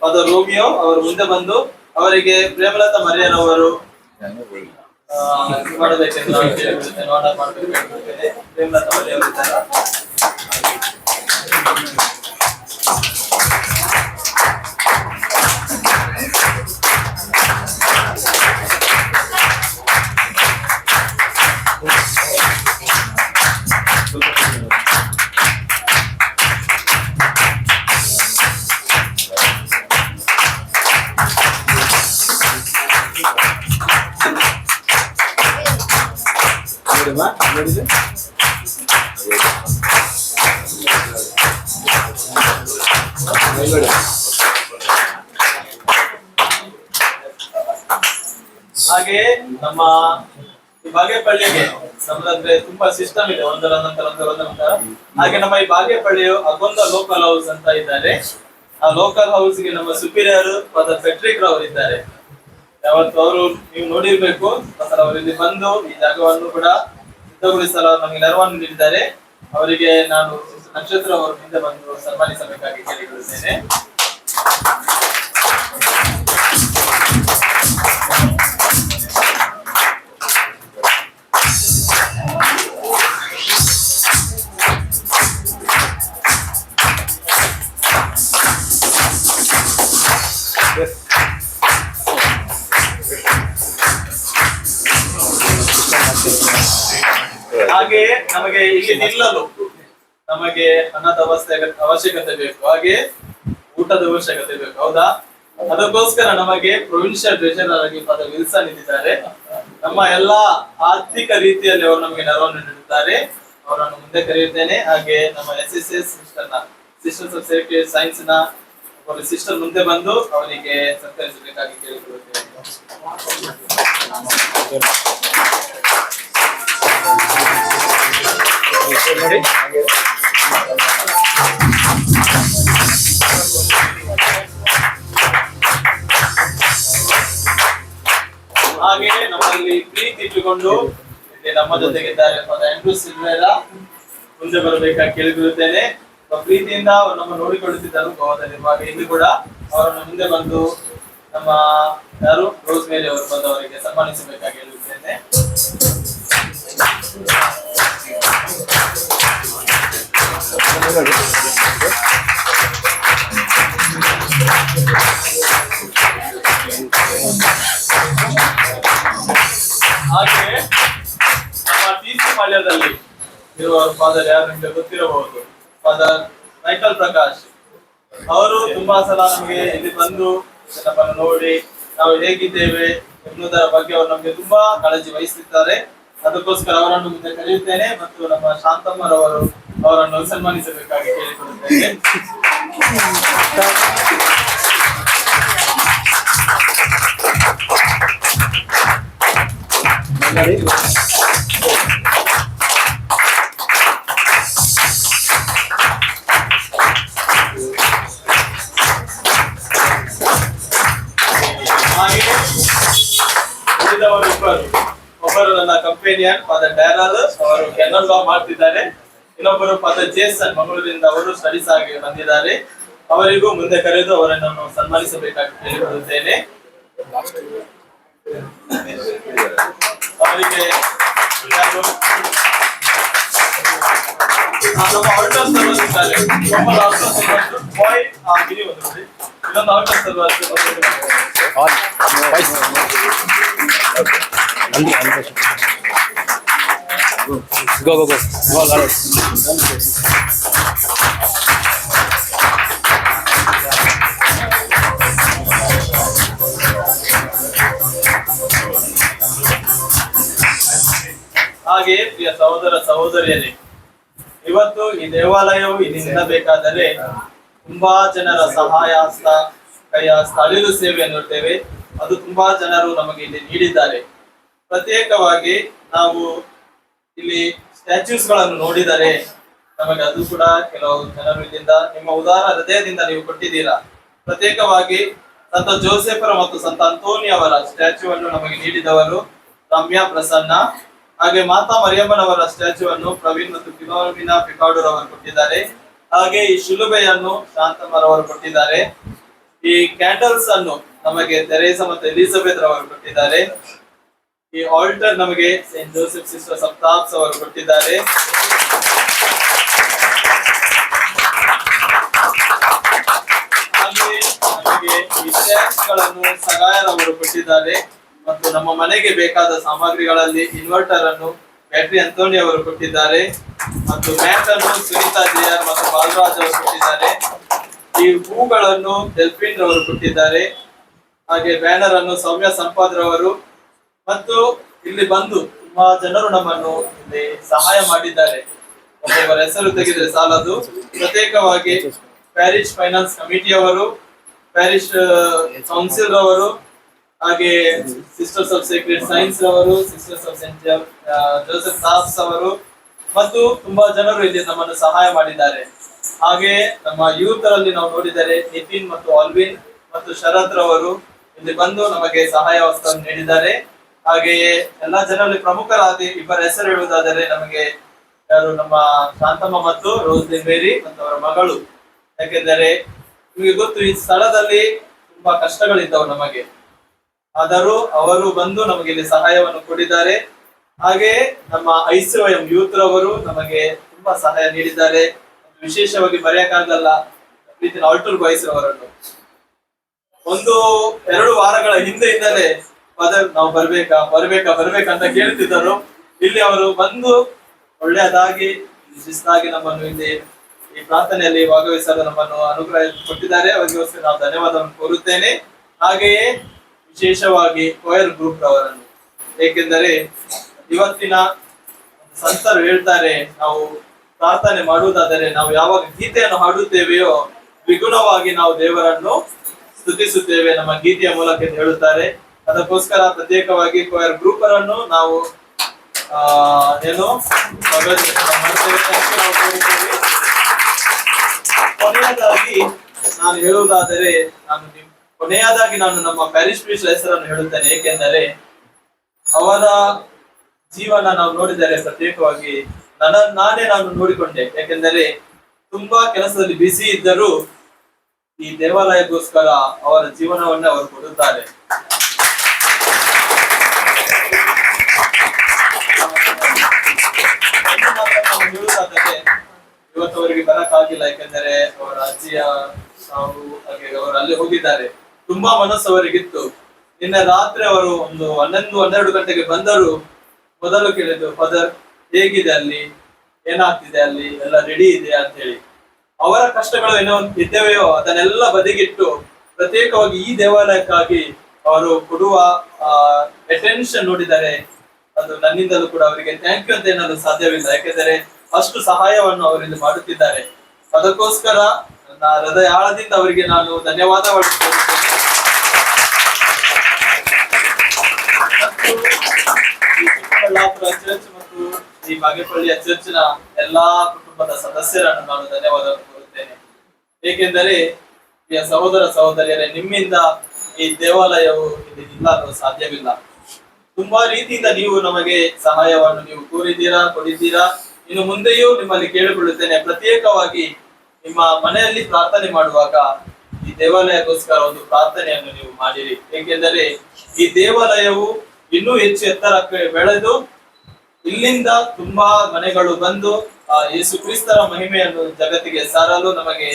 ಫಾದರ್ ರೋಮಿಯೋ ಅವರು ಮುಂದೆ ಬಂದು ಅವರಿಗೆ ಪ್ರೇಮಲತಾ ಮರಿಯನವರು ಮಾಡಬೇಕೆಂದು ನಾನು ಕೇಳಿಕೊಳ್ಳುತ್ತೇನೆ, ಆರ್ಡರ್ ಮಾಡಬೇಕು ಕೇಳಿಕೊಳ್ಳುತ್ತೇನೆ. ಪ್ರೇಮಲತಾ ಮರಿಯವರಿದ್ದಾರೆ. ಹಾಗೆ ನಮ್ಮ ಈ ಬಾಗೇಪಳ್ಳಿಗೆ ನಮ್ಮದಂದ್ರೆ ತುಂಬಾ ಸಿಸ್ಟಮ್ ಇದೆ, ಒಂದರ ನಂತರ. ಹಾಗೆ ನಮ್ಮ ಈ ಬಾಗೇಪಳ್ಳಿಯು ಅಗೊಂದ ಲೋಕಲ್ ಹೌಸ್ ಅಂತ ಇದ್ದಾರೆ. ಆ ಲೋಕಲ್ ಹೌಸ್ ಗೆ ನಮ್ಮ ಸುಪೀರಿಯರ್ ಫಾದರ್ ಪೆಟ್ರಿಕ್ ರವರು ಇದ್ದಾರೆ. ಯಾವತ್ತು ಅವರು ನೀವು ನೋಡಿರ್ಬೇಕು, ಅವರು ಇಲ್ಲಿ ಬಂದು ಈ ಜಾಗವನ್ನು ಕೂಡ ಸಿದ್ಧಗೊಳಿಸಲು ನಮಗೆ ನೆರವನ್ನು ನೀಡಿದ್ದಾರೆ. ಅವರಿಗೆ ನಾನು ನಕ್ಷತ್ರ ಅವರು ಮುಂದೆ ಬಂದು ಸನ್ಮಾನಿಸಬೇಕಾಗಿ ಕೇಳಿಕೊಳ್ಳುತ್ತೇನೆ. Yes. ಹಾಗೆ ನಮಗೆ ಇಲ್ಲಿ ನಿಲ್ಲಲು ನಮಗೆ ಹಣದ ಅವಶ್ಯಕತೆ ಬೇಕು, ಹಾಗೆ ಊಟದ ಅವಶ್ಯಕತೆ ಬೇಕು, ಹೌದಾ? ಅದಕ್ಕೋಸ್ಕರ ನಮಗೆ ಪ್ರೊವಿನ್ಷಿಯಲ್ ಟ್ರೆಷರರ್ ಆಗಿ ಫಾದರ್ ವಿಲ್ಸನ್ ಇದ್ದಾರೆ. ನಮ್ಮ ಎಲ್ಲಾ ಆರ್ಥಿಕ ರೀತಿಯಲ್ಲಿ ಅವರು ನಮಗೆ ನೆರವನ್ನು ನೀಡುತ್ತಾರೆ. ಅವರನ್ನು ಮುಂದೆ ಕರೆಯುತ್ತೇನೆ. ಹಾಗೆ ನಮ್ಮ SSS sisters of Sacred science ನ ಒಬ್ಬರು ಸಿಸ್ಟರ್ ಮುಂದೆ ಬಂದು ಅವರಿಗೆ ಸತ್ಕರಿಸಬೇಕಾಗಿ ಕೇಳಿಕೊಳ್ಳುತ್ತೇನೆ. ಹಾಗೆ ನಮ್ಮಲ್ಲಿ ಪ್ರೀತಿ ಇಟ್ಟುಕೊಂಡು ಇಲ್ಲಿ ನಮ್ಮ ಜೊತೆಗಿದ್ದಾರೆ ಫಾದರ್ ಆಂಡ್ರೂ ಸಿಲ್ವೇರಾ, ಮುಂದೆ ಬರಬೇಕಾಗಿ ಕೇಳಿಕೊಳ್ಳುತ್ತೇನೆ. ಪ್ರೀತಿಯಿಂದ ಅವರು ನಮ್ಮ ನೋಡಿಕೊಳ್ಳುತ್ತಿದ್ದರು ಗೋವಾದಲ್ಲಿರುವಾಗ. ಇಲ್ಲಿ ಕೂಡ ಅವರನ್ನು ಮುಂದೆ ಬಂದು ನಮ್ಮ ಯಾರು ರೋಸ್ ಮೇರಿ ಅವರು ಬಂದು ಅವರಿಗೆ ಸನ್ಮಾನಿಸಬೇಕಾಗಿ ಹೇಳುತ್ತೇನೆ. ಹಾಗೆ ನಮ್ಮ TC ಪಾಳ್ಯದಲ್ಲಿ ಇರುವ ಫಾದರ್ ಯಾರು ನಿಮಗೆ ಗೊತ್ತಿರಬಹುದು, ಫಾದರ್ ಮೈಕಲ್ ಪ್ರಕಾಶ್. ಅವರು ತುಂಬಾ ಸಲ ನಮಗೆ ಇಲ್ಲಿ ಬಂದು ನಮ್ಮನ್ನು ನೋಡಿ ನಾವು ಹೇಗಿದ್ದೇವೆ ಎನ್ನುವುದರ ಬಗ್ಗೆ ಅವರು ನಮಗೆ ತುಂಬಾ ಕಾಳಜಿ ವಹಿಸುತ್ತಾರೆ. ಅದಕ್ಕೋಸ್ಕರ ಅವರನ್ನು ಮುಂದೆ ಕರೆಯುತ್ತೇನೆ ಮತ್ತು ನಮ್ಮ ಶಾಂತಮ್ಮರವರು ಅವರನ್ನು ಸನ್ಮಾನಿಸಬೇಕಾಗಿ ಕೇಳಿಕೊಳ್ಳುತ್ತೇನೆ. ಹಾಗೆ ಒಬ್ಬರು ನನ್ನ ಕಂಪೇನಿಯನ್ ಫಾದರ್ ಡ್ಯಾರಲ್, ಅವರು ಕೆನಲ್ ಲಾ ಮಾಡ್ತಿದ್ದಾರೆ. ಇನ್ನೊಬ್ಬರು ಫಾದರ್ ಜೇಸನ್ ಮಂಗಳೂರಿನಿಂದ, ಅವರು ಸ್ಟಡೀಸ್ ಆಗಿ ಬಂದಿದ್ದಾರೆ. ಅವರಿಗೂ ಮುಂದೆ ಕರೆದು ಅವರನ್ನು ಸನ್ಮಾನಿಸಬೇಕಾಗಿ ಕೇಳಿಕೊಳ್ಳುತ್ತೇನೆ. ಅವರಿಗೆ ನಮ್ಮ ಆಲ್ಟರ್ ಸರ್ವರ್ಸ್ ಇದ್ದಾರೆ. ಒಬ್ಬರು ಆಲ್ಟರ್ ಸರ್ವರ್ಸ್ ಬಾಯ್ ಗಿರಿ ಬಂದಿದೆ, ಇನ್ನೊಂದು ಆಲ್ಟರ್ ಸರ್ವರ್ಸ್ ಹಾಗೆ ಪ್ರಿಯ ಸಹೋದರ ಸಹೋದರಿಯರೇ, ಇವತ್ತು ಈ ದೇವಾಲಯವು ಇಲ್ಲಿ ನಿಲ್ಲಬೇಕಾದರೆ ತುಂಬಾ ಜನರ ಸಹಾಯ ಹಸ್ತ, ಕೈಯ ಸ್ಥಳೀಯ ಸೇವೆಯನ್ನು ನೋಡ್ತೇವೆ. ಅದು ತುಂಬಾ ಜನರು ನಮಗೆ ಇಲ್ಲಿ ನೀಡಿದ್ದಾರೆ. ಪ್ರತ್ಯೇಕವಾಗಿ ನಾವು ಇಲ್ಲಿ ಸ್ಟ್ಯಾಚ್ಯೂಸ್ ಗಳನ್ನು ನೋಡಿದರೆ ನಮಗೆ ಅದು ಕೂಡ ಕೆಲವು ಜನರು ಇಲ್ಲಿಂದ ನಿಮ್ಮ ಉದಾರ ಹೃದಯದಿಂದ ನೀವು ಕೊಟ್ಟಿದ್ದೀರಾ. ಪ್ರತ್ಯೇಕವಾಗಿ ಸಂತ ಜೋಸೆಫರ ಮತ್ತು ಸಂತ ಅಂತೋನಿ ಅವರ ಸ್ಟ್ಯಾಚ್ಯೂ ಅನ್ನು ನಮಗೆ ನೀಡಿದವರು ರಮ್ಯಾ ಪ್ರಸನ್ನ. ಹಾಗೆ ಮಾತಾ ಮರಿಯಮ್ಮನವರ ಸ್ಟ್ಯಾಚ್ಯೂ ಅನ್ನು ಪ್ರವೀಣ್ ಮತ್ತು ಫಿಲೋಮಿನಾ ಪಿಕಾಡೂರ್ ಅವರು ಕೊಟ್ಟಿದ್ದಾರೆ. ಹಾಗೆ ಈ ಶಿಲುಬೆಯನ್ನು ಶಾಂತಮ್ಮರವರು ಕೊಟ್ಟಿದ್ದಾರೆ. ಈ ಕ್ಯಾಂಡಲ್ಸ್ ಅನ್ನು ನಮಗೆ ತೆರೇಸಾ ಮತ್ತು ಎಲಿಜಬೆತ್ ರವರು ಕೊಟ್ಟಿದ್ದಾರೆ. ಈ ಆಲ್ಟರ್ ನಮಗೆ ಸೇಂಟ್ ಜೋಸೆಫ್ ಸಿಸ್ಟರ್ ಸಪ್ತಾಪ್ಸ್ ಅವರು ಕೊಟ್ಟಿದ್ದಾರೆ. ಹಾಗೆ ನಮಗೆ ಈ ಸ್ಟ್ಯಾಚ್ಗಳನ್ನು ಸಗಾಯರವರು ಕೊಟ್ಟಿದ್ದಾರೆ. ಮತ್ತು ನಮ್ಮ ಮನೆಗೆ ಬೇಕಾದ ಸಾಮಗ್ರಿಗಳಲ್ಲಿ ಇನ್ವರ್ಟರ್ ಅನ್ನು ಬ್ಯಾಟ್ರಿ ಅಂತೋನಿ ಅವರು ಕೊಟ್ಟಿದ್ದಾರೆ. ಮತ್ತು ಮ್ಯಾಟ್ ಅನ್ನು ಸುನೀತಾ ಜಿಆರ್ ಮತ್ತು ಬಾಲರಾಜ್ ಅವರು ಕೊಟ್ಟಿದ್ದಾರೆ. ಈ ಹೂಗಳನ್ನು ಡೆಲ್ಫಿನ್ ರವರು ಕೊಟ್ಟಿದ್ದಾರೆ. ಹಾಗೆ ಬ್ಯಾನರ್ ಅನ್ನು ಸೌಮ್ಯ ಸಂಪಾದ್ ರವರು. ಮತ್ತು ಇಲ್ಲಿ ಬಂದು ತುಂಬಾ ಜನರು ನಮ್ಮನ್ನು ಇಲ್ಲಿ ಸಹಾಯ ಮಾಡಿದ್ದಾರೆ. ಒಬ್ಬೊಬ್ಬರ ಹೆಸರು ತೆಗೆದರೆ ಸಾಲದು. ಪ್ರತ್ಯೇಕವಾಗಿ ಪ್ಯಾರಿಶ್ ಫೈನಾನ್ಸ್ ಕಮಿಟಿಯವರು, ಪ್ಯಾರಿಶ್ ಕೌನ್ಸಿಲ್ ರವರು, ಹಾಗೆ ಸಿಸ್ಟರ್ಸ್ ಆಫ್ ಸೇಕ್ರೆಡ್ ಸೈನ್ಸ್ ರವರು, ಸಿಸ್ಟರ್ಸ್ ಆಫ್ ಸೇಂಟ್ ಜೋಸೆಫ್ ಸಾಫ್ಸ್ ಅವರು ಮತ್ತು ತುಂಬಾ ಜನರು ಇಲ್ಲಿ ನಮ್ಮನ್ನು ಸಹಾಯ ಮಾಡಿದ್ದಾರೆ. ಹಾಗೆ ನಮ್ಮ ಯೂತ್ ಅಲ್ಲಿ ನಾವು ನೋಡಿದರೆ ನಿತಿನ್ ಮತ್ತು ಆಲ್ವಿನ್ ಮತ್ತು ಶರತ್ ರವರು ಇಲ್ಲಿ ಬಂದು ನಮಗೆ ಸಹಾಯ ಹಸ್ತವನ್ನು ನೀಡಿದ್ದಾರೆ. ಹಾಗೆಯೇ ಎಲ್ಲಾ ಜನರಲ್ಲಿ ಪ್ರಮುಖರಾದ ಇಬ್ಬರ ಹೆಸರು ಹೇಳುವುದಾದರೆ ನಮಗೆ ಯಾರು ನಮ್ಮ ಶಾಂತಮ್ಮ ಮತ್ತು ರೋಸ್ಲಿನ್ ಮೇರಿ ಮತ್ತು ಅವರ ಮಗಳು. ಯಾಕೆಂದರೆ ನಿಮಗೆ ಗೊತ್ತು, ಈ ಸ್ಥಳದಲ್ಲಿ ತುಂಬಾ ಕಷ್ಟಗಳಿದ್ದವು ನಮಗೆ, ಆದರೂ ಅವರು ಬಂದು ನಮಗೆ ಇಲ್ಲಿ ಸಹಾಯವನ್ನು ಕೊಟ್ಟಿದ್ದಾರೆ. ಹಾಗೆ ನಮ್ಮ ICOM ಯೂತ್ ರವರು ನಮಗೆ ತುಂಬಾ ಸಹಾಯ ನೀಡಿದ್ದಾರೆ. ವಿಶೇಷವಾಗಿ ಬರೆಯಕ್ಕಾಗಲ್ಲ ಪ್ರೀತಿನ ಆಲ್ಟರ್ ಬಾಯ್ಸ್ ಅವರನ್ನು. 1-2 ವಾರಗಳ ಹಿಂದೆಯಿಂದಲೇ ಫಾದರ್ ನಾವು ಬರ್ಬೇಕಾ ಅಂತ ಕೇಳ್ತಿದ್ದರು. ಇಲ್ಲಿ ಅವರು ಬಂದು ಒಳ್ಳೆಯದಾಗಿ ಶಿಸ್ತಾಗಿ ನಮ್ಮನ್ನು ಇಲ್ಲಿ ಈ ಪ್ರಾರ್ಥನೆಯಲ್ಲಿ ಭಾಗವಹಿಸಲು ನಮ್ಮನ್ನು ಅನುಗ್ರಹ ಕೊಟ್ಟಿದ್ದಾರೆ. ಅವರಿಗೋಸ್ಕರ ನಾವು ಧನ್ಯವಾದವನ್ನು ಕೋರುತ್ತೇನೆ. ಹಾಗೆಯೇ ವಿಶೇಷವಾಗಿ ಕೊಯರ್ ಗ್ರೂಪ್ ಅವರನ್ನು, ಏಕೆಂದರೆ ಇವತ್ತಿನ ಸಂತರು ಹೇಳ್ತಾರೆ, ನಾವು ಪ್ರಾರ್ಥನೆ ಮಾಡುವುದಾದರೆ ನಾವು ಯಾವಾಗ ಗೀತೆಯನ್ನು ಹಾಡುತ್ತೇವೆಯೋ ದ್ವಿಗುಣವಾಗಿ ನಾವು ದೇವರನ್ನು ಸ್ತುತಿಸುತ್ತೇವೆ ನಮ್ಮ ಗೀತೆಯ ಮೂಲಕ ಎಂದು ಹೇಳುತ್ತಾರೆ. ಅದಕ್ಕೋಸ್ಕರ ಪ್ರತ್ಯೇಕವಾಗಿ ಕೊಯರ್ ಗ್ರೂಪ್ ಅನ್ನು ನಾವು ಕೊನೆಯದಾಗಿ ನಾನು ಹೇಳುವುದಾದರೆ ಕೊನೆಯದಾಗಿ ನಾನು ನಮ್ಮ ಪ್ಯಾರಿಶ್ ಪ್ರೀಸ್ಟ್ ಹೆಸರನ್ನು ಹೇಳುತ್ತೇನೆ. ಏಕೆಂದರೆ ಅವರ ಜೀವನ ನಾವು ನೋಡಿದರೆ ಪ್ರತ್ಯೇಕವಾಗಿ ನಾನು ನೋಡಿಕೊಂಡೆ. ಯಾಕೆಂದರೆ ತುಂಬಾ ಕೆಲಸದಲ್ಲಿ ಬ್ಯುಸಿ ಇದ್ದರೂ ಈ ದೇವಾಲಯಕ್ಕೋಸ್ಕರ ಅವರ ಜೀವನವನ್ನೇ ಅವರು ಕೊಡುತ್ತಾರೆ. ಹೇಳುವುದಾದರೆ ಇವತ್ತು ಅವರಿಗೆ ಬರಕ್ಕಾಗಿಲ್ಲ, ಯಾಕೆಂದರೆ ಅವರ ಅಜ್ಜಿಯ ಸಾವು, ಹಾಗೆ ಅವರು ಅಲ್ಲಿ ಹೋಗಿದ್ದಾರೆ. ತುಂಬಾ ಮನಸ್ಸು ಅವರಿಗಿತ್ತು. ನಿನ್ನೆ ರಾತ್ರಿ ಅವರು ಒಂದು 11-12 ಗಂಟೆಗೆ ಬಂದರು. ಮೊದಲು ಕೇಳಿದ್ರು, ಫಾದರ್ ಹೇಗಿದೆ ಅಲ್ಲಿ, ಏನಾಗ್ತಿದೆ ಅಲ್ಲಿ, ಎಲ್ಲ ರೆಡಿ ಇದೆಯಾ ಅಂತ ಹೇಳಿ. ಅವರ ಕಷ್ಟಗಳು ಏನೋ ಇದ್ದೇವೆಯೋ ಅದನ್ನೆಲ್ಲ ಬದಿಗಿಟ್ಟು ಪ್ರತ್ಯೇಕವಾಗಿ ಈ ದೇವಾಲಯಕ್ಕಾಗಿ ಅವರು ಕೊಡುವ ಅಟೆನ್ಷನ್ ನೋಡಿದರೆ ಅದು ನನ್ನಿಂದಲೂ ಕೂಡ ಅವರಿಗೆ ಥ್ಯಾಂಕ್ ಯು ಅಂತ ಏನಾದ್ರು ಸಾಧ್ಯವಿಲ್ಲ. ಯಾಕೆಂದರೆ ಅಷ್ಟು ಸಹಾಯವನ್ನು ಅವರಿಂದ ಮಾಡುತ್ತಿದ್ದಾರೆ. ಅದಕ್ಕೋಸ್ಕರ ನನ್ನ ಹೃದಯ ಆಳದಿಂದ ಅವರಿಗೆ ನಾನು ಧನ್ಯವಾದಗಳು ಚರ್ಚ್ ಮತ್ತು ಈ ಬಾಗೇಪಳ್ಳಿಯ ಚರ್ಚ್ನ ಎಲ್ಲಾ ಕುಟುಂಬದ ಸದಸ್ಯರನ್ನು ನಾನು ಧನ್ಯವಾದ ಕೋರುತ್ತೇನೆ. ಏಕೆಂದರೆ ಈ ಸಹೋದರ ಸಹೋದರಿಯರೇ, ನಿಮ್ಮಿಂದ ಈ ದೇವಾಲಯವು ಇಲ್ಲಿ ನಿಲ್ಲಲು ಸಾಧ್ಯವಿಲ್ಲ. ತುಂಬಾ ರೀತಿಯಿಂದ ನೀವು ನಮಗೆ ಸಹಾಯವನ್ನು ನೀವು ಕೋರಿದ್ದೀರಾ, ಕೊಡಿದ್ದೀರಾ. ಇನ್ನು ಮುಂದೆಯೂ ನಿಮ್ಮಲ್ಲಿ ಕೇಳಿಕೊಳ್ಳುತ್ತೇನೆ, ಪ್ರತ್ಯೇಕವಾಗಿ ನಿಮ್ಮ ಮನೆಯಲ್ಲಿ ಪ್ರಾರ್ಥನೆ ಮಾಡುವಾಗ ಈ ದೇವಾಲಯಕ್ಕೋಸ್ಕರ ಒಂದು ಪ್ರಾರ್ಥನೆಯನ್ನು ನೀವು ಮಾಡಿರಿ. ಏಕೆಂದರೆ ಈ ದೇವಾಲಯವು ಇನ್ನೂ ಹೆಚ್ಚು ಎತ್ತರಕ್ಕೆ ಬೆಳೆದು ಇಲ್ಲಿಂದ ತುಂಬಾ ಮನೆಗಳು ಬಂದು ಯೇಸು ಕ್ರಿಸ್ತರ ಮಹಿಮೆಯನ್ನು ಜಗತ್ತಿಗೆ ಸಾರಲು ನಮಗೆ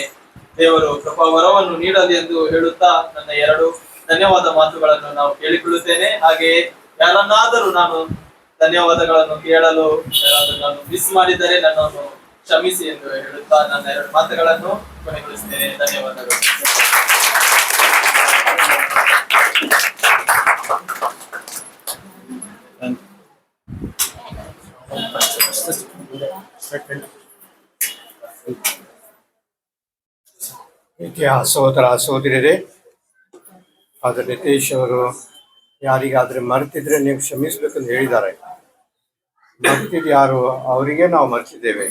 ದೇವರು ಕೃಪಾವರವನ್ನು ನೀಡಲಿ ಎಂದು ಹೇಳುತ್ತಾ ನನ್ನ 2 ಧನ್ಯವಾದ ಮಾತುಗಳನ್ನು ನಾವು ಕೇಳಿಕೊಳ್ಳುತ್ತೇನೆ. ಹಾಗೆಯೇ ಯಾರನ್ನಾದರೂ ನಾನು ಧನ್ಯವಾದಗಳನ್ನು ಕೇಳಲು ನಾನು ಮಿಸ್ ಮಾಡಿದರೆ ನನ್ನನ್ನು ಕ್ಷಮಿಸಿ ಎಂದು ಹೇಳುತ್ತಾ ನನ್ನ 2 ಮಾತುಗಳನ್ನು ಕೊನೆಗೊಳಿಸುತ್ತೇನೆ. ಧನ್ಯವಾದಗಳು. ಸಹೋದರ ಸಹೋದರಿಯರೇ, ಫಾದರ್ ನಿತೇಶ್ ಅವರು ಯಾರಿಗಾದ್ರೆ ಮರ್ತಿದ್ರೆ ನೀವು ಕ್ಷಮಿಸ್ಬೇಕಂತ ಹೇಳಿದ್ದಾರೆ. ಮರ್ತಿದ್ ಯಾರು, ಅವರಿಗೆ ನಾವು ಮರ್ತಿದ್ದೇವೆ.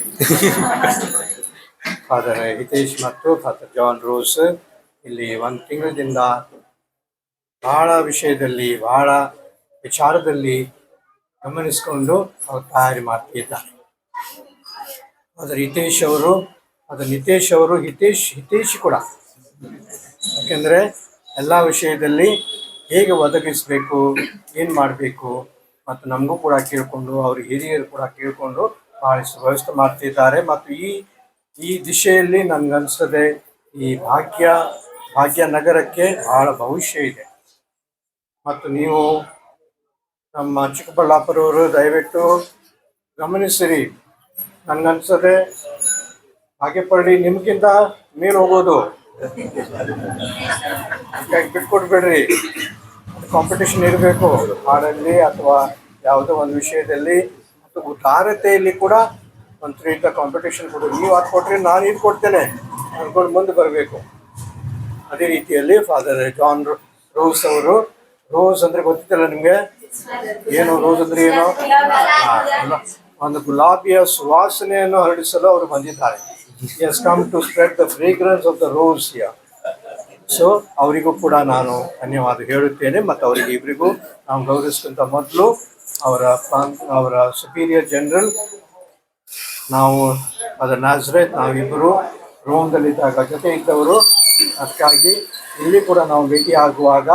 ಫಾದರ್ ಹಿತೇಶ್ ಮತ್ತು ಫಾದರ್ ಜಾನ್ ರೋಸ್ ಇಲ್ಲಿ 1 ತಿಂಗಳಿಂದ ಬಹಳ ವಿಷಯದಲ್ಲಿ, ಬಹಳ ವಿಚಾರದಲ್ಲಿ ಗಮನಿಸಿಕೊಂಡು ಅವರು ತಯಾರಿ ಮಾಡ್ತಿದ್ದಾರೆ. ಫಾದರ್ ಹಿತೇಶ್ ಅವರು, ಅದು ನಿತೇಶ್ ಅವರು, ಹಿತೇಶ್ ಕೂಡ. ಯಾಕೆಂದರೆ ಎಲ್ಲ ವಿಷಯದಲ್ಲಿ ಹೇಗೆ ಒದಗಿಸಬೇಕು, ಏನು ಮಾಡಬೇಕು, ಮತ್ತು ನಮಗೂ ಕೂಡ ಕೇಳಿಕೊಂಡು, ಅವ್ರಿಗೆ ಹಿರಿಯರು ಕೂಡ ಕೇಳಿಕೊಂಡು ಭಾಳಷ್ಟು ವ್ಯವಸ್ಥೆ ಮಾಡ್ತಿದ್ದಾರೆ. ಮತ್ತು ಈ ದಿಶೆಯಲ್ಲಿ ನನಗನ್ನಿಸ್ತದೆ ಈ ಭಾಗ್ಯ ನಗರಕ್ಕೆ ಬಹಳ ಭವಿಷ್ಯ ಇದೆ. ಮತ್ತು ನೀವು ನಮ್ಮ ಚಿಕ್ಕಬಳ್ಳಾಪುರವರು ದಯವಿಟ್ಟು ಗಮನಿಸಿರಿ. ನನಗನ್ನಿಸ್ತದೆ ಬಾಗೇಪಳ್ಳಿ ನಿಮ್ಗಿಂತ ಮೇಲೆ ಹೋಗೋದು. ಬಿಟ್ಕೊಡ್ಬೇಡ್ರಿ, ಕಾಂಪಿಟೇಷನ್ ಇರಬೇಕು ಹಾಡಲ್ಲಿ ಅಥವಾ ಯಾವುದೋ ಒಂದು ವಿಷಯದಲ್ಲಿ. ಮತ್ತು ಉದಾರತೆಯಲ್ಲಿ ಕೂಡ ಒಂದು ರೀತಿಯ ಕಾಂಪಿಟೇಷನ್ ಕೊಡು. ನೀವು ಅದು ಕೊಟ್ಟರೆ ನಾನು ಇದು ಕೊಡ್ತೇನೆ ಅಂದ್ಕೊಂಡು ಮುಂದೆ ಬರಬೇಕು. ಅದೇ ರೀತಿಯಲ್ಲಿ ಫಾದರ್ ಜಾನ್ ರೋಸ್ ಅವರು, ರೋಸ್ ಅಂದರೆ ಗೊತ್ತಿತ್ತಲ್ಲ ನಿಮಗೆ, ಏನು ರೋಸ್ ಅಂದರೆ ಏನು, ಒಂದು ಗುಲಾಬಿಯ ಸುವಾಸನೆಯನ್ನು ಹರಡಿಸಲು ಅವರು ಬಂದಿದ್ದಾರೆ. He has come to spread the fragrance of the rose here. So ಅವರಿಗೂ ಕೂಡ ನಾನು ಧನ್ಯವಾದ ಹೇಳುತ್ತೇನೆ. ಮತ್ತು ಅವರಿಗೆ ಇಬ್ಬರಿಗೂ ನಾವು ಗೌರವಿಸಿದಂಥ ಮೊದಲು ಅವರ ಸುಪೀರಿಯರ್ ಜನರಲ್, ನಾವು ಅದರ ನಾಜರೇತ್, ನಾವಿಬ್ಬರು ರೋಮ್ದಲ್ಲಿದ್ದಾಗ ಜೊತೆ ಇದ್ದವರು. ಅದಕ್ಕಾಗಿ ಇಲ್ಲಿ ಕೂಡ ನಾವು ಭೇಟಿ ಆಗುವಾಗ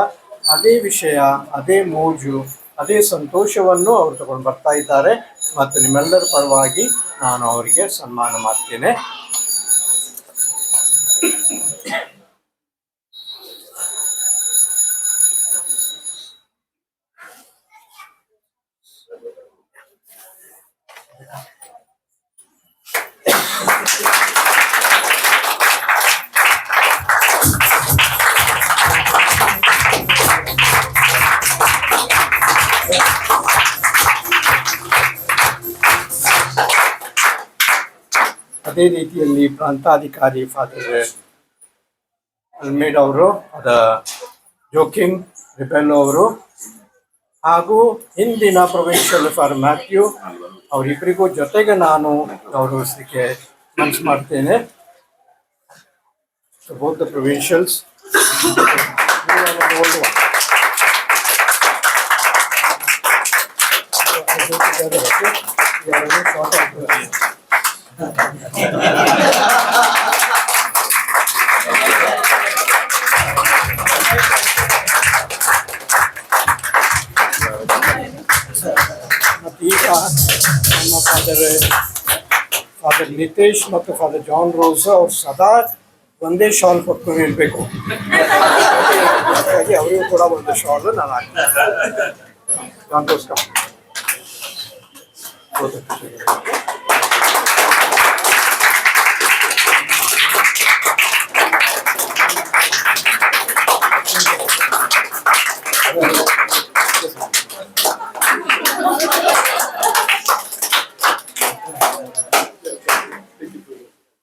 ಅದೇ ವಿಷಯ, ಅದೇ ಮೋಜು, ಅದೇ ಸಂತೋಷವನ್ನು ಅವರು ತಗೊಂಡು ಬರ್ತಾ ಇದ್ದಾರೆ. ಮತ್ತು ನಿಮ್ಮೆಲ್ಲರ ಪರವಾಗಿ ನಾನು ಅವರಿಗೆ ಸನ್ಮಾನ ಮಾಡ್ತೇನೆ. ಅದೇ ರೀತಿಯಲ್ಲಿ ಪ್ರಾಂತಾಧಿಕಾರಿ ಫಾದರ್ ಅಲ್ಮೇಡ್ ಅವರು, ಅದ ಜೋಕಿಮ್ ರಿಬೆಲ್ ಅವರು, ಹಾಗೂ ಹಿಂದಿನ ಪ್ರೊವಿನ್ಷಿಯಲ್ ಫಾದರ್ ಮ್ಯಾಥ್ಯೂ ಅವರಿಬ್ಬರಿಗೂ ಜೊತೆಗೆ ನಾನು ಗೌರವಿಸಲಿಕ್ಕೆ ಮನಸ್ಸು ಮಾಡ್ತೇನೆ. Both the provincials. ಮತ್ತು ಈಗ ನಮ್ಮ ಫಾದರ್ ನಿತೇಶ್ ಮತ್ತು ಫಾದರ್ ಜಾನ್ ರೋಸ್ ಅವ್ರು ಸದಾ ಒಂದೇ ಶಾಲ್ ಕೊಟ್ಕೊಂಡು ಇರಬೇಕು. ಹಾಗಾಗಿ ಅವರಿಗೂ ಕೂಡ ಒಂದು ಶಾಲ್ ನಾನು ಹಾಕ್ತೀನಿ. ಜಾನ್ ರೋಸ್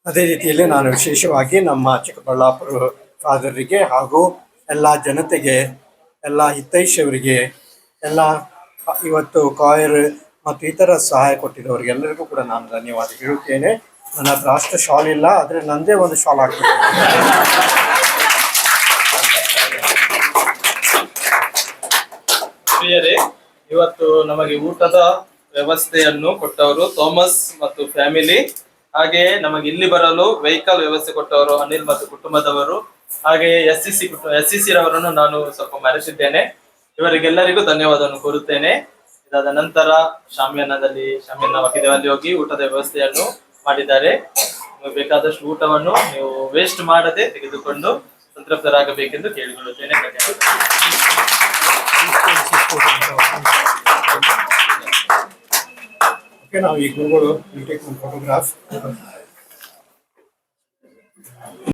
ಅದೇ ರೀತಿಯಲ್ಲಿ ನಾನು ವಿಶೇಷವಾಗಿ ನಮ್ಮ ಚಿಕ್ಕಬಳ್ಳಾಪುರ ಫಾದರಿಗೆ ಹಾಗೂ ಎಲ್ಲ ಜನತೆಗೆ, ಎಲ್ಲ ಹಿತೈಷಿಯವರಿಗೆ, ಎಲ್ಲ ಇವತ್ತು ಕಾಯರ್ ಮತ್ತು ಇತರ ಸಹಾಯ ಕೊಟ್ಟಿದ್ದವರಿಗೆಲ್ಲರಿಗೂ ಕೂಡ ನಾನು ಧನ್ಯವಾದ ಹೇಳುತ್ತೇನೆ. ನನ್ನ ಹತ್ರ ಅಷ್ಟು ಶಾಲ್ ಇಲ್ಲ, ಆದರೆ ನನ್ನದೇ ಒಂದು ಶಾಲ್ ಹಾಕ್ತೀನಿ. ಪ್ರಿಯರೇ, ಇವತ್ತು ನಮಗೆ ಊಟದ ವ್ಯವಸ್ಥೆಯನ್ನು ಕೊಟ್ಟವರು ಥಾಮಸ್ ಮತ್ತು ಫ್ಯಾಮಿಲಿ, ಹಾಗೆಯೇ ನಮಗೆ ಇಲ್ಲಿ ಬರಲು ವೆಹಿಕಲ್ ವ್ಯವಸ್ಥೆ ಕೊಟ್ಟವರು ಅನಿಲ್ ಮತ್ತು ಕುಟುಂಬದವರು, ಹಾಗೆಯೇ SCC ರವರನ್ನು ನಾನು ಸ್ವಲ್ಪ ಮರೆತಿದ್ದೇನೆ. ಇವರಿಗೆಲ್ಲರಿಗೂ ಧನ್ಯವಾದವನ್ನು ಕೋರುತ್ತೇನೆ. ಇದಾದ ನಂತರ ಶಾಮಿಯಾನ ಮಕಿದೇವಲ್ಲಿ ಹೋಗಿ ಊಟದ ವ್ಯವಸ್ಥೆಯನ್ನು ಮಾಡಿದ್ದಾರೆ. ನಿಮಗೆ ಬೇಕಾದಷ್ಟು ಊಟವನ್ನು ನೀವು ವೇಸ್ಟ್ ಮಾಡದೆ ತೆಗೆದುಕೊಂಡು ಸಂತೃಪ್ತರಾಗಬೇಕೆಂದು ಕೇಳಿಕೊಳ್ಳುತ್ತೇನೆ. ಧನ್ಯವಾದ. ನಾವು ಈ ಗುರುಗಳು ಟೇಕ್ ಒಂದು ಫೋಟೋಗ್ರಾಫ್.